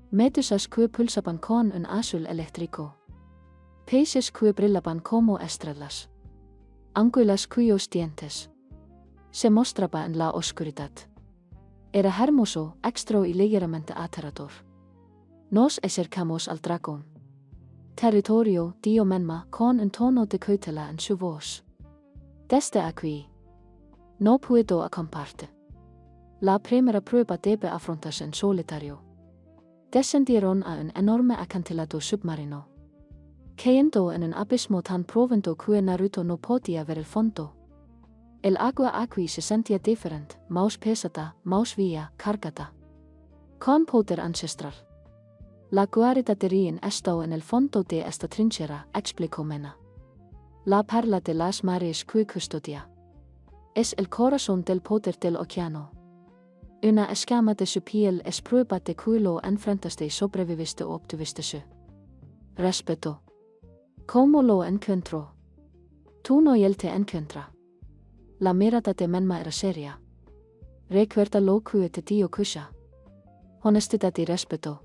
Speaker 1: Medusas que pulsaban con un azul eléctrico. Peces que brillaban como estrellas. Anguilas cuyos dientes se mostraban en la oscuridad. Era hermoso, extra y ligeramente aterrador. Nos acercamos al dragón. Territorio, dio Menma, con un tono de cautela en su voz. Desde aquí. No puedo acompañarte. La primera prueba debe afrontarse en solitario. Descendieron a un enorme acantilado submarino. Cayendo en un abismo tan profundo que Naruto no podía ver el fondo. El agua aquí se sentía diferente, más pesada, más vía, cargada. Con poder ancestral. La guarida de Rien estaba en el fondo de esta trinchera, explicó Mena. La perla de las mares que custodia. Es el corazón del poder del océano. Una escama de su piel es prueba de que lo enfrentaste, sobreviviste o obtuviste su respeto. ¿Cómo lo encontró? Tú no y él te encuentra. La mirada de Menma era seria. Recuerda lo que te dio Kusha. Honestidad y respeto.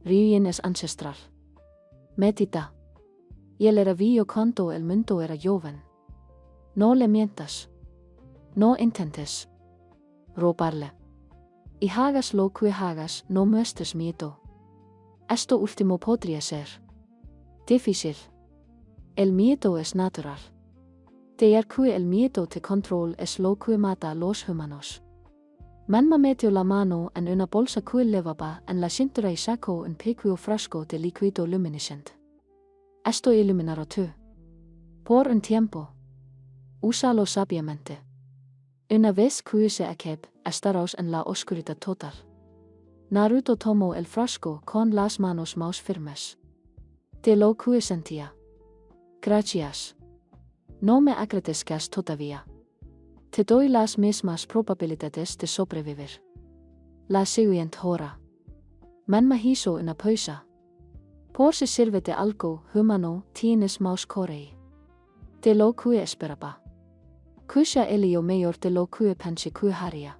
Speaker 1: Rien es ancestral. Medita. Y él era vio cuando el mundo era joven. No le mientas. No intentes robarle. Y hagas lo que hagas, no muestres miedo. Esto último podría ser difícil. El miedo es natural. De que el miedo de control es lo que mata a los humanos. Menma metió la mano en una bolsa que llevaba en la cintura y sacó un pequeño frasco de líquido luminescente. Esto iluminará tú. Por un tiempo. Úsalo sabiamente. Una vez kuise akeb, estaros en la oscuridad total. Naruto tomó el frasco con las manos más firmes. Te lo sentía. Gracias. No me agradezcas todavía. Te doy las mismas probabilidades de sobrevivir. La siguiente hora. Man me hizo una pausa. Por si sirve de algo humano tienes más correi. De lo que esperaba. Kusha elio mayor de lo que pensé que haría.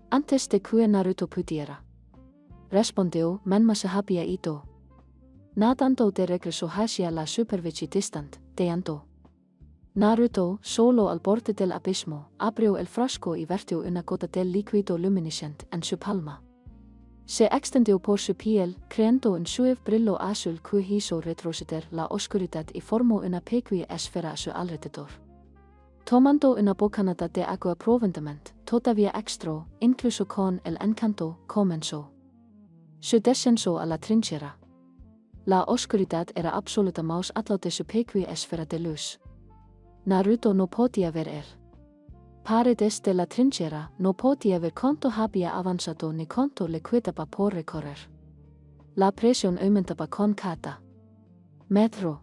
Speaker 1: Antes de que Naruto pudiera. Respondió, man me sabía ito. Nadando de regreso hacia la superficie distante, deando. Naruto, solo al borde del abismo, abrió el frasco y vertió una gota del líquido luminiscente en su palma. Se extendió por su piel, creando un suave brillo azul que hizo retroceder la oscuridad y formó una pequeña esfera a su alrededor. Tomando una bocanada de agua profundamente, todavía extra, incluso con el encanto, comenzó. Su descenso a la trinchera. La oscuridad era absoluta más allá de su pequeña esfera de luz. Naruto no podía ver él. Paredes de la trinchera no podía ver cuánto había avanzado ni cuánto le quedaba por recorrer. La presión aumentaba con cada metro.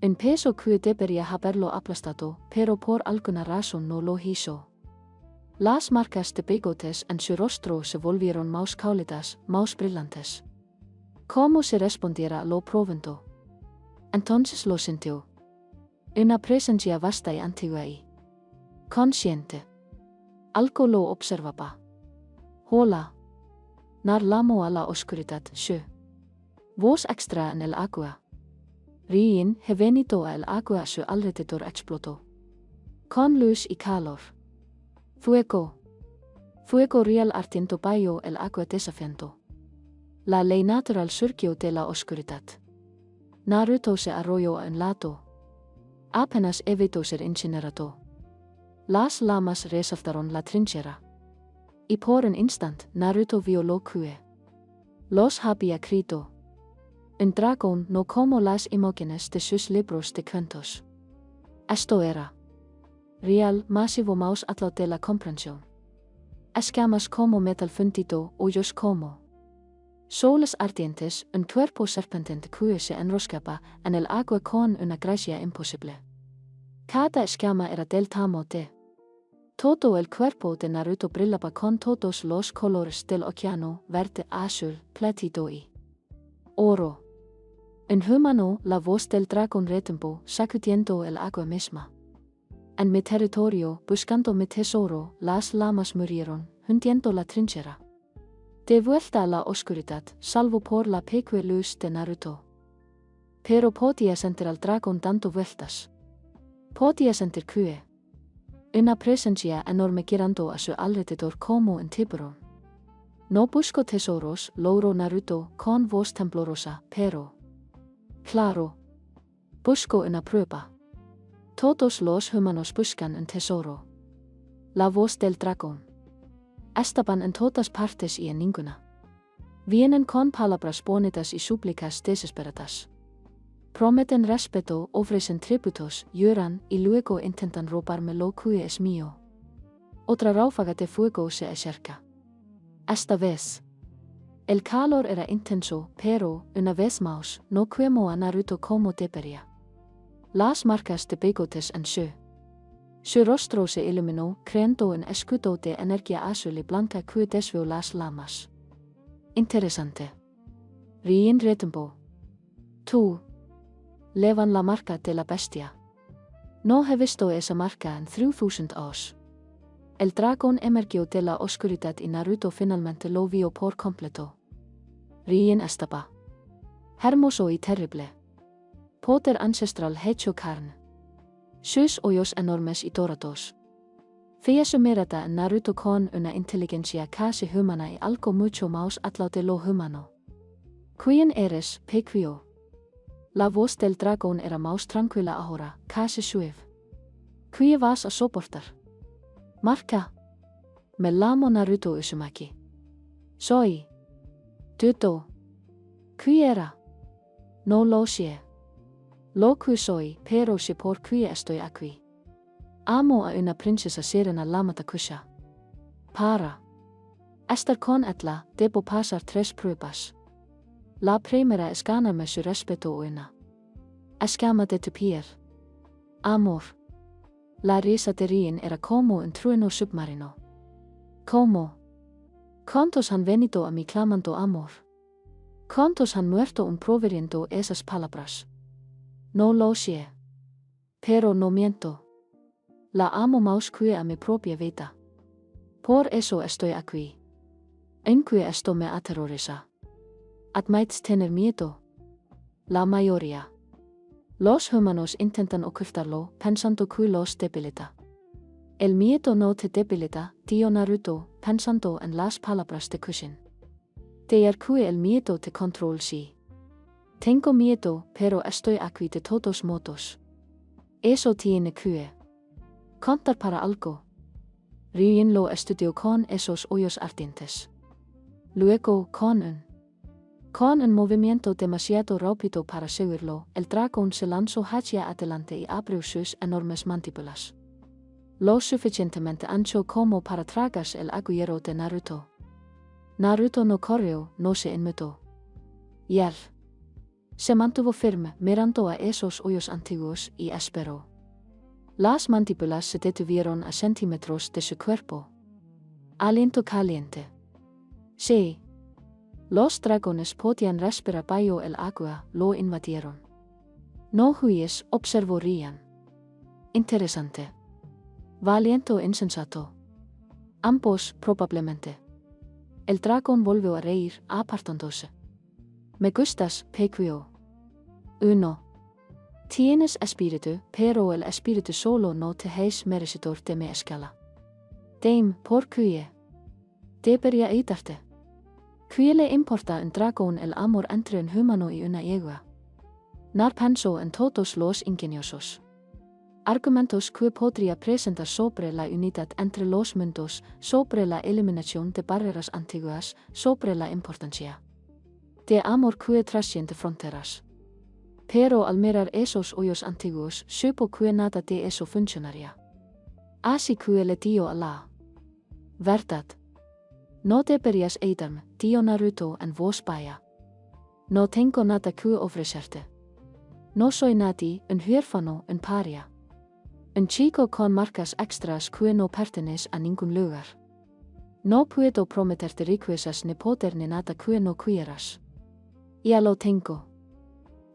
Speaker 1: Un peso que debería haberlo aplastado, pero por alguna razón no lo hizo. Las marcas de bigotes en su rostro se volvieron más cálidas, más brillantes. ¿Cómo se respondiera a lo profundo? Entonces lo sintió. Una presencia vasta y antigua y consciente. Algo lo observaba. Hola. Narlamo a la oscuridad, voz extra en el agua. Rien he venido a el agua a su alrededor explotó. Con luz y calor. Fuego. Fuego real ardiendo bajo el agua desafiando. La ley natural surgió de la oscuridad. Naruto se arrolló a un lado. Apenas evitó ser incinerado. Las llamas resaltaron la trinchera. Y por un instante Naruto vio lo que los había escrito. Un dragón no como las imágenes de sus libros de cuentos. Esto era real, masivo más allá de la comprensión. Escamas como metal fundido, hoyos como soles ardientes, un cuerpo serpentante que se enroscaba en el agua con una gracia imposible. Cada escama era del tamaño de todo el cuerpo de Naruto brillaba con todos los colores del océano, verde, azul, plátido y oro. Un humano, la voz del dragón retumbó, sacudiendo el agua misma. En mi territorio, buscando mi tesoro, las llamas murieron, hundiendo la trinchera. De vuelta a la oscuridad, salvo por la pequeña luz de Naruto. Pero podía sentir al dragón dando vueltas. Podía sentir que una presencia enorme girando a su alrededor como un tiburón. No busco tesoros, logró Naruto con voz temblorosa, pero claro, busco una prueba. Todos los humanos buscan un tesoro. La voz del dragón. Estaban en todas partes y en ninguna. Vienen con palabras bonitas y súplicas desesperadas. Prometen respeto, ofrecen tributos, lloran y luego intentan robarme lo que es mío. Otra ráfaga de fuego se acerca. Esta vez. El calor era intenso, pero, una vez más, no quemó a Naruto como debería. Las marcas de bigotes en su rostro se iluminó, creando un escudo de energía azul y blanca que desvió las llamas. Interesante. Rien retumbó. Tú. Levan la marca de la bestia. No he visto esa marca en 3000 años. El dragón emergió de la oscuridad y Naruto finalmente lo vio por completo. Rien estaba hermoso y terrible. Poder ancestral hecho carne. Sus ojos enormes y dorados. Veía su mirada en Naruto con una inteligencia casi humana y algo mucho más allá de lo humano. ¿Quién eres, pequeño? La voz del dragón era más tranquila ahora, casi suave. ¿Qué vas a soportar? Marca. Me llamo Naruto Uzumaki. Soy Duto. ¿Qué era? No lo sé. Lo que soy, pero sé por qué estoy aquí. Amo a una prinsessa serena lamata kusha. Para. Estar con etla, debo pasar tres pruebas. La primera es ganarme su respeto una. Escama de tu pier. Amor. La risa de rien era como un trueno submarino. Como. ¿Cuántos han venido a mi clamando amor? ¿Cuántos han muerto proveriendo esas palabras? No lo sé. Pero no miento. La amo más que a mi propia vida. Por eso estoy aquí. En que esto me aterroriza. Admites tener miedo. La mayoría. Los humanos intentan ocultarlo pensando que los debilita. El miedo no te debilita, tío Naruto, pensando en las palabras de Kushin. De que el miedo te control sí. Tengo miedo, pero estoy aquí de todos modos. Eso tiene que contar para algo. Rien lo estudió con esos hoyos ardientes. Luego, con un movimiento demasiado rápido para seguirlo, el dragón se lanzó hacia adelante y abrió sus enormes mandíbulas. Lo suficientemente ancho como para tragarse el agujero de Naruto. Naruto no corrió, no se inmutó. Y él se mantuvo firme, mirando a esos hoyos antiguos y esperó. Las mandíbulas se detuvieron a centímetros de su cuerpo. Aliento caliente. Sí. Los dragones podían respirar bajo el agua, lo invadieron. No huyes, observó Rian. Interesante. Valiente o insensato. Ambos, probablemente. El dragón volvió a reír, apartándose. Me gustas, pequeño. 1. Tienes espíritu, pero el espíritu solo no te es merecedor de mi escala. Dame, ¿por qué? Debería ayudarte. ¿Qué le importa un dragón el amor entre un humano y una yegua? Nar pensó en todos los ingeniosos argumentos que podría presentar sobre la unidad entre los mundos, sobre la eliminación de barreras antiguas, sobre la importancia de amor que trasciende fronteras. Pero al mirar esos hoyos antiguos, supo que nada de eso funcionaría. Así que le dio a la verdad. No deberías ayudarme, tío Naruto, en voz baja. No tengo nada que ofrecerte. No soy nadie, un huérfano, un paria. Un chico con marcas extras que no pertenece a ningún lugar. No puedo prometerte riquezas ni poder ni nada que no quieras. Ya lo tengo.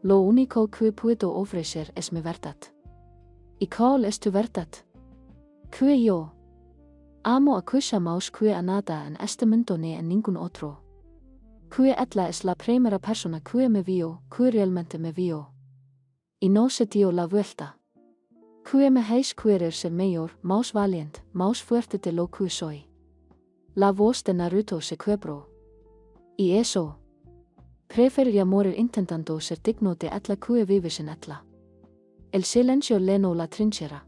Speaker 1: Lo único que puedo ofrecer es mi verdad. ¿Y cuál es tu verdad? Que yo amo a Kusha más que a nada en este mundo ni en ningún otro. Que etla es la primera persona que me vio, que realmente me vio. Y no se dio la vuelta. Que me hace querer ser mayor, más valiente, más fuerte de lo que soy. La voz de Naruto se quebró. Y eso. Preferiría morir intentando ser digno de etla que vive sin etla. El silencio llenó la trinchera.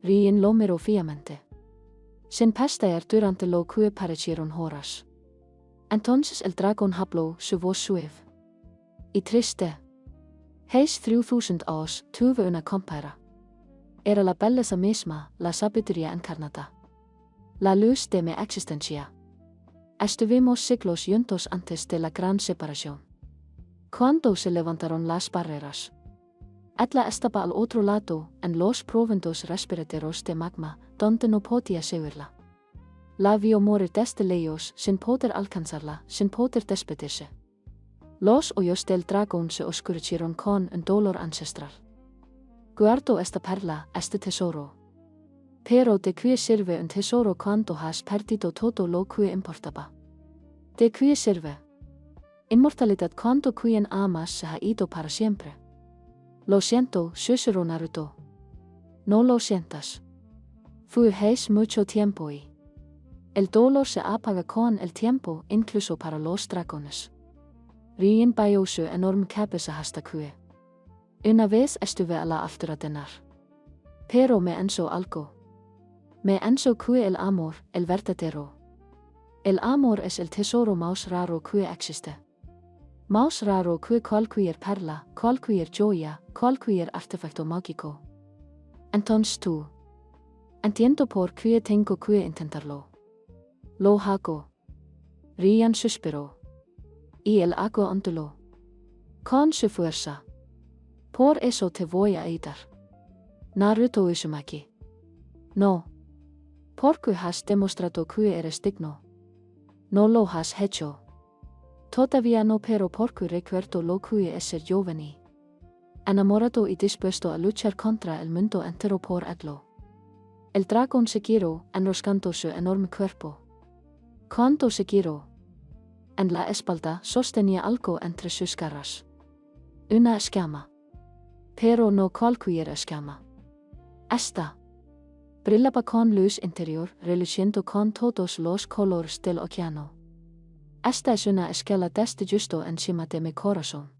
Speaker 1: Rien lo miró fijamente. Sin pestañear durante lo que parecieron horas. Entonces el dragón habló, su voz suave y triste. Hace 3000 años tuve una compañera. Era la belleza misma, la sabiduría encarnada. La luz de mi existencia. Estuvimos siglos juntos antes de la gran separación. Cuando se levantaron las barreras. Etla estaba al otro lado, en los profundos respiraderos de magma, donde no podía seguirla. La vio morir desde lejos, sin poder alcanzarla, sin poder despedirse. Los ojos del dragón se oscurecieron con un dolor ancestral. Guardo esta perla, este tesoro. Pero ¿de qué sirve un tesoro cuando has perdido todo lo que importaba? ¿De qué sirve? Inmortalidad cuando quien amas se ha ido para siempre. Lo siento, susurró Naruto. No lo sientas. Fue hace mucho tiempo y el dolor se apaga con el tiempo, incluso para los dragones. Rien bajó su enorme cabeza hasta que una vez estuve a la altura de Nar. Pero me enso algo. Me enso que el amor, el verdadero. El amor es el tesoro más raro que existe. Más raro que cualquier perla, cualquier joya, cualquier artefacto mágico. Entonces tú Entiendo por qué tengo que intentarlo. Lo hago. Rian suspiró. Y el hago ontulo. Con su fuerza. Por eso te voy a ayudar. Naruto Uzumaki. No. Porque has demostrado que eres digno. No lo has hecho. Todavía no, pero porque recuerdo lo que es ser giovani. Enamorado y dispuesto a luchar contra el mundo entero por Edlo. El dragón se giró, enroscando su enorme cuerpo. Cuando se giró, en la espalda sostenía algo entre sus garras. Una escama. Pero no cualquier escama. Esta brillaba con luz interior, reluciendo con todos los colores del océano. Esta es una escala desde justo encima de mi corazón.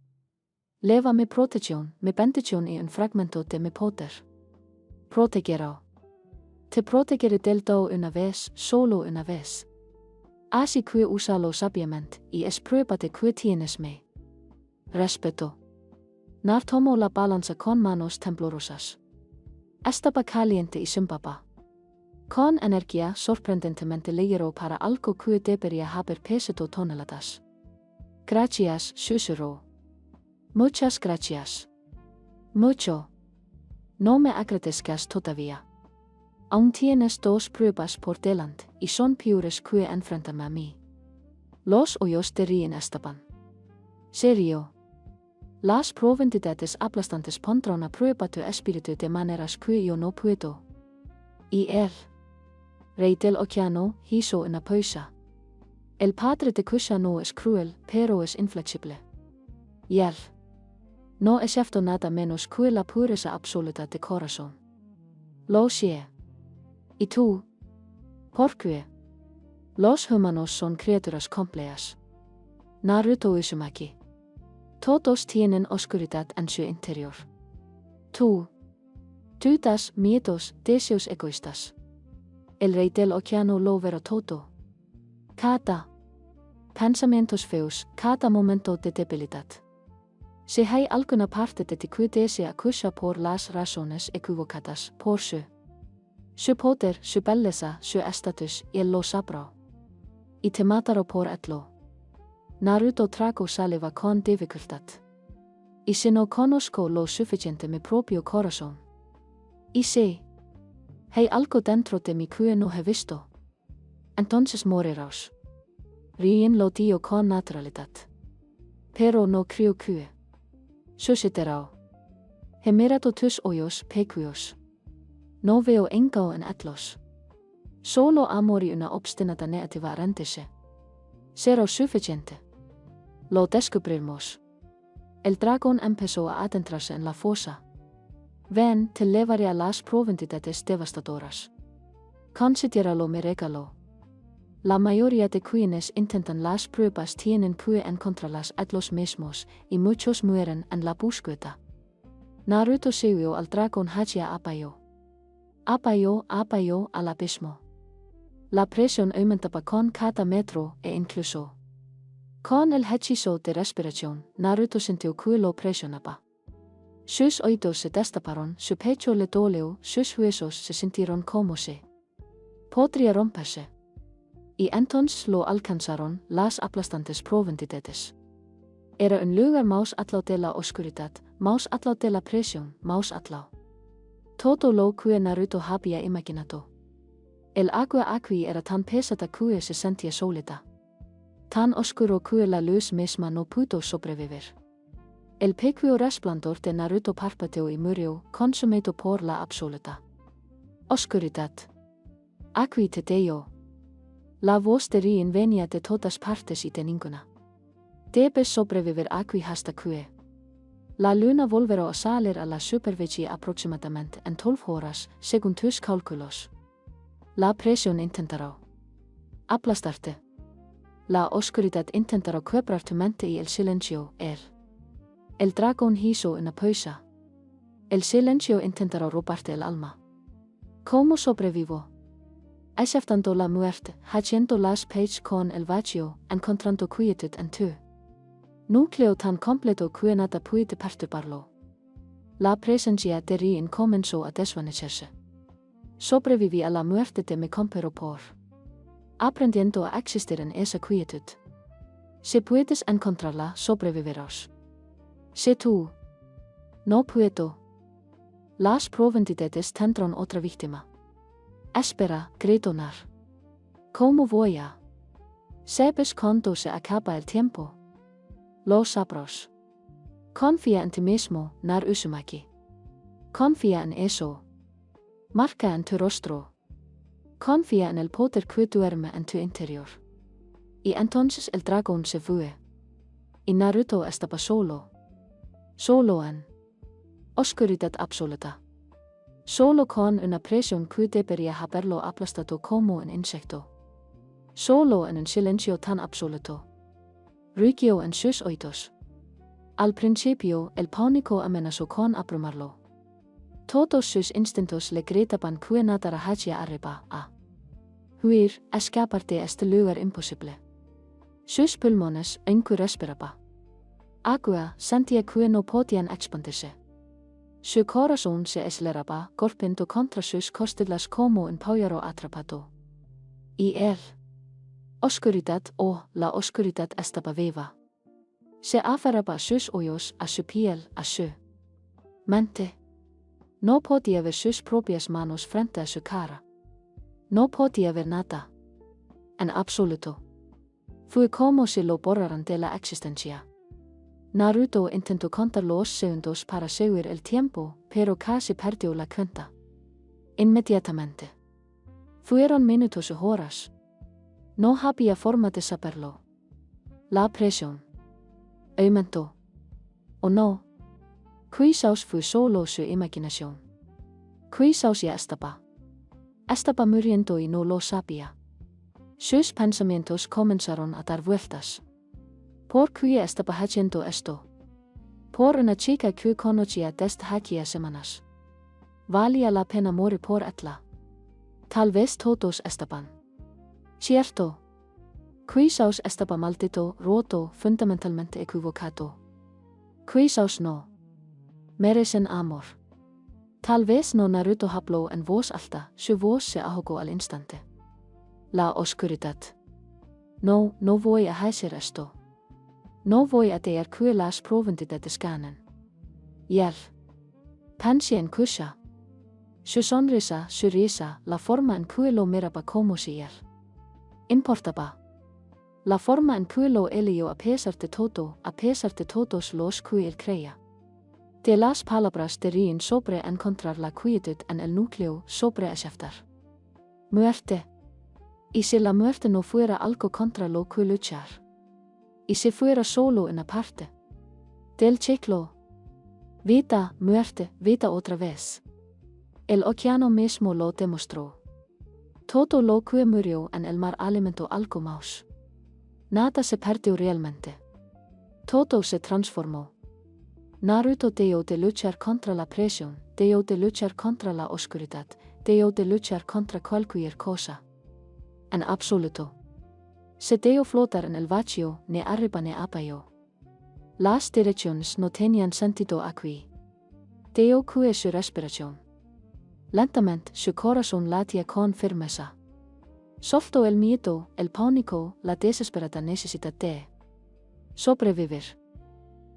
Speaker 1: Leva mi protección, mi bendición y un fragmento de mi poder. Protegerò. Te protegeré del todo una vez, solo una vez. Así que úsalo sabiamente, y es prueba de que tienes me. Respeto. Nar tomo la balanza con manos temblorosas. Estaba caliente y simpapa. Con energía sorprendentemente ligero para algo que debería haber pesado toneladas. Gracias, susurró. Muchas gracias. Mucho. No me agradezcas todavía. Aún tienes 2 pruebas por delante, y son peores que enfrentarme a mí. Los ojos de Rian estaban. Serio. Las probabilidades aplastantes pondrán a prueba tu espíritu de maneras que yo no puedo. Y él, rey del océano, hizo una pausa. El padre de Kusha no es cruel, pero es inflexible. Y él no aceptó nada menos que la pureza absoluta de corazón. Lo sé. ¿Y tú? ¿Por qué? Los humanos son criaturas complejas. Naruto Uzumaki. Todos tienen oscuridad en su interior. Tú das miedos, deseos egoístas. El rey del océano lo verá todo. Cada pensamientos feos, cada momento de debilidad. Si hay alguna parte de ti que desea acusar por las razones equivocadas, por su poder, su belleza, su estatus, él lo sabrá. Y te matará por etlo. Naruto tragó saliva con dificultad. Y si no conozco lo suficiente mi propio corazón. Y si hay algo dentro de mí que no he visto, entonces morirás. Rian lo dijo con naturalidad. Pero no creo que sucederá. He mirado tus ojos pequeños. No veo engaño en ellos. Solo amor y una obstinada negativa rendición. Será suficiente. Lo descubrimos. El dragón empezó a adentrarse en la fosa. Ven, te llevaré a las profundidades devastadoras. Considéralo mi regalo. La mayoría de quienes intentan las pruebas tienen que encontrarlas ellos mismos, y muchos mueren en la búsqueda. Naruto siguió al dragón hacia abajo. Abajo al abismo. La presión aumentaba con cada metro e incluso con el hechizo de respiración, Naruto sintió que lo presionaba. Sus oídos se destaparon, su pecho le dolió, sus huesos se sintieron como si podría romperse. Y entonces lo alcanzaron las aplastantes profundidades. Era un lugar más allá de la oscuridad, más allá de la presión, más allá. Todo lo que Naruto había imaginado. El agua aquí era tan pesada que se sentía sólida. Tan oscuro que la luz misma no pudo sobrevivir. El pequeño resplandor de Naruto parpadeó y murió, consumido por la absoluta oscuridad. Aquí te dejo. La voz de Rian venía de todas partes y de ninguna. Debes sobrevivir aquí hasta que la luna volverá a salir a la superficie aproximadamente en 12 horas, según tus cálculos. La presión intentará aplastarte. La oscuridad intentará quebrar tu mente y el silencio, el dragón hizo una pausa. El silencio intentará robarte el alma. ¿Cómo sobrevivo? Aceptando la muerte, haciendo las paces con el vacío, encontrando quietud en tu núcleo tan completo que nada puede perturbarlo. La presencia de Rian comenzó a desvanecerse. Sobreviví a la muerte de mi compero por. Aprendiendo a existir en esa quietud. Si puedes encontrarla, sobrevivirás. Si tú no puedo, las probabilidades tendrán otra víctima. Espera, gritonar. ¿Cómo voy a? ¿Sabes cuándo se acaba el tiempo? Lo sabrás. Confía en ti mismo, nar usumaki. Confía en eso. Marca en tu rostro. Confía en el poder que duerme en tu interior. Y entonces el dragón se fue. Y Naruto estaba solo. Solo en oscuridad absoluta. Solo con una presión que debería haberlo aplastado como un insecto. Solo en un silencio tan absoluto. Rugió en sus oídos. Al principio, el pánico amenazó con abrumarlo. Todos sus instintos le gritaban que nada hacia arriba a huir, escapar de este lugar imposible. Sus pulmones aunque respiraba agua sentía que no podían expandirse. Su corazón se aceleraba, golpeando contra sus costillas como un pájaro atrapado. Y él. Oscuridad la oscuridad estaba viva. Se aferraba a sus ojos, a su piel, a su mente. No podía ver sus propias manos frente a su cara. No podía ver nada. En absoluto. Fue como si lo borraran de la existencia. Naruto intentó contar los segundos para seguir el tiempo, pero casi perdió la cuenta. Inmediatamente. Fueron minutos o horas. No había forma de saberlo. La presión aumentó. ¿O no? Quizás fue solo su imaginación. Quizás ya estaba. Estaba muriendo y no lo sabía. Sus pensamientos comenzaron a dar vueltas. ¿Por qué estaba haciendo esto? Por una chica que conocía desde hacía semanas. ¿Valía la pena morir por ella? Tal vez todos estaban. Cierto. Quizás estaba maldito, roto, fundamentalmente equivocado. Quizás no. Merecen amor. Tal vez no. Naruto habló en voz alta, su voz se ahogó al instante. La oscuridad. No voy a hacer esto. No voy a dejar que las probabilidades ganen. Y él. Pensé en Kusha. Su sonrisa, su risa, la forma en que lo miraba como si él importaba. La forma en que lo eligió a pesar de todo, a pesar de todos los que él creía. De las palabras de Rin sobre encontrar la quietud en el núcleo sobre aceptar. Muerte. Y si la muerte no fuera algo contra lo que luchar. Y si fuera solo una parte del ciclo. Vida, muerte, vida otra vez. El océano mismo lo demostró. Todo lo que murió en el mar alimentó algo más. Nada se perdió realmente. Todo se transformó. Naruto dejó de luchar contra la presión, dejó de luchar contra la oscuridad, dejó de luchar contra cualquier cosa. En absoluto. Se dejó flotar en el vacío, ni arriba ni abajo. Las direcciones no tenían sentido aquí. Dejó que su respiración. Lentamente su corazón latía con firmeza. Soltó el miedo, el pánico, la desesperada necesidad de sobrevivir.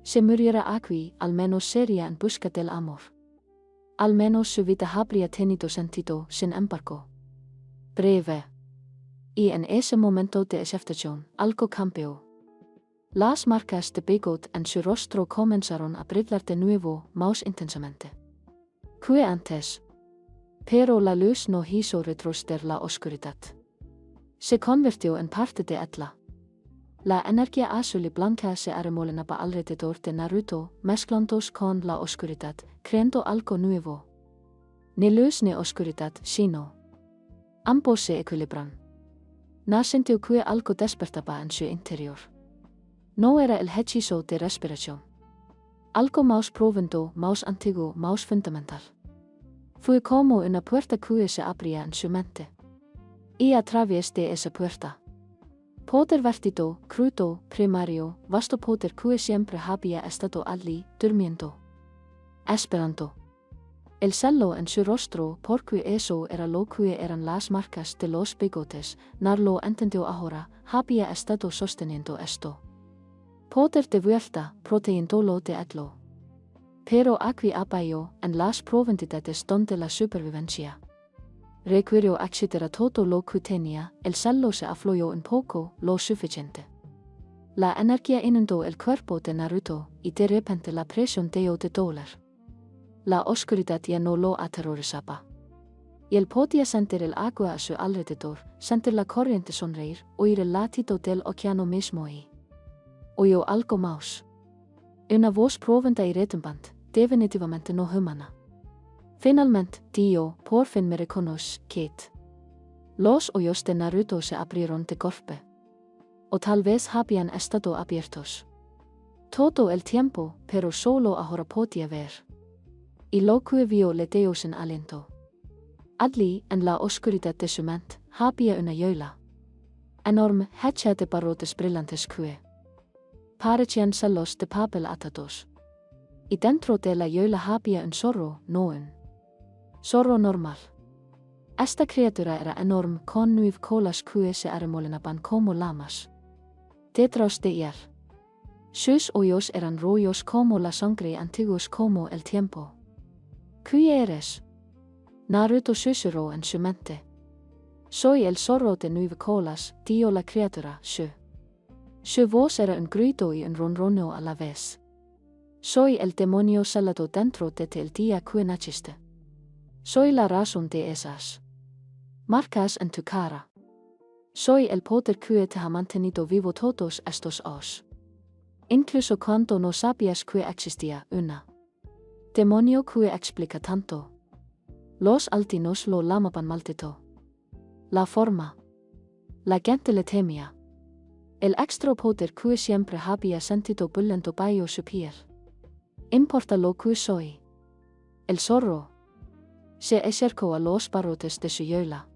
Speaker 1: Si muriera aquí, al menos sería en busca del amor. Al menos su vida habría tenido sentido, sin embargo. Breve. Y en ese momento de aceptación, algo cambió. Las marcas de bigot en su rostro comenzaron a brillar de nuevo, más intensamente que antes. Pero la luz no hizo retroceder la oscuridad. Se convirtió en parte de ella. La energía azul y blanca se arremolinaba alrededor de Naruto, mezclándose con la oscuridad, creando algo nuevo. Ni luz ni oscuridad, sino ambos se equilibran. Na sintió que algo despertaba en su interior. No era el hechizo de respiración. Algo más profundo, más antiguo, más fundamental. Fue como una puerta que se abría en su mente. Y a través de esa puerta. Poder vertido, crudo, primario, vasto poder que siempre había estado allí, durmiendo. Esperando. El cello en su rostro porque eso era lo que eran las marcas de los bigotes, nar lo entendió ahora, había estado sosteniendo esto. Poder de vuelta, proteíndolo de atlo. Pero aquí abajo, en las profundidades donde la supervivencia requirió acceder todo lo que tenía, el cello se afluyó un poco, lo suficiente. La energía inundó el cuerpo de Naruto, y de repente la presión dejó de doler. La oscuridad ya no lo aterrorizaba. Y él podía sentir el agua a su alrededor, sentir la corriente sonreír, oír el latido del océano mismo y oyó algo más. Una voz profunda y retumbante, definitivamente no humana. Finalmente, Dio, por fin me reconoce, Kate. Los ojos de Naruto se abrieron de golpe. O tal vez habían estado abiertos todo el tiempo, pero solo ahora podía ver. Y lo que vio le dio sin aliento. Allí, en la oscuridad de su mente, había una yola enorme, hecha de barrotes brillantes que parecían celos de papel atados. Y dentro de la yola había un zorro, no un zorro normal. Esta criatura era enorme con 9 colas que se arremolinaban como lamas detrás de él. Sus ojos eran rojos como la sangre, antiguos como el tiempo. ¿Qué eres? Naruto susurró en su mente. Soy el zorro de 9 colas, dijo la criatura. Su voz era un grito y un ronroneo a la vez. Soy el demonio celado dentro de ti el día que naciste. Soy la razón de esas marcas en tu cara. Soy el poder que te ha mantenido vivo todos estos años. Incluso cuando no sabías que existía una demonio que explica tanto. Los altinos lo llamaban maldito. La forma. La gente le temía. El extra poder que siempre había sentido bullendo bajo su piel. Importa lo que soy. El zorro se acercó a los barrotes de su yola.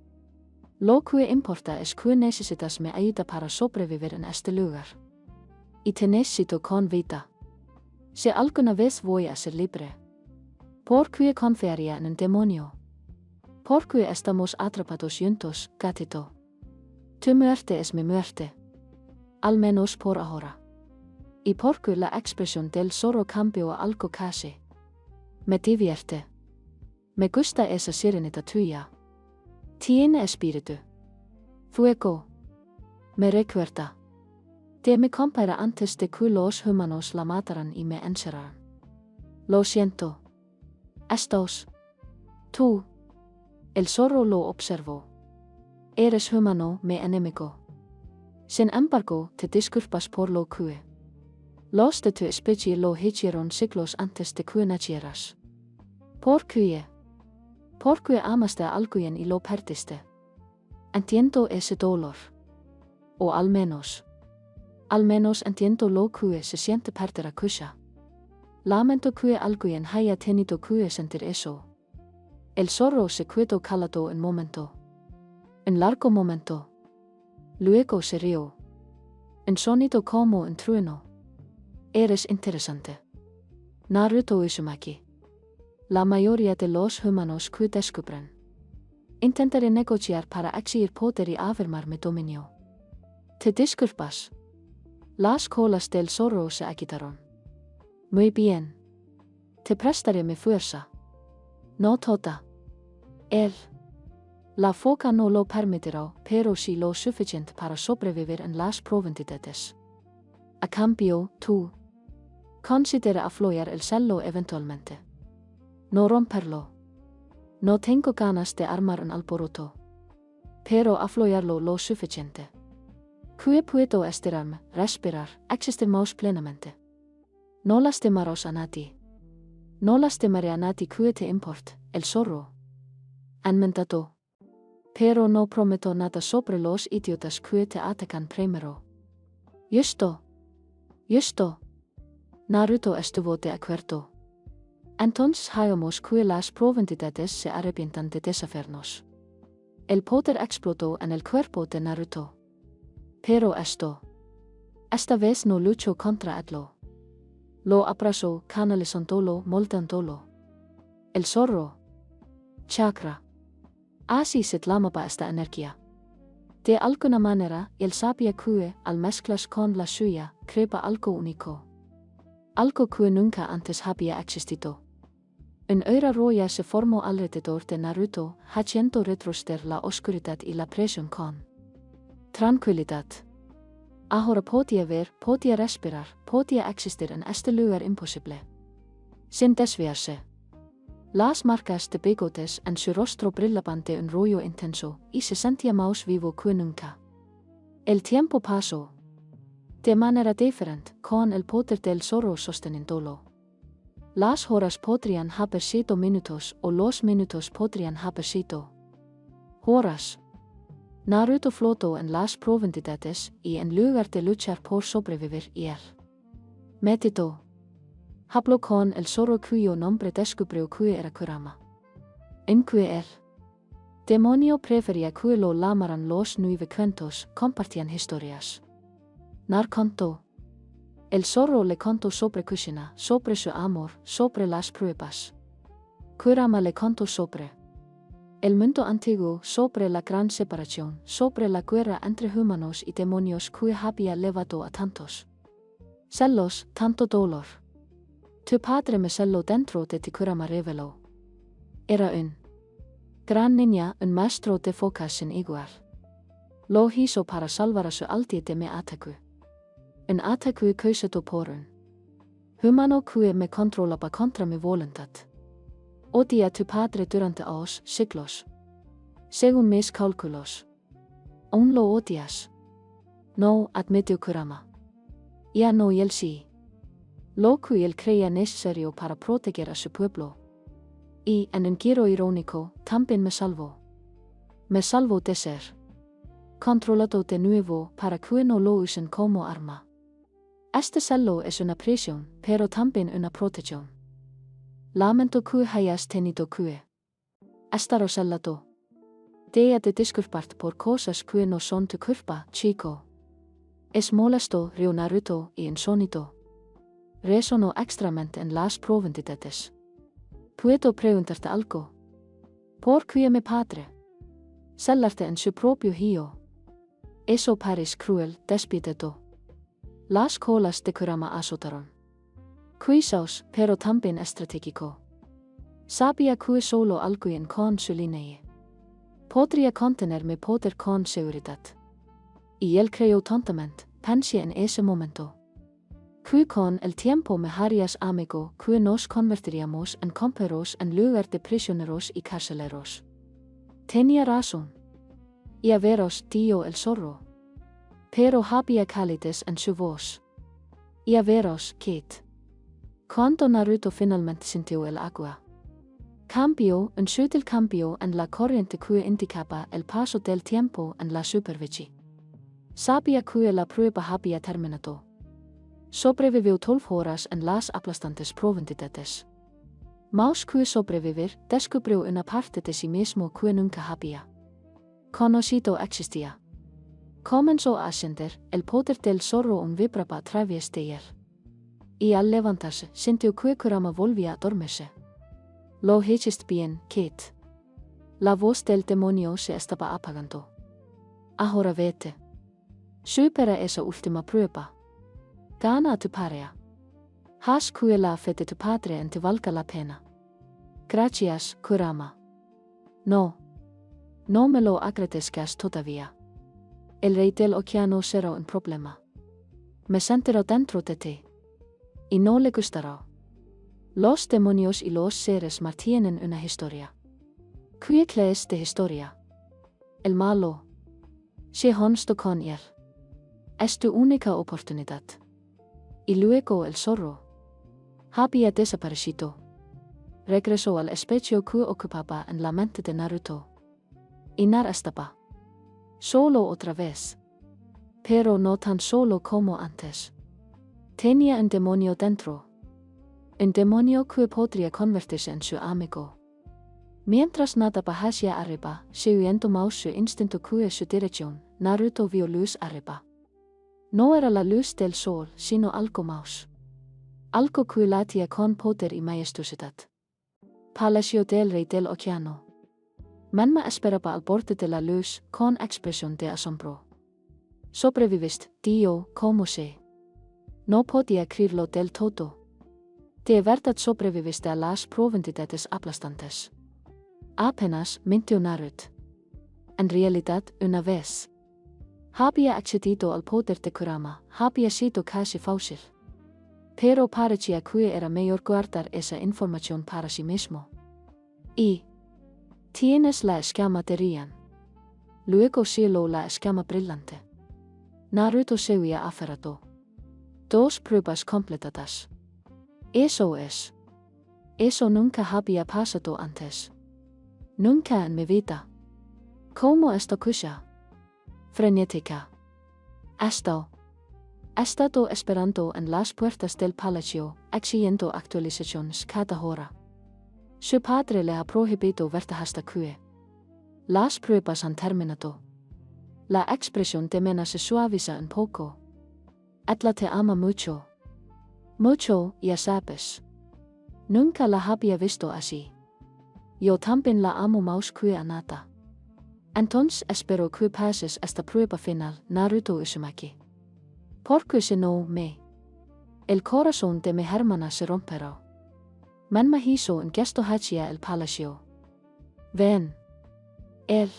Speaker 1: Lo que importa es que necesitas mi ayuda para sobrevivir en este lugar. Y te necesito con vida. Si alguna vez voy a ser libre. ¿Por qué confiaría en un demonio? ¿Por qué estamos atrapados juntos, gatito? Tu muerte es mi muerte. Al menos por ahora. Y porque la expresión del zorro cambió a algo casi me divierte. Me gusta esa serenidad tuya. Tiene espíritu. Fuego. Me recuerda de mi compañera antes de que los humanos la mataran y me encerraran. Lo siento. Estos. Tú. El zorro lo observó. Eres humano, mi enemigo. Sin embargo, te disculpas por lo que los de tu especie lo hicieron siglos antes de que nacieras. ¿Por qué? Porque amaste a alguien y lo perdiste. Entiendo ese dolor. O al menos entiendo lo que se siente perder a Kusha. Lamento que alguien haya tenido que sentir eso. El zorro se quedó calado un momento. Un largo momento. Luego se rió. Un sonido como un trueno. Eres interesante. Naruto Uzumaki. La mayoría de los humanos que descubren intentaré negociar para exigir poder y afirmar mi dominio. ¿Te disculpas? Las colas del zorro se agitaron. Muy bien. Te prestaré mi fuerza. No toda. La foca no lo permitirá, pero sí lo suficiente para sobrevivir en las profundidades. A cambio, tú considera aflojar el cello eventualmente. No romperlo. No tengo ganas de armar un alboroto. Pero aflojarlo lo suficiente. Que puedo estirarme, respirar, existir más plenamente. No lastimaros a nadie. No lastimaré a nadie que te importe, el zorro. Enmendado. Pero no prometo nada sobre los idiotas que te atacan primero. Justo. Naruto estuvo de acuerdo. Entonces hayamos que las profundidades se arrepientan de desafiarnos. El poder explotó en el cuerpo de Naruto. Pero esta vez no luchó contra él. Lo abrazó, canalizándolo, moldeándolo. El Zorro. Chakra. Así se tlamaba esta energía. De alguna manera, él sabía que, al mezclas con la suya, creaba algo único. Algo que nunca antes había existido. Un aura roja se formó alrededor de Naruto, haciendo retroceder la oscuridad y la presión con tranquilidad. Ahora podía ver, podía respirar, podía existir en este lugar imposible. Sin desviarse. Las marcas de bigotes en su rostro brillaban de un rollo intenso, y se sentía más vivo que nunca. El tiempo pasó. De manera diferente, con el poder del Zorro sosteniéndolo. Las horas podrían haber sido minutos, o los minutos podrían haber sido horas. Naruto flotó en las profundidades, y en lugar de luchar por sobrevivir él meditó. Habló con el Zorro cuyo nombre descubrió que era Kurama. En que el demonio prefería que lo llamaran los 9 cuentos, compartían historias. Nar contó. El Zorro le contó sobre Kushina, sobre su amor, sobre las pruebas. Kurama le contó sobre el mundo antiguo, sobre la gran separación, sobre la guerra entre humanos y demonios que había llevado a tantos celos, tanto dolor. Tu padre me celó dentro de ti, Kurama reveló. Era un gran niña, un maestro de focas sin igual. Lo hizo para salvar a su aldeia de mi ataque. Un ataque causado por un humano que me controlaba contra mi voluntad. Odia a tu padre durante siglos. Según mis cálculos. ¿Aún lo odias? No, admitió Kurama. Ya no, y él sí. Lo que él creía necesario para proteger a su pueblo. Y, en un giro irónico, también me salvó. Me salvó de ser controlado de nuevo para que no lo usen como arma. Este celo es una prisión, pero también una protección. Lamento que hayas tenido que estar celado. Deja de disculparte por cosas que no son tu culpa, chico. Es molesto, rió Naruto, y insólito. Resonó extramente en las profundidades. ¿Puedo preguntarte algo? ¿Por qué mi padre celarte en su propio hijo? Eso parece cruel, despiadado. Las colas de Kurama azotaron. Quizás, pero también estratégico. Sabía que solo alguien con su línea podría contener mi poder con seguridad. Y él creyó tontamente, pensé en ese momento. Que con el tiempo me harías amigo, que nos convertiríamos en compañeros en lugar de prisioneros y carceleros. Tenía razón. Y a veros, tío el Zorro. Pero había calidez en su voz. Y a veros, Kate. Cuando Naruto finalmente sintió el agua. Cambió, un sutil cambio en la corriente que indicaba el paso del tiempo en la superficie. Sabía que la prueba había terminado. Sobrevivió 12 horas en las aplastantes profundidades. Más que sobrevivir, descubrió una parte de sí mismo que nunca había conocido existía. Comenzó a sentir el poder del Zorro un vibraba a través de él. Y al levantarse, sintió que Kurama volvía a dormirse. Lo hiciste bien, Kate. La voz del demonio se estaba apagando. Ahora vete. Supera esa última prueba. Gana a tu pareja. Haz que la fe de tu padre en te valga la pena. Gracias, Kurama. No. No me lo agradezcas todavía. El rey del océano será un problema. Me sentiré dentro de ti. Y no le gustará. Los demonios y los seres mantienen una historia. ¿Qué clase de historia? El malo. Si honesto con él. Es tu única oportunidad. Y luego el Zorro había desaparecido. Regresó al espacio que ocupaba en la mente de Naruto. Y Nar estaba solo otra vez. Pero no tan solo como antes. Tenía un demonio dentro. Un demonio que podría convertirse en su amigo. Mientras nadaba hacia arriba, siguiendo más su instinto que su dirección, Naruto vio luz arriba. No era la luz del sol, sino algo más. Algo que latía con poder y majestuosidad. Palacio del Rey del Océano. Menma esperaba al borde de la luz, con expresión de asombro. Sobreviviste, Dio, ¿cómo sé? No podía creerlo del todo. De verdad sobreviviste a las profundidades aplastantes. Apenas mintió Narut. En realidad, una vez. Había accedido al poder de Kurama, había sido casi fácil. Pero parecía que era mejor guardar esa información para sí mismo. Y tienes la escama de Rian. Luego cielo la escama brillante. Naruto se había aferrado. 2 pruebas completadas. Eso es. Eso nunca había pasado antes. Nunca en mi vida. ¿Cómo esta cosa? Frenética. Estado esperando en las puertas del palacio, exigiendo actualizaciones cada hora. Su padre le ha prohibido verte hasta que las pruebas han terminado. La expresión de Mena se suaviza un poco. Atla te ama mucho. Mucho, ya sabes. Nunca la había visto así. Yo también la amo más que a nada. Entonces espero que pases esta prueba final, Naruto Uzumaki. Porque si no me, el corazón de mi hermana se romperá. Menma hizo un gesto hacia el palacio. Ven. El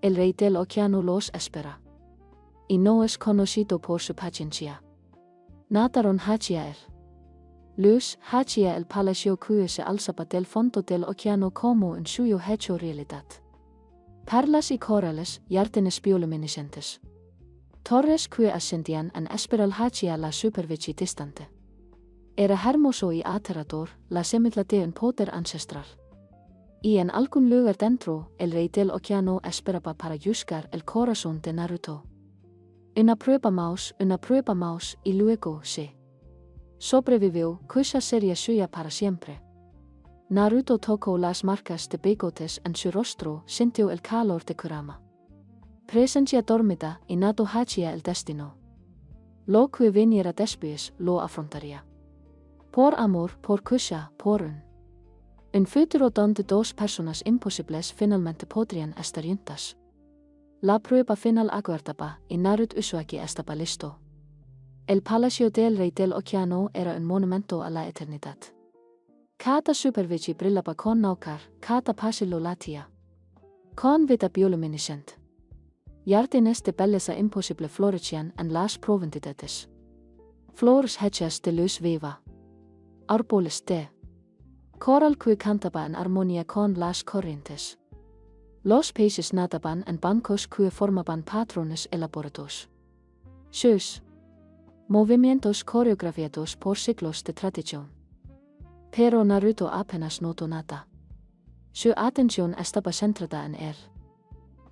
Speaker 1: rey del océano los espera. Y no es conocido por su paciencia. Nadaron hacia él. Luz hacia el palacio que se alzaba del fondo del océano como un suyo hecho realidad. Perlas y corales, jardines bioluminescentes. Torres que ascendían en espiral hacia la superficie distante. Era hermoso y aterrador, la semilla de un poder ancestral. Y en algún lugar dentro, el rey del océano esperaba para juzgar el corazón de Naruto. Una prueba más, y luego se sobrevivió, cosa sería suya para siempre. Naruto tocó las marcas de bigotes en su rostro, sintió el calor de Kurama. Presencia dormida y nado hacia el destino. Lo que viniera después lo afrontaría. Por amor, por Kusha, por un futuro donde 2 personas imposibles finalmente podrían estar juntas. La prueba final aguardaba y Naruto Uzumaki estaba listo. El Palacio del Rey del Océano era un monumento a la eternidad. Cada superficie brillaba con náucar, cada pasillo latía con vida bioluminescente. Jardines de belleza imposible florecían en las profundidades. Flores hechas de luz viva. Árboles de coral que cantaban en armonía con las corrientes. Los peces nadaban en bancos que formaban patrones elaborados. Sus movimientos coreografiados por siglos de tradición. Pero Naruto apenas notó nada. Su atención estaba centrada en él.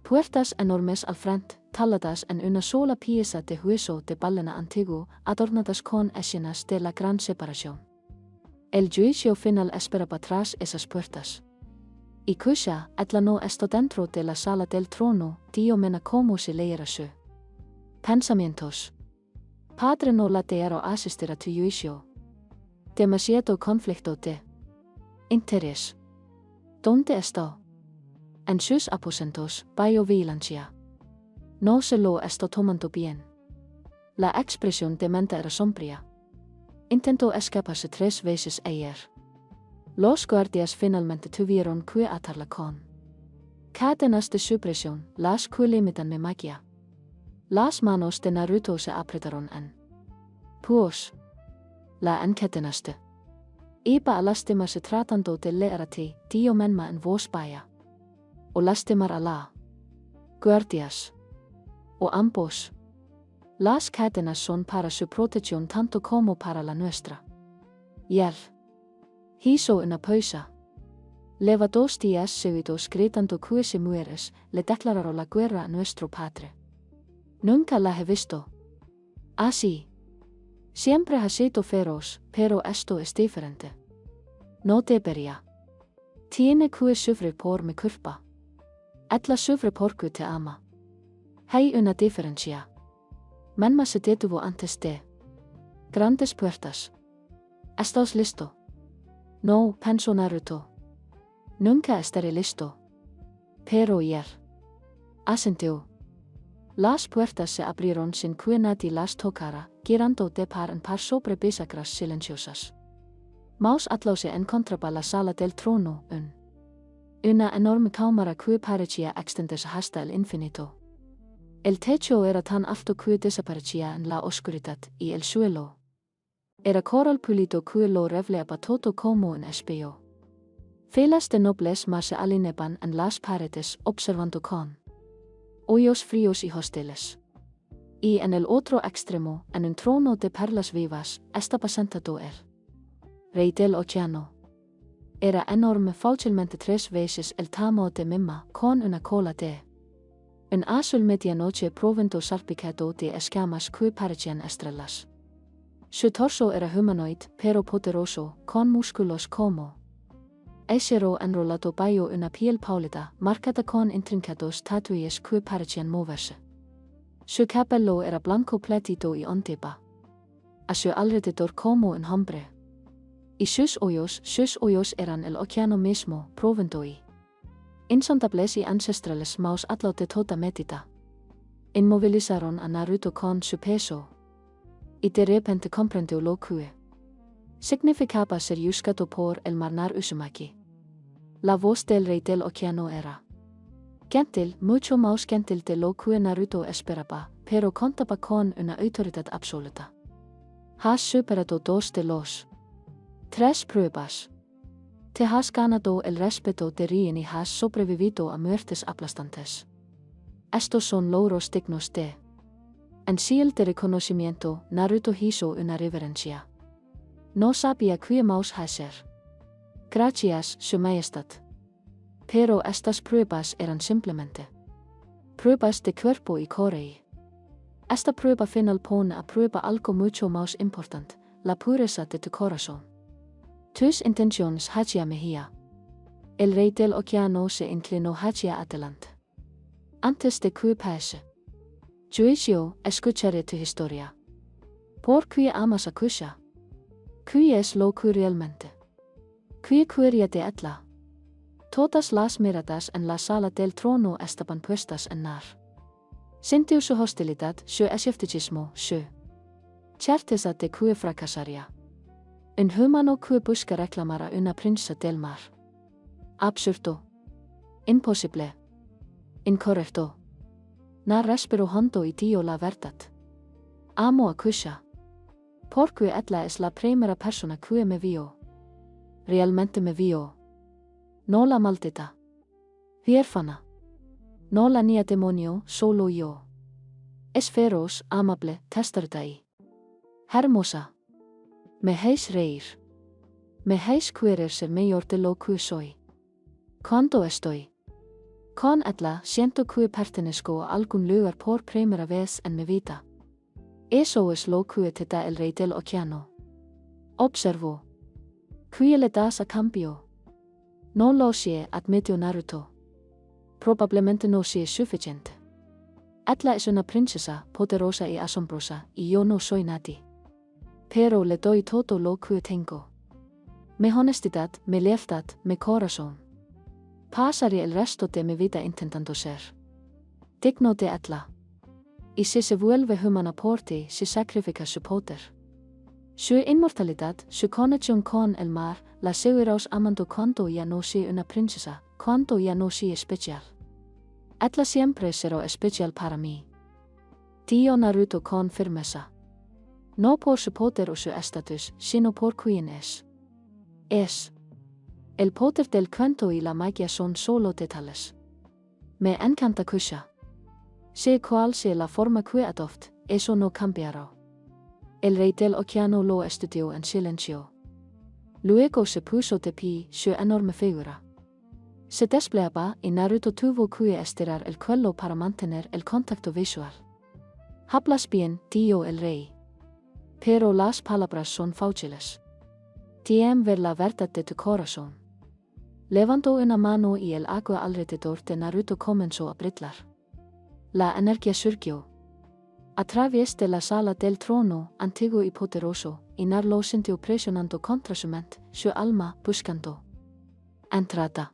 Speaker 1: Puertas enormes al frente, taladas en una sola pieza de hueso de ballena antiguo, adornadas con escenas de la gran separación. El juicio final esperaba tras esas puertas. Y Kusha, no está dentro de la sala del trono, Dio mena como se leera su pensamientos. Padre no la dejaron asistir a tu juicio. Demasiado conflicto de interés. ¿Dónde está? En sus aposentos, bajo vigilancia. No se lo está tomando bien. La expresión de mente era sombría. Intentó escaparse 3 veces ayer. Los guardias finalmente tuvieron que atarla con cadenas de supresión, las que limitan mi magia. Las manos de Naruto se apretaron en pues la encadenaste. Iba a lastimarse tratando de leer a ti, Dio menma en voz baja. O lastimar a la guardias. O ambos. Las cadenas son para su protección tanto como para la nuestra. Y él hizo una pausa. Lleva 2 días seguidos gritando que si mueres, le declarará la guerra a nuestro padre. Nunca la he visto así. Siempre ha sido feroz, pero esto es diferente. No debería. Tiene que sufrir por mi culpa. Ella sufre porque te ama. Hay una diferencia. Menma se detuvo antes de grandes puertas. ¿Estás listo? No, pensó Naruto. Nunca estaré listo. Pero ayer. Asenteo. Las puertas se abrieron sin que nadie las tocara, girando de par en par sobre bisagras silenciosas. Maus Atlau se encontraba la sala del trono, una enorme cámara que parecía extenderse hasta el infinito. El techo era tan alto que desaparecía en la oscuridad y el suelo era coral pulido que lo revelaba todo como un espejo. Filas de nobles más se alineaban en las paredes observando con ojos fríos y hostiles. Y en el otro extremo, en un trono de perlas vivas, estaba sentado el rey del océano. Era enorme, fácilmente 3 veces el tamaño de Mima, con una cola de un azul medianoche provento salpicado de escamas que parecían estrellas. Su torso era humanoid, pero poderoso, con músculos como acero enrolado bajo una piel pálida, marcada con intrincados tatuajes que parecían moverse. Su cabello era blanco platido y ondeba a su alrededor como un hombre. Y sus ojos eran el océano mismo, provento y insondables y ancestrales Maus Atlau de toda medida. Inmovilizaron a Naruto con su peso. Y de repente comprendió lo que significaba ser juzgado por el mar Uzumaki. La voz del rey del océano era gentil, mucho más gentil de lo que Naruto esperaba, pero contaba con una autoridad absoluta. Has superado 2 de los 3 pruebas. Te has ganado el respeto de Rien y has sobrevivido a muertes aplastantes. Estos son logros dignos de en señal de reconocimiento. Naruto hizo una reverencia. No sabía qué más hacer. Gracias, su majestad. Pero estas pruebas eran simplemente pruebas de cuerpo y core. Esta prueba final pone a prueba algo mucho más importante, la pureza de tu corazón. Tus intenciones hacia Mejía. El rey del océano se inclinó hacia adelante. Antes de que pase, yo escucharé tu historia. ¿Por qué amas a Kusha? ¿Qué es lo que realmente? ¿Qué quería de Atla? Todas las miradas en la sala del trono estaban puestas en Nar. Sintió su hostilidad, su escepticismo, su certeza de que fracasaría. Un humano que busca reclamar a una princesa del mar. Absurdo. Imposible. Incorrecto. No respiro hondo y dio la verdad. Amo a Kusha. Porque Atla es la primera persona que me vio. Realmente me vio. No la maldita. Huérfana. No la niña demonio, solo yo. Es feroz, amable, testaruda y hermosa. Me hacéis reír. Me hacéis querer ser mayor de lo que soy. Cuando estoy con Atla, siento que pertenezco a algún lugar por primera vez en mi vida. Eso es lo que te da el rey del océano. Observo. ¿Qué le das a cambio? No lo sé, admitió Naruto. Probablemente no sea suficiente. Atla es una princesa poderosa y asombrosa, y yo no soy nadie. Pero le doy todo lo que tengo. Mi honestidad, mi lealtad, mi corazón. Pasaré el resto de mi vida intentando ser digno de Atla. Y si se vuelve humana por ti, se sacrifica su poder. Su inmortalidad, su conexión con el mar, la seguirás amando cuando ya no sea una princesa, cuando ya no sea especial. Atla siempre será especial para mí. Dijo Naruto con firmeza. No por su poder o su estatus, sino por quién es. El poder del cuento y la magia son solo detalles. Me encanta Kusha. Sea cual sea la forma que adopte, eso no cambiará. El rey del océano lo estudió en silencio. Luego se puso de pie, su enorme figura se desplegaba y Naruto tuvo que estirar el cuello para mantener el contacto visual. Hablas bien, dijo el rey. Pero las palabras son fáciles. Tiem ver la verdad de tu corazón. Levantó una mano y el agua alrededor de Naruto comenzó a brillar. La energía surgió a través de la sala del trono, antiguo y poderoso, y Naruto sintió presionando contra su mente, su alma buscando entrada.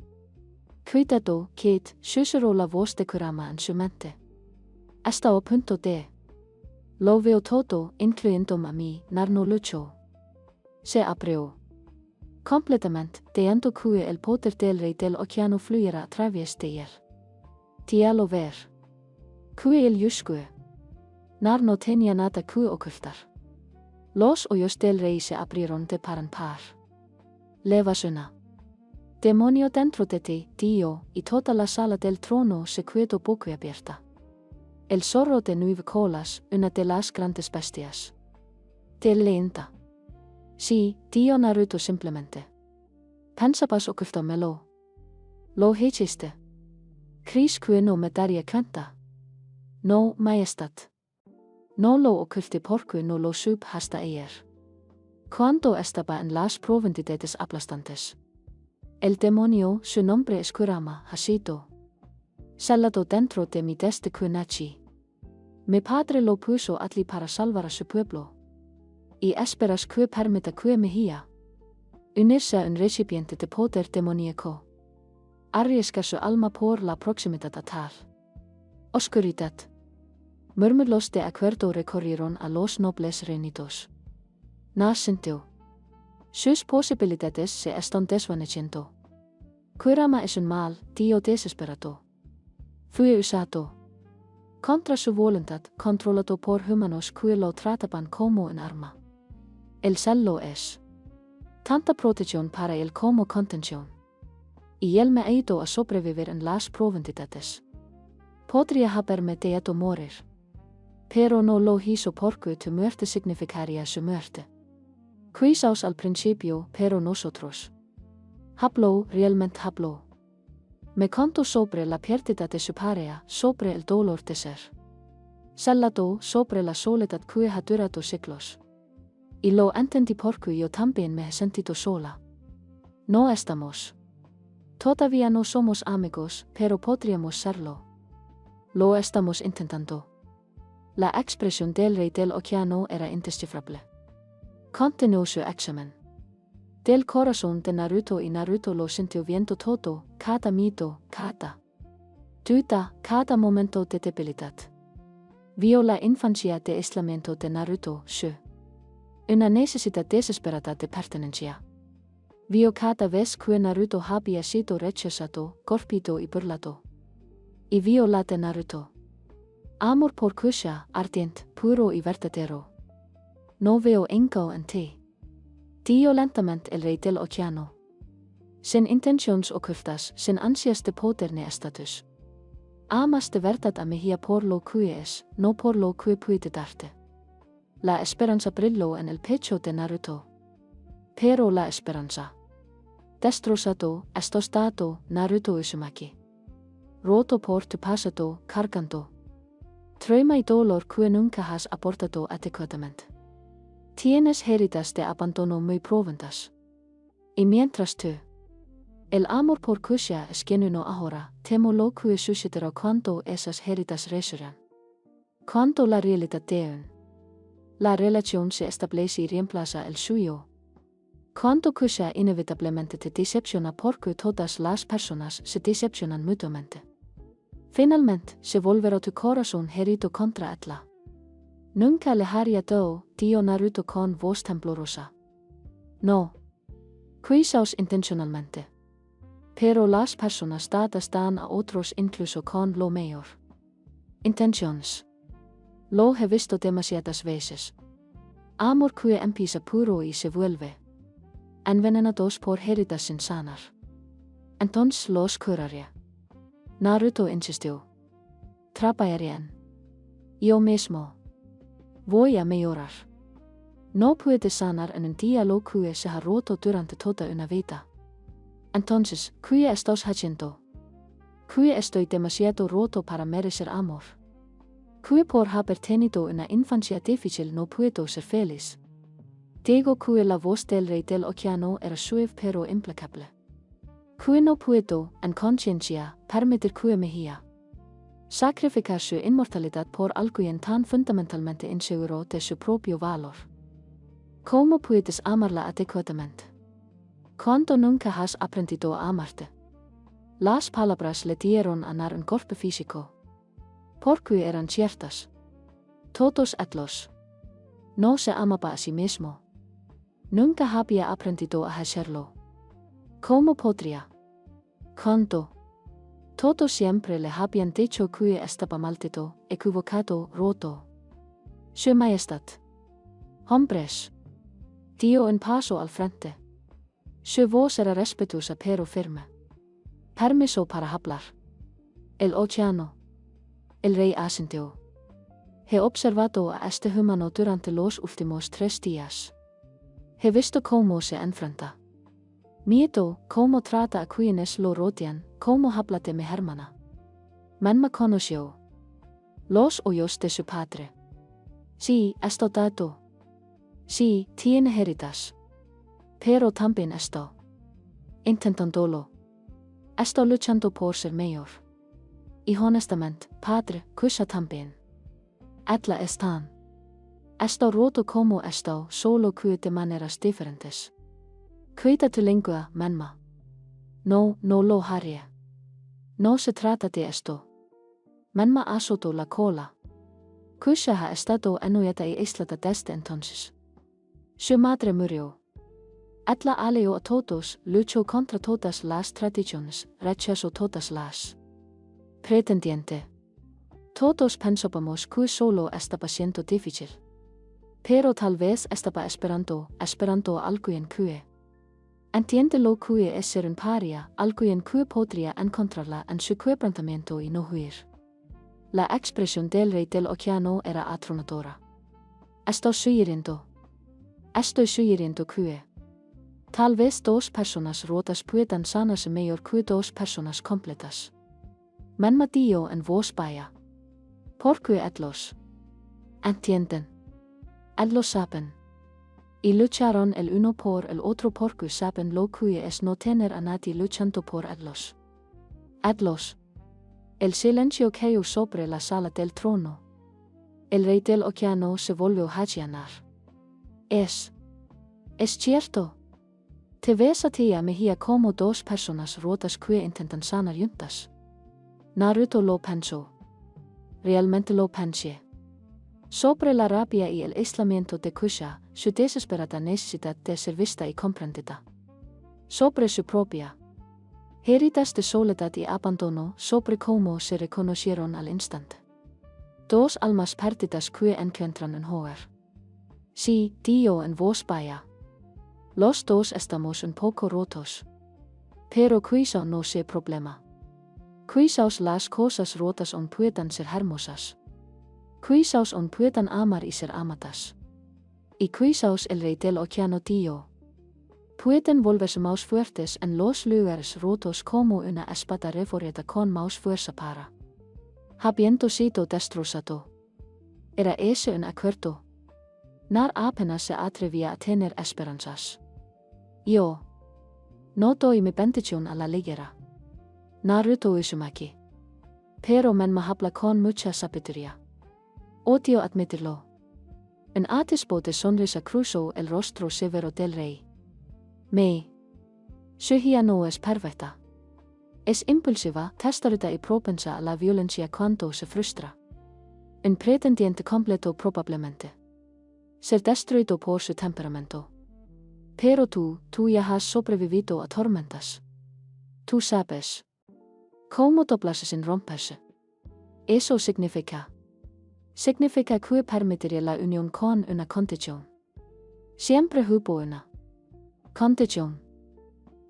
Speaker 1: Cuidado, Kate, sjuserola voste kurama en sumente. Esta o punto de. Lo veo todo, incluyendo a mí, narno lucho. Se abrió. Completamente, deando que el poder del rey del océano fluyera a través de él. Dialo ver. Que el yuskue. Narno tenía nada que ocultar. Los hoyos del rey se abrieron de par en par. Levasuna. Demonio dentro de ti, Dio, y toda la sala del trono se quedó boquiabierta. El zorro de 9 colas, una de las grandes bestias. Del lenta. Sí, Dio Naruto simplemente. Pensabas ocultármelo. Lo hiciste. ¿Crees que no me daría cuenta? No, majestad. No lo oculté porque no lo supe hasta ayer. Cuando estaba en las profundidades aplastantes. El demonio, su nombre es Kurama, ha sido celado dentro de mí desde que nací. Mi padre lo puso allí para salvar a su pueblo. Y esperas que permita que me guía. Unirse a un recipiente de poder demoníaco. Arriesga su alma por la proximidad a tal oscuridad. Murmullos de acuerdo recorrieron a los nobles reunidos. Na sintió. Sus posibilidades se están desvaneciendo. Kurama es un mal, Dio desesperado. Fue usado. Contra su voluntad, controlado por humanos que lo trataban como un arma. El cel lo es. Tanta protección para él como contención. Y él me ayudó a sobrevivir en las profundidades. Podría haberme dejado morir. Pero no lo hizo porque tu muerte significaría su muerte. Quizás al principio, pero nosotros. Habló, realmente habló. Me contó sobre la pérdida de su pareja, sobre el dolor de ser celado, sobre la soledad que ha durado siglos. Y lo entendí porque yo también me he sentido sola. No estamos. Todavía no somos amigos, pero podríamos serlo. Lo estamos intentando. La expresión del rey del océano era indescifrable. Continuó su examen. Del corazón de Naruto y Naruto lo sintió viendo todo, cada mito, cada duda, cada momento de debilidad. Vio la infancia de aislamiento de Naruto, una necesidad desesperada de pertenencia. Vio cada vez que Naruto había sido rechazado, golpeado y burlado. Y vio la de Naruto. Amor por Kusha, ardiente, puro y verdadero. No veo engaño en ti. Dio lentamente el rey del océano. Sin intenciones ocultas, sin ansias de poder ni estatus. Amas de verdad a mí por lo que es, no por lo que puede darte. La esperanza brilló en el pecho de Naruto. Pero la esperanza. Destrozado, estostado, Naruto Uzumaki. Roto por tu pasado, cargando. Trauma y dolor que nunca has aportado adecuadamente. Tienes heridas de abandono muy profundas. Y mientras tú. El amor por Kusha es genuino ahora, temo lo que sucederá cuando esas heridas resurran. Cuando la realidad de la relación se establece y reemplaza el suyo. Cuando Kusha inevitablemente te decepciona porque todas las personas se decepcionan mutuamente. Finalmente, se volverá tu corazón herido contra Atla. Nunca le haría do, Dio Naruto con voz temblorosa. No. Quizás intencionalmente. Pero las personas dadas dan a otros incluso con lo mayor. Intenciones. Lo he visto demasiadas veces. Amor que empieza puro y se vuelve envenenados por heridas sin sanar. Entonces los curaría. Naruto insistió. Trabajarían. Yo mismo. Voy a mejorar. No puede sanar en un día lo que se ha roto durante toda una vida. Entonces, ¿qué estás haciendo? ¿Qué estoy demasiado roto para merecer amor? ¿Qué por haber tenido una infancia difícil no puedo ser feliz? Digo que la voz del rey del océano era suave pero implacable. Que no puedo, en conciencia, permitir que me guíe. Sacrificar su inmortalidad por alguien tan fundamentalmente inseguro de su propio valor. ¿Cómo puedes amarla adecuadamente? Cuando nunca has aprendido a amarte. Las palabras le dieron a dar un golpe físico. Porque eran ciertas. Todos etlos. No se amaba a sí mismo. Nunca había aprendido a hacerlo. ¿Cómo podría? Cuando todos siempre le habían dicho que estaba maldito, equivocado, roto. Su majestad. Hombres. Dio un paso al frente. Su voz era respetuosa pero firme. Permiso para hablar. El océano. El rey asintió. He observado a este humano durante los últimos 3 días. He visto cómo se enfrenta. Miedo, cómo trata a quienes lo rodean, cómo habla de mi hermana. Man me conoció. Los ojos de su padre. Sí, esto dado. Sí, tiene heridas. Pero también esto. Intentándolo. Esto luchando por ser mayor. Y honestamente, padre, cuya también. Etla están. Esto roto como esto, solo que de maneras diferentes. Cuida tu lengua, manma. No, no lo haría. No se trata de esto. Manma azotó la cola. Cuya ha estado enojada y aislada desde entonces. Su madre murió. Etla alió a todos, luchó contra todas las tradiciones, rechazó todas las pretendientes. Todos pensábamos que solo estaba siendo difícil. Pero tal vez estaba esperando alguien que entiende lo que es ser un paria, alguien que podría encontrarla en su quebrantamiento y no huir. La expresión del rey del océano era atronadora. Estoy sugiriendo que tal vez 2 personas rotas puedan sanarse mejor que 2 personas completas. Man me dio en voz baja. Porque etlos entienden. Etlos saben. Y lucharon el uno por el otro porque saben lo que es no tener a nadie luchando por etlos. Etlos. El silencio cayó sobre la sala del trono. El rey del océano se volvió a allanar. Es cierto. Te ves a ti a mejía como 2 personas rotas que intentan sanar juntas. Naruto lo pensó. Realmente lo pensé. Sobre la rabia y el aislamiento de Kusha, su desesperada necesidad de ser vista y comprendida. Sobre su propia heridas de soledad y abandono, sobre cómo se reconocieron al instante. 2 almas perdidas que encuentran un hogar. Sí, dio en voz baja. Los 2 estamos un poco rotos. Pero quizá no sea problema. Quizás las cosas rotas aún puedan ser hermosas. Quizás aún puedan amar y ser amadas. Y quizás el rey del océano dio. Pueden volverse más fuertes en los lugares rotos como una espada reforjada con más fuerza para. Habiendo sido destrozado. Era ese un acuerdo. Nar apenas se atrevía a tener esperanzas. Yo no doy mi bendición a la ligera. Naruto Uzumaki. Pero me habla con mucha sabiduría. Odio admitirlo. Un atisbo de sonrisa cruzó el rostro severo del rey. Su hija no es perfecta. Es impulsiva, testarida y propensa a la violencia cuando se frustra. Un pretendiente completo probablemente. Ser destruido por su temperamento. Pero tú ya has sobrevivido a tormentas. Tú sabes cómo doblarse sin romperse. Eso significa que permitiría la unión con una condición. Siempre hubo una condición.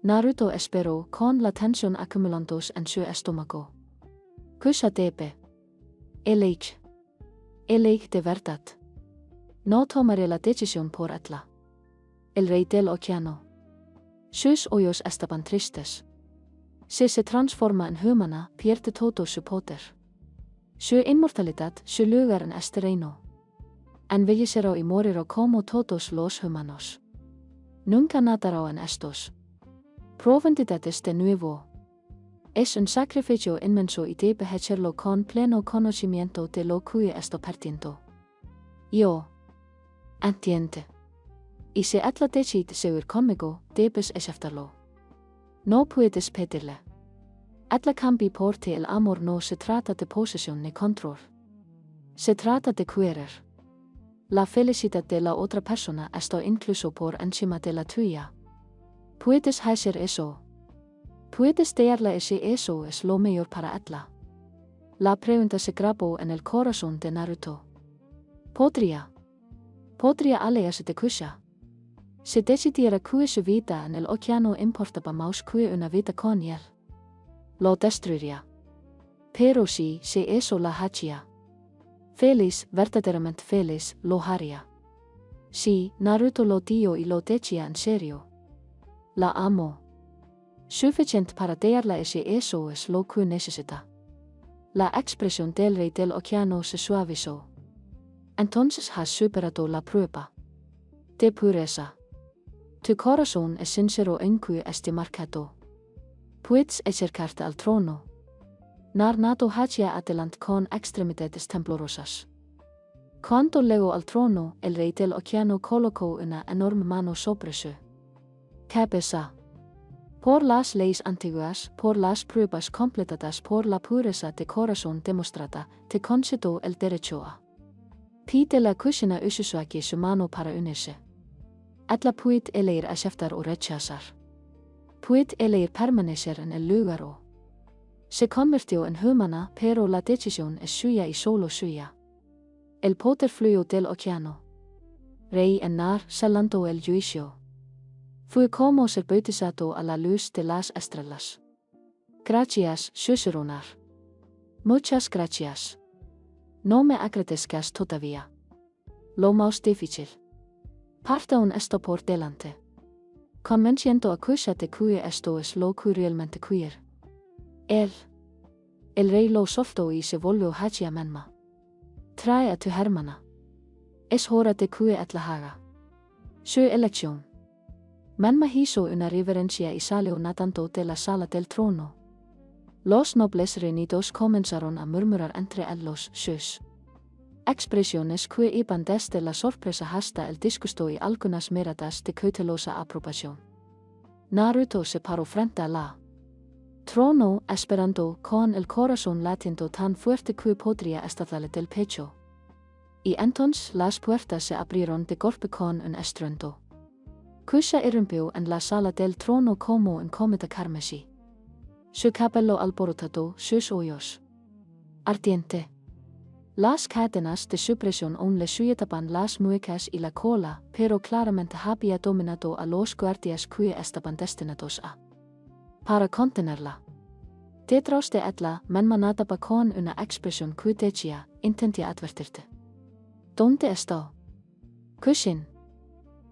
Speaker 1: Naruto esperó con la tensión acumulándose en su estómago. Kusha debe elegir de verdad. No tomaré la decisión por Etla. El rey del océano. Sus ojos estaban tristes. Si se transforma en humana, pierde todo su poder. Su inmortalidad, su lugar en este reino. Envejecerá y morirá como todos los humanos. Nunca nadará en estos profundidades de nuevo. Es un sacrificio inmenso y debe hacerlo con pleno conocimiento de lo que está perdiendo. Yo entiende. Y si Etla decide seguir conmigo, debes aceptarlo. No puedes pedirle. Ella cambia porque el amor no se trata de posesión ni control. Se trata de querer. La felicidad de la otra persona está incluso por encima de la tuya. Puedes hacer eso. Puedes darle eso es lo mejor para ella. La pregunta se grabó en el corazón de Naruto. Podría alejarse de Kusha. Se decidiera que su vida en el océano importaba más que una vida con él. Lo destruiría. Pero si eso la hacía. Feliz, verdaderamente feliz, lo haría. Sí, Naruto lo dio y lo decía en serio. La amo. Suficiente para darle eso es lo que necesita. La expresión del rey del océano se suavizó. Entonces has superado la prueba. De pureza. Tu corazón es sincero en que esté marcado. Puedes acercarte al trono. Naruto hacia adelante con extremidades temblorosas. Cuando llegó al trono, el rey del océano colocó una enorme mano sobre su cabeza. Por las leyes antiguas, por las pruebas completadas, por la pureza de corazón demostrada, te concedió el derecho a pide la Kushina Ususaki su mano para unirse. Ella puede elegir aceptar o rechazar. Puede elegir permanecer en el lugar o se convirtió en humana, pero la decisión es suya y solo suya. El poder fluyó del océano. Rey en nar salando el juicio. Fue como ser bautizado a la luz de las estrellas. Gracias, susurrar. Muchas gracias. No me agradezcas todavía. Lo más difícil. Parte un esto por delante. Convenciendo a Kusha de que esto es lo que realmente quiere. El rey lo soltó y se volvió hacia Menma. Trae a tu hermana. Es hora de que ella haga su elección. Menma hizo una reverencia y salió nadando de la sala del trono. Los nobles reunidos comenzaron a murmurar entre ellos sus expresiones que iban desde la sorpresa hasta el disgusto y algunas miradas de cautelosa aprobación. Naruto se paró frente a la trono, esperando con el corazón latiendo tan fuerte que podría estallarle del pecho. Y entonces las puertas se abrieron de golpe con un estruendo. Kusha irrumpió en la sala del trono como un cometa carmesí. Su cabello alborotado, sus ojos ardiente. Las cadenas de su prisión aún le sujetaban las muecas y la cola, pero claramente había dominado a los guardias que estaban destinados a para contenerla. Detrás de ella, Menma nadaba con una expresión que decía, intenté advertirte. ¿Dónde está? Kushin.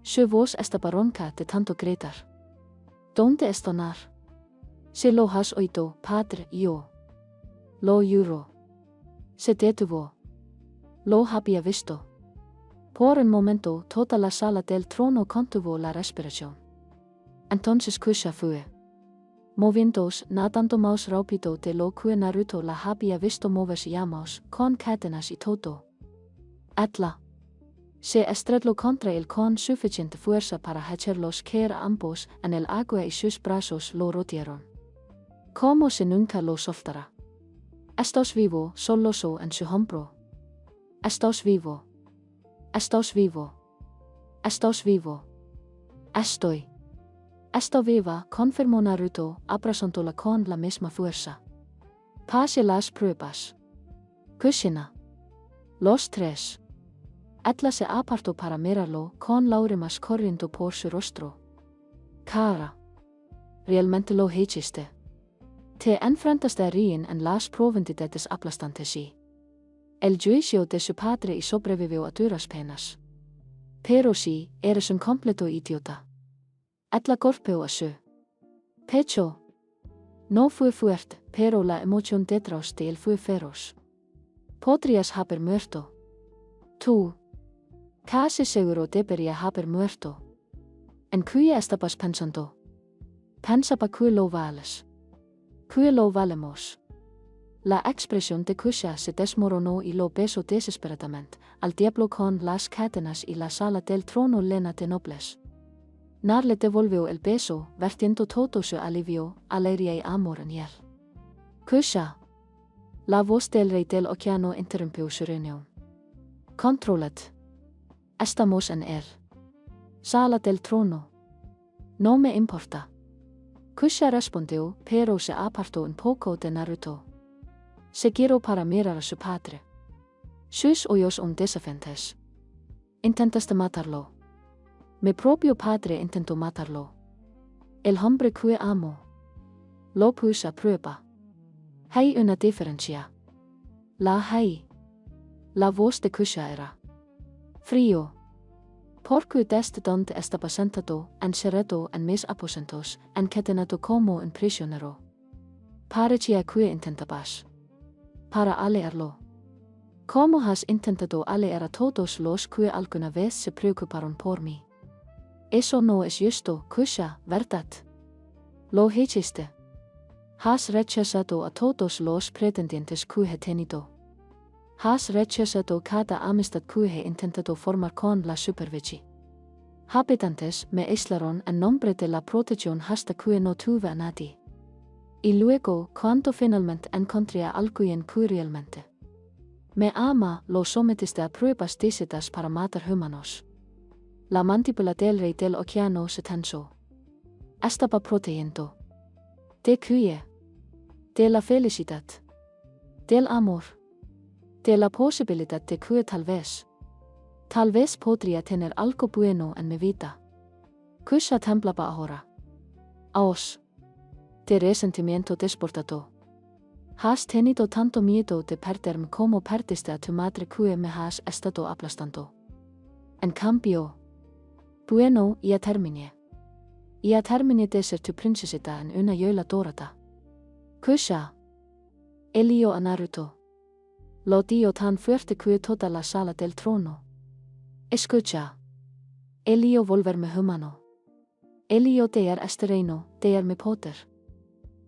Speaker 1: Su voz estaba ronca de tanto gritar. ¿Dónde está Nar? Si lo has oído, padre, yo lo juro. Se detuvo. Lo había visto. Por un momento, toda la sala del trono contuvo la respiración. Entonces Kusha fue moviéndose, nadando más rápido de lo que Naruto la había visto moverse ya más, con cadenas y todo. Ella se estrelló contra él con suficiente fuerza para hacerlos caer a ambos en el agua y sus brazos lo rodearon. Como si nunca lo soltara. Estás vivo, sollozo en su hombro. Estás vivo. Estás vivo. Estás vivo. Estoy viva, confirmó Naruto, abrazándola con la misma fuerza. Pase las pruebas. Kushina. Los tres. Ella se apartó para mirarlo, con lágrimas corriendo por su rostro. Cara. Realmente lo hiciste. Te enfrentaste a Rien en las probabilidades aplastantes y el juicio de su padre y sobrevivió a duras penas. Pero sí, eres un completo idiota. Ella golpeó a su pecho. No fue fuerte, pero la emoción detrás de él fue feroz. Podrías haber muerto. Tú. Casi seguro debería haber muerto. ¿En qué estabas pensando? Pensaba que lo vales. Que lo valemos. La expresión de Kusha se desmoronó y lo besó desesperadamente, al diablo con las cadenas y la sala del trono llena de nobles. Nar le devolvió el beso, vertiendo todo su alivio, alegría y amor en él. Kusha. La voz del rey del océano interrumpió su reunión. Controlat. Estamos en el sala del trono. No me importa. Kusha respondió, pero se apartó un poco de Naruto. Se giró para mirar a su padre. Sus ojos desafiantes. Intentaste matarlo. Mi propio padre intentó matarlo. El hombre que amo. Lo puse a prueba. Hay una diferencia. La voz de Kusha era frío. Porque desde donde estaba sentado, encerrado en mis aposentos, encadenado como un prisionero. Parecía que intentabas para alearlo. Como has intentado alear a todos los que alguna vez se preocuparon por mí. Eso no es justo, Kusha, ¿verdad? Lo hiciste. Has rechazado a todos los pretendientes que he tenido. Has rechazado cada amistad que he intentado formar con la superficie. Habitantes me aislaron en nombre de la protección hasta que no tuve a nadie. Y luego, cuando finalmente encontré a alguien que realmente me ama, lo sometiste a pruebas distintas para matar humanos. La mandíbula del rey del océano se tensó. Estaba protegiendo. ¿De qué? De la felicidad. Del amor. De la posibilidad de que tal vez podría tener algo bueno en mi vida. Kusha temblaba ahora. Aus. De resentimiento desbordado. Has tenido tanto miedo de perderme como perdiste a tu madre que me has estado aplastando. En cambio. Bueno, ya terminé. Ya terminé de ser tu princesita en una yola dorada. Kusha. Elio a Naruto. Lo dio tan fuerte que toda la sala del trono. Escucha. Elio volverme humano. Elio dear este reino, dear mi poder.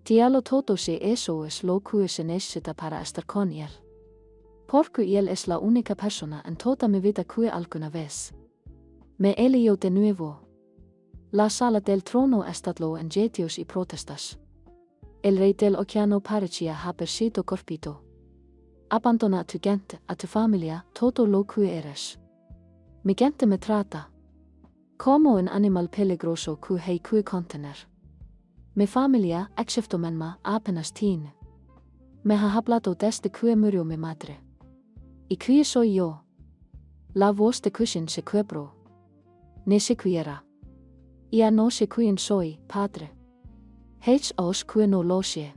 Speaker 1: Dialo todo si eso es lo que se necesita para estar con él. Porque él es la única persona en toda mi vida que alguna vez me eligió de nuevo. La sala del trono estado en litigios y protestas. El rey del océano parecía haber sido corpido. Abandona a tu gente, a tu familia, todo lo que eres. Mi gente me trata como un animal peligroso que hay que contener. Mi familia, excepto mamá, apenas tiene. Me ha hablado desde que murió mi madre. ¿Y quién soy yo? La voz de Kushin se quebró. Ni siquiera. Ya no sé quién soy, padre. Os que no lo sé.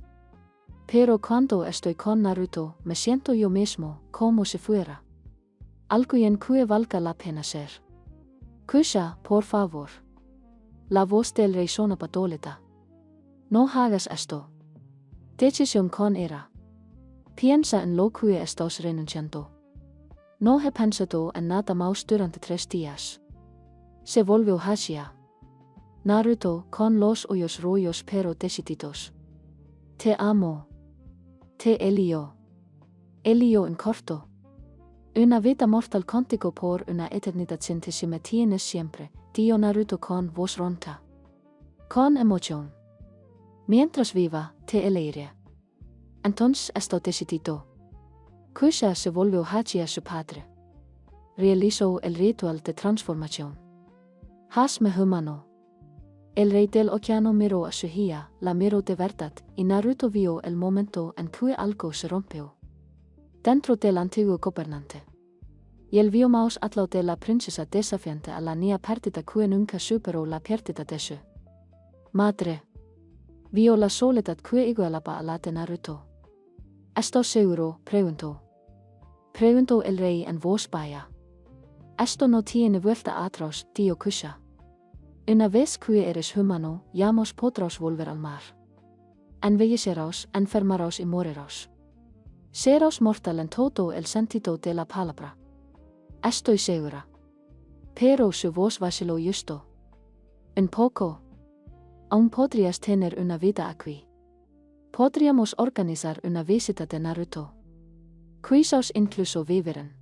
Speaker 1: Pero cuando estoy con Naruto, me siento yo mismo, como si fuera alguien que valga la pena ser. Kusha, por favor. La voz del rey sonaba dolida. No hagas esto. Decisión con ira. Piensa en lo que estás renunciando. No he pensado en nada más durante 3 días. Se volvió hacia Naruto con los ojos rojos pero decididos. Te amo. Te Elio. Elio en corto. Una vida mortal contigo por una eternidad sin ti si me tienes siempre, dio Naruto con voz ronca. Con emoción. Mientras viva, te elegiré. Entonces esto decidido. Kusha se volvió hacia su padre. Realizó el ritual de transformación. Hazme humano. El rey del océano miró a su hija, la miró de verdad, y Naruto vio el momento en que algo se rompió dentro del antiguo gobernante. Y él vio más al lado de la princesa desafiante a la niña perdida que nunca superó la pérdida de su madre. Vio la soledad que igualaba a la de Naruto. ¿Estás seguro? Preguntó. Preguntó el rey en voz baja. Esto no tiene vuelta atrás, dio Kusha. Una vez que eres humano, ya nos podrás volver al mar. Envejecerás, enfermarás y morirás. Serás mortal en todo el sentido de la palabra. Estoy segura. Pero su voz vaciló justo. Un poco. Aún podrías tener una vida aquí. Podríamos organizar una visita de Naruto. Quizás incluso vivieran.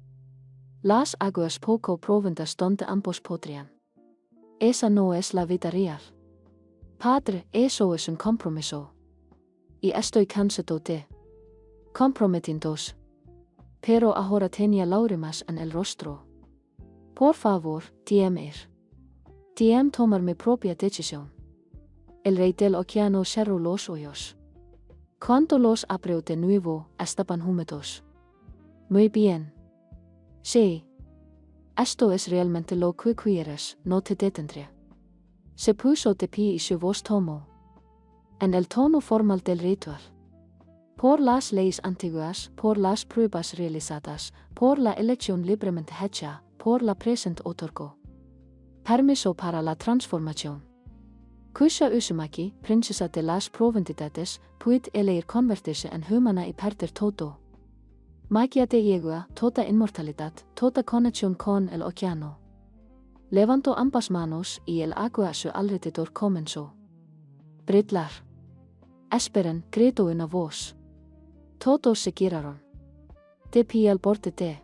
Speaker 1: Las aguas poco profundas donde ambos podrían. Esa no es la vida real. Padre, eso es un compromiso. y estoy cansado de comprometidos. Pero ahora tenía lágrimas en el rostro. Por favor, déjame ir. Déjame tomar mi propia decisión. El rey del océano cerró los ojos. Cuando los abrió de nuevo, estaban húmedos. Muy bien. Sí. Esto es realmente lo que quieres, no te detendré. Se puso de pie y su voz tomó en el tono formal del ritual. Por las leyes antiguas, por las pruebas realizadas, por la elección libremente hecha, por la presente otorgó permiso para la transformación. Kusha Uzumaki, princesa de las Provinciedades, puede elegir convertirse en humana y perder todo. Magia de yegua, toda inmortalidad, toda conexión con el océano. Levantó ambas manos y el agua a su alrededor comenzó brillar. Esperen, gritó una voz. Todos se giraron. De pie al borde de.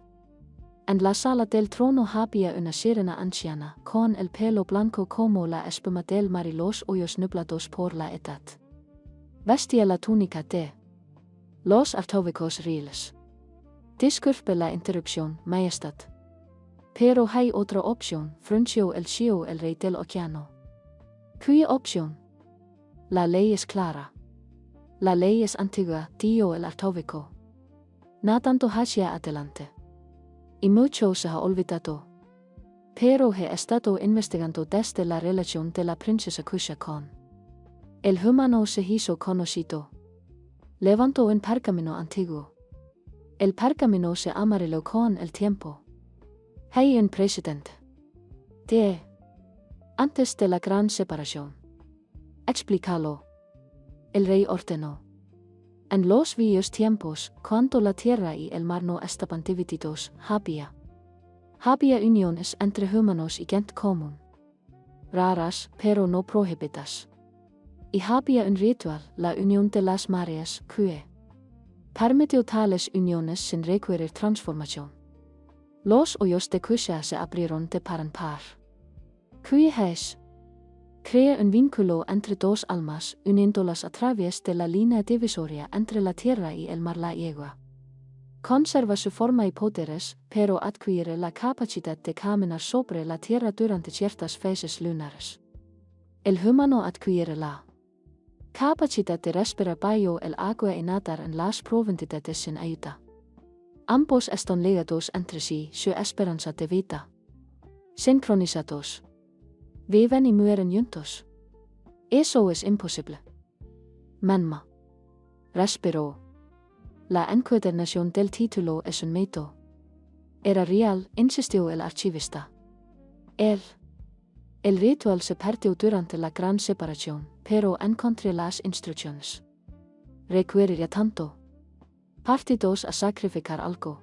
Speaker 1: En la sala del trono había una sirena anciana, con el pelo blanco como la espuma del mar y los ojos nublados por la edad. Vestía la túnica de los artóvicos reales. Disculpe la interrupción, majestad. Pero hay otra opción, frunció el CEO, el rey del océano. ¿Qué opción? La ley es clara. La ley es antigua, dijo el artóvico. Nadando hacia adelante. Y mucho se ha olvidado. Pero he estado investigando desde la relación de la princesa Kusha con el humano se hizo conocido. Levantó un pergamino antiguo. El pergamino se amarillo con el tiempo. Hay un precedente. Antes de la gran separación. Explícalo. El rey ordenó. En los viejos tiempos, cuando la tierra y el mar no estaban divididos, había uniones entre humanos y gente común. Raras, pero no prohibidas. Y había un ritual, la unión de las mareas, que permitió tales uniones sin requerir transformación. Los hoyos de Kusha se abrieron de par en par. ¿Qué es? Crea un vínculo entre dos almas, uniéndolas a través de la línea divisoria entre la tierra y el mar. La yegua conserva su forma y poderes, pero adquiere la capacidad de caminar sobre la tierra durante ciertas fases lunares. El humano adquiere la capacidad de respirar bajo el agua y nadar en las profundidades sin ayuda. Ambos están ligados entre sí, su esperanza de vida. Sincronizados. Viven y mueren juntos. Eso es imposible. Manma. Respiró. La encuadernación del título es un mito. Era real, insistió el archivista. El ritual se perdió durante la gran separación, pero encontré las instrucciones. Requeriría tanto. Partidos a sacrificar algo.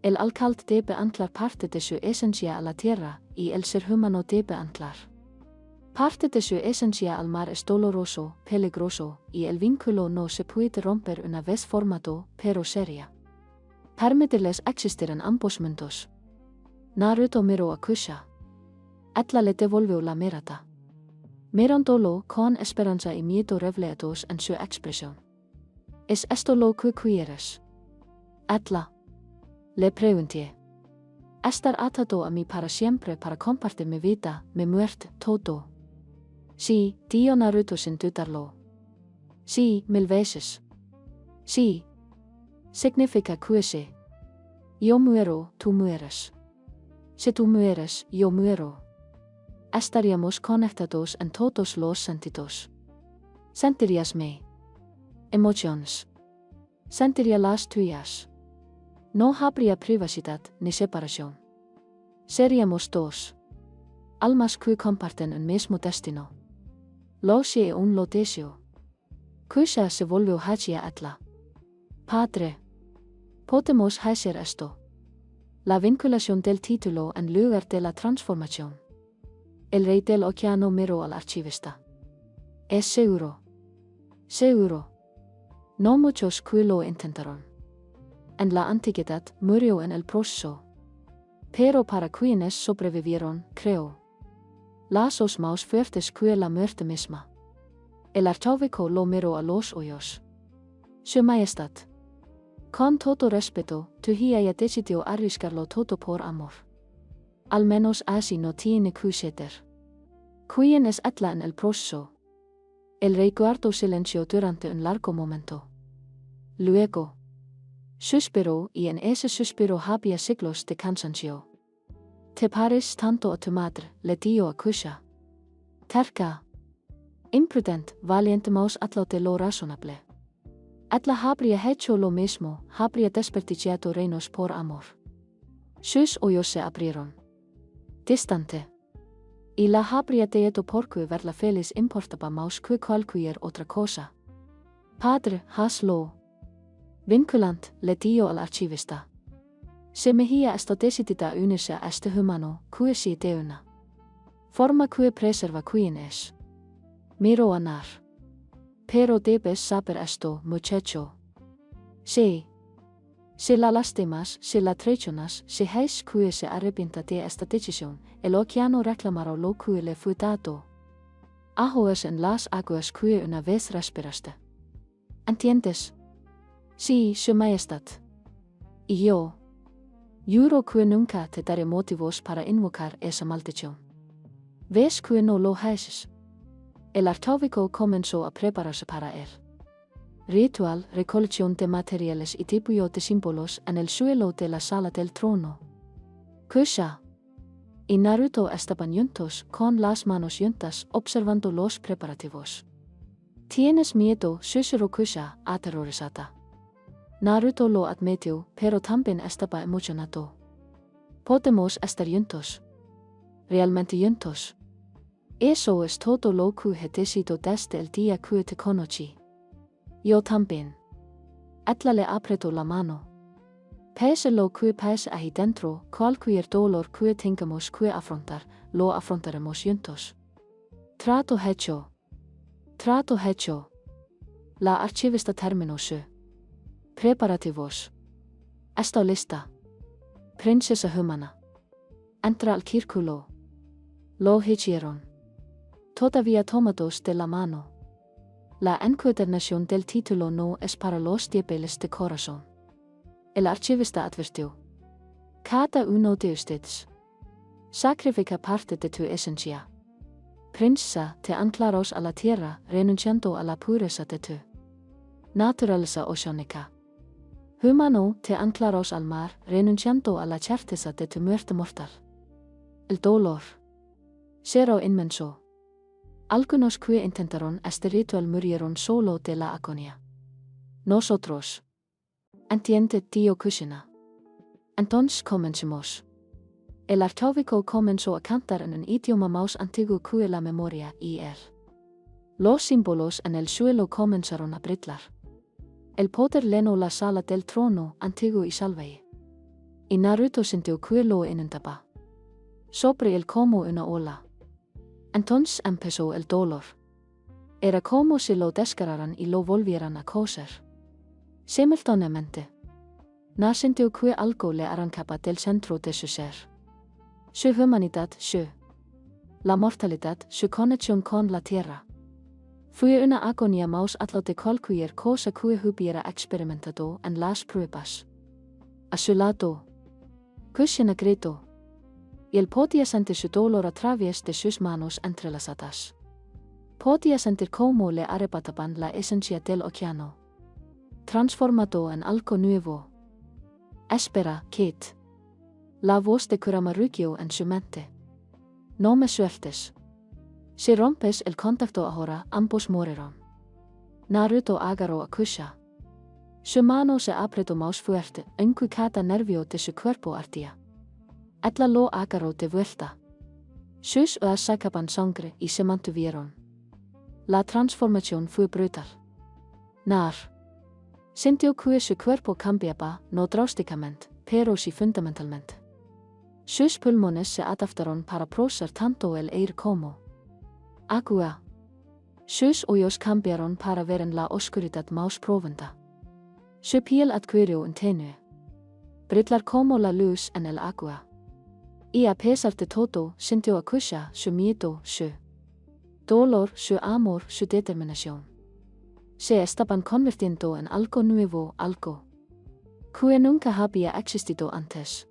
Speaker 1: El alcalde debe anclar parte de su esencia a la tierra, y el ser humano debe anclar parte de su esencia al mar. Es doloroso, peligroso, y el vínculo no se puede romper una vez formado, pero sería permitirles existir en ambos mundos. Naruto miró a Kusha. Atla le devolvió la mirada. Mirándolo con esperanza y miedo revelados en su expresión. ¿Es esto lo que quieres? Atla. Le pregunté. Estar atado a mí para siempre para compartir mi vida, mi muerte, todo. Sí, dijo Naruto sin dudarlo. Sí, 1000 veces. Sí. Significa que si yo muero, tú mueres. Si tú mueres, yo muero. Estaríamos conectados en todos los sentidos. Sentirías mi emociones. Sentiría las tuyas. No habría privacidad ni separación. Seríamos dos almas que comparten un mismo destino. Lo sé aún lo deseo. Kusha se volvió hacia Atla. Padre. Podemos hacer esto. La vinculación del título en lugar de la transformación. El rey del océano miró al archivista. ¿Es seguro? Seguro. No muchos que lo intentaron. En la antigüedad murió en el proceso. Pero para quienes sobrevivieron, creo. Lazos más fuertes que la muerte misma. El artóvico lo miró a los ojos. Su majestat. Con todo respeto, tu haya decidido arriesgarlo todo por amor. Al menos así no tiene que ser. ¿Quién es atla en el proceso? El rey guardó silencio durante un largo momento. Luego suspiró y en ese suspiro había siglos de cansancio. ¿Te pares tanto a tu madre? Le dio a Kusha. Terca. Imprudent, valientemos atla de lo razonable. Atla habría hecho lo mismo, habría desperdiciado reinos por amor. Sus ojos se abrieron. Distante. Y la habría dado porque verla feliz importaba más que cualquier otra cosa. Padre, hazlo. Vinculante, le dio al archivista. Se mejía esta decidida a unirse a este humano, que si de una forma que preserva quien es. Miró a Nar. Pero debes saber esto, muchacho. Si la lastimas, si la traicionas, si haces que se arrepienta de esta decisión, el océano reclamará lo que le fue dado. Ajoes en las aguas que una vez respiraste. ¿Entiendes? Sí, su majestad. Y yo juro que nunca te daré motivos para invocar esa maldición. ¿Ves que no lo haces? El artóvico comenzó a prepararse para él. Ritual, recolección de materiales y dibujo de símbolos en el suelo de la sala del trono. Kusha y Naruto estaban juntos con las manos juntas observando los preparativos. ¿Tienes miedo? Susurró Kusha, aterrorizada. Naruto lo admitió, pero también estaba emocionado. ¿Podemos estar juntos? ¿Realmente juntos? Eso es todo lo que he decidido desde el día que te conocí. Yo también. Atla le apretó la mano. Pese lo que pese ahí dentro, cualquier dolor que tengamos que afrontar, lo afrontaremos juntos. Trato hecho. Trato hecho. La archivista terminó su preparativos. Está lista. Princesa humana. Entra al círculo. Lo hicieron. Todavía tomados de la mano. La encuadernación del título no es para los débiles de corazón. El archivista advirtió. Cada uno de ustedes sacrifica parte de tu esencia. Princesa, te anclaros a la tierra, renunciando a la pureza de tu naturaleza oceánica. Humano, te anclaros al mar, renunciando a la certeza de tu muerte mortal. El dolor será inmenso. Algunos que intentaron este ritual murieron solo de la agonía. Nosotros. Entiende, tío Kushina. Entonces comencemos. El artóvico comenzó a cantar en un idioma más antiguo que la memoria y él. Los símbolos en el suelo comenzaron a brillar. El poder llenó la sala del trono, antiguo y salvaje. Y Naruto sintió que lo inundaba. Sobre él como una ola. Entonces empezó el dolor. Era como si lo desgarraran y lo volvieran a coser. Simultáneamente. Na sintió que algo le arrancaba del centro de su ser. Su humanidad, la mortalidad, su conexión con la tierra. Fue una agonía más atla de cualquier cosa que hubiera experimentado en las pruebas. A su lado, Kushina gritó. Y él podía sentir su dolor a través de sus manos entrelazadas. Podía sentir cómo le arrebataban la esencia del océano. Transformado en algo nuevo. Espera, Kate. La voz de Kurama rugió en su mente. No me sueltes. Si rompes el contacto ahora, ambos morirán. Naruto agarró a Kusha. Su mano se apretó más fuerte, en que cada nervio de su cuerpo ardía. Atla lo agarró de vuelta. Sus ojos sacaban sangre y se mantuvieron. La transformación fue brutal. Nar sintió que su cuerpo cambiaba, no drásticamente, pero sí fundamentalmente. Sus pulmones se adaptaron para procesar tanto el aire como agua. Sus ojos cambiaron para ver en la oscuridad más profunda. Su piel adquirió un tenue brillar como la luz en el agua. Y a pesar de todo, sintió a Kusha su miedo, su dolor, su amor, su determinación. se estaban convirtiendo en algo nuevo, algo que nunca había existido antes.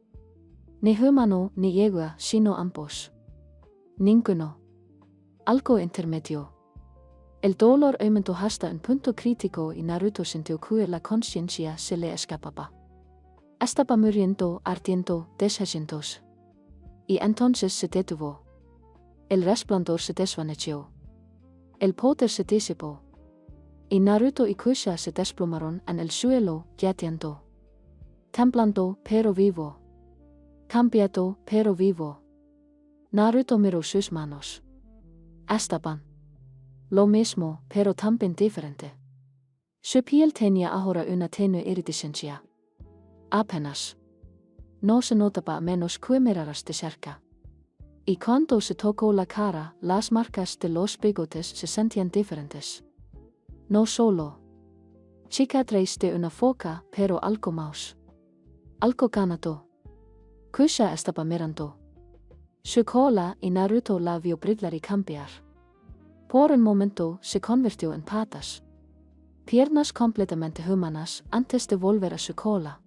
Speaker 1: Ni humano ni llegua, sino ambos. Ninguno. Algo intermedio. El dolor aumentó hasta un punto crítico y Naruto sintió que la conciencia se le escapaba. Estaba muriendo, ardiendo, deshaciéndose. Y entonces se detuvo. El resplandor se desvaneció. El poder se disipó. Y Naruto y Kusha se desplomaron en el suelo, yateando. Temblando, pero vivo. Cambiado, pero vivo. Naruto miró sus manos. Estaban lo mismo, pero también diferente. Su piel tenía ahora una tenue iridescencia. Apenas. No se notaba menos que miraras de cerca. Y cuando se tocó la cara, las marcas de los bigotes se sentían diferentes. No solo cicatriz de una foca, pero algo más. Algo ganado. Kusha estaba mirando su cola y Naruto la vio brillar y cambiar. Por un momento se convirtió en patas. Piernas completamente humanas antes de volver a su cola.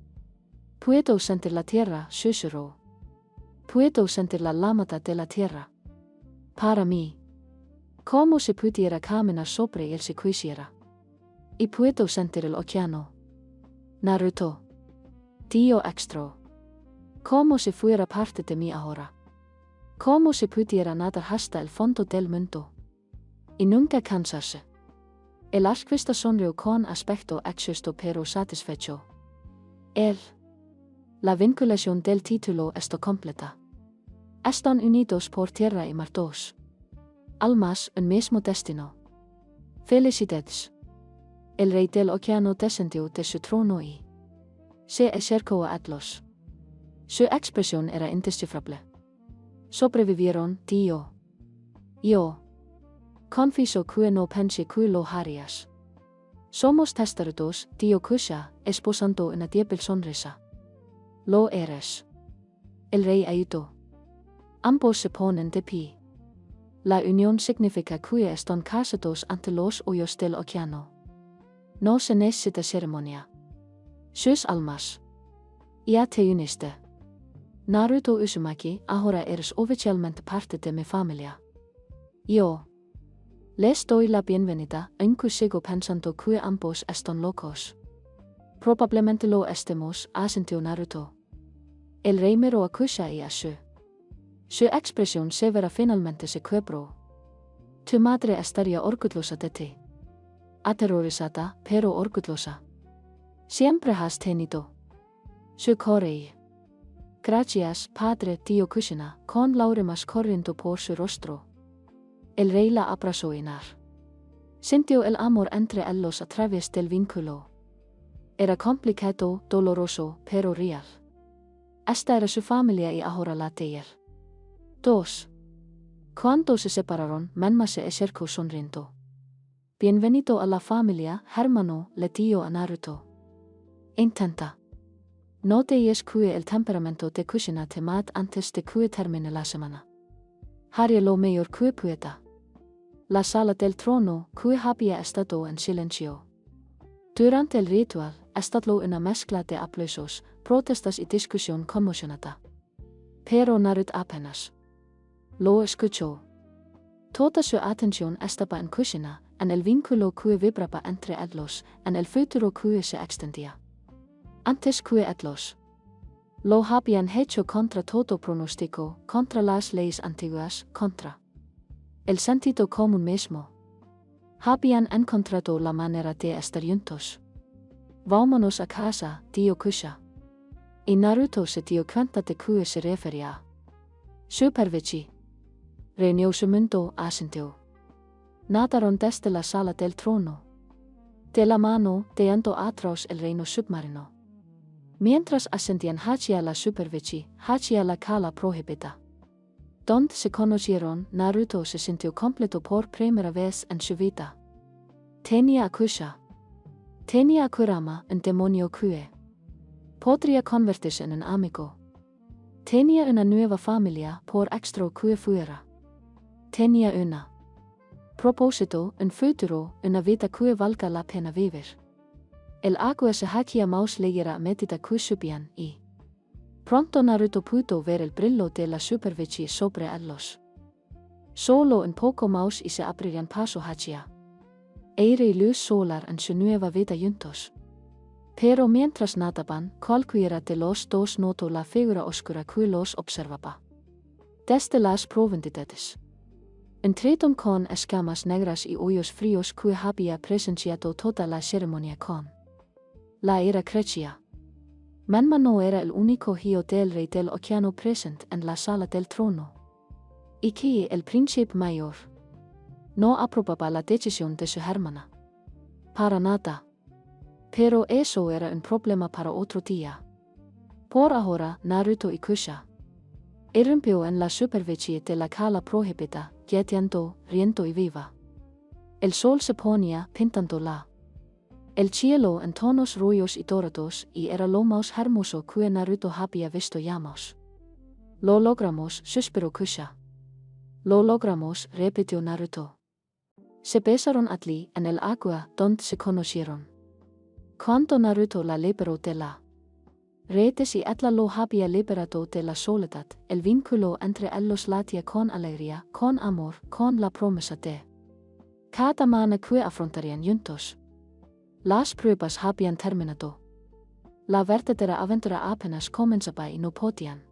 Speaker 1: Puedo sentir la tierra, susurró. Puedo sentir la lámina de la tierra. Para mí. Como si pudiera caminar sobre él si quisiera. Y puedo sentir el océano. Naruto. Tío extra. Como si fuera parte de mí ahora. Como si pudiera nadar hasta el fondo del mundo. Y nunca cansarse. El arquista sonrió con aspecto exhausto pero satisfecho. La vinculación del título está completa. Están unidos por tierra y mar dos. Almas, un mismo destino. Felicidades. El rey del océano descendió de su trono y se acercó a Atlas. Su expresión era indescifrable. Sobrevivieron, tío. Yo. Confieso que no pensé que lo harías. Somos testarudos, tío Kusha, esposando una débil sonrisa. Lo eres. El rey ayudó. Ambos se ponen de pie. La unión significa que están casados ante los ojos del océano. No se necesita ceremonia. Sus almas. Ya te uniste. Naruto Uzumaki, ahora eres oficialmente parte de mi familia. Yo. Les doy la bienvenida, aunque sigo pensando que ambos están locos. Probablemente lo estemos, asintió Naruto. El rey miró a Kusha y a su expresión severa finalmente se quebró. Tu madre estaría orgullosa de ti. Aterrorizada, pero orgullosa. Siempre has tenido su coraje. Gracias, padre, tío Kushina, con lágrimas corriendo por su rostro. El rey la abrazó y sintió el amor entre ellos a través del vínculo. Era complicado, doloroso, pero real. Esta era su familia y ahora la de él. 2. Cuando se separaron, Menma se acercó sonriendo. Bienvenido a la familia, hermano, le dijo a Naruto. Intenta. No dejes que el temperamento de Kushina te mate antes de que termine la semana. Haré lo mejor que pueda. La sala del trono, que había estado en silencio. Durante el ritual, estalló una mezcla de aplausos, protestas y discusión conmocionada. Pero Naruto apenas lo escuchó. Toda su atención estaba en Kushina, en el vínculo que vibraba entre ellos, en el futuro que se extendía. Antes que ellos lo habían hecho contra todo pronóstico, contra las leyes antiguas, contra el sentido común mismo. Habían encontrado la manera de estar juntos. Vámonos a casa, tío Kusha. Y Naruto se dio cuenta de que se refería. Supervici. Reunió su mundo, asintió. Nadaron desde la sala del trono. De la mano, dejando atrás el reino submarino. Mientras ascendían hacia la superficie, hacia la cala prohibida. Donde se conocieron, Naruto se sintió completo por primera vez en su vida. Tenía a Kusha. Tenía a Kurama, un demonio que podría convertirse en un amigo. Tenía una nueva familia, por extra que fuera. Tenía una Proposito, un futuro, una vita cui valga la pena vivir. El agua se hakia maus leggera medita cui subian i. Pronto Naruto pudo ver el brillo de la superficie sobre ellos. Solo un poco maus y se abrirían paso hacia aire y luz solar en su nueva vida juntos. Pero mientras nadaban, cualquiera de los dos notó la figura oscura que los observaba. Desde las profundidades. Entretom con escamas negras y ojos fríos que había presenciado toda la ceremonia con la era Crecia. Menma no era el único hijo del rey del océano presente en la sala del trono. Y que el príncipe mayor no aprobaba la decisión de su hermana. Para nada. Pero eso era un problema para otro día. Por ahora, Naruto y Kusha irrumpió en la superficie de la cala prohibida, guiando, riendo y viva. El sol se ponía pintándola. El cielo en tonos rubios y dorados y era lo más hermoso que Naruto había visto jamás. Lo logramos, suspiró Kusha. Lo logramos, repitió Naruto. Se besaron allí en el agua donde se conocieron. Cuando Naruto la liberó de la redes y Atla lo había liberado de la soledad, el vínculo entre ellos latía con alegría, con amor, con la promesa de cada mañana que afrontarían juntos. Las pruebas habían terminado. La verdadera aventura apenas comenzaba y no podían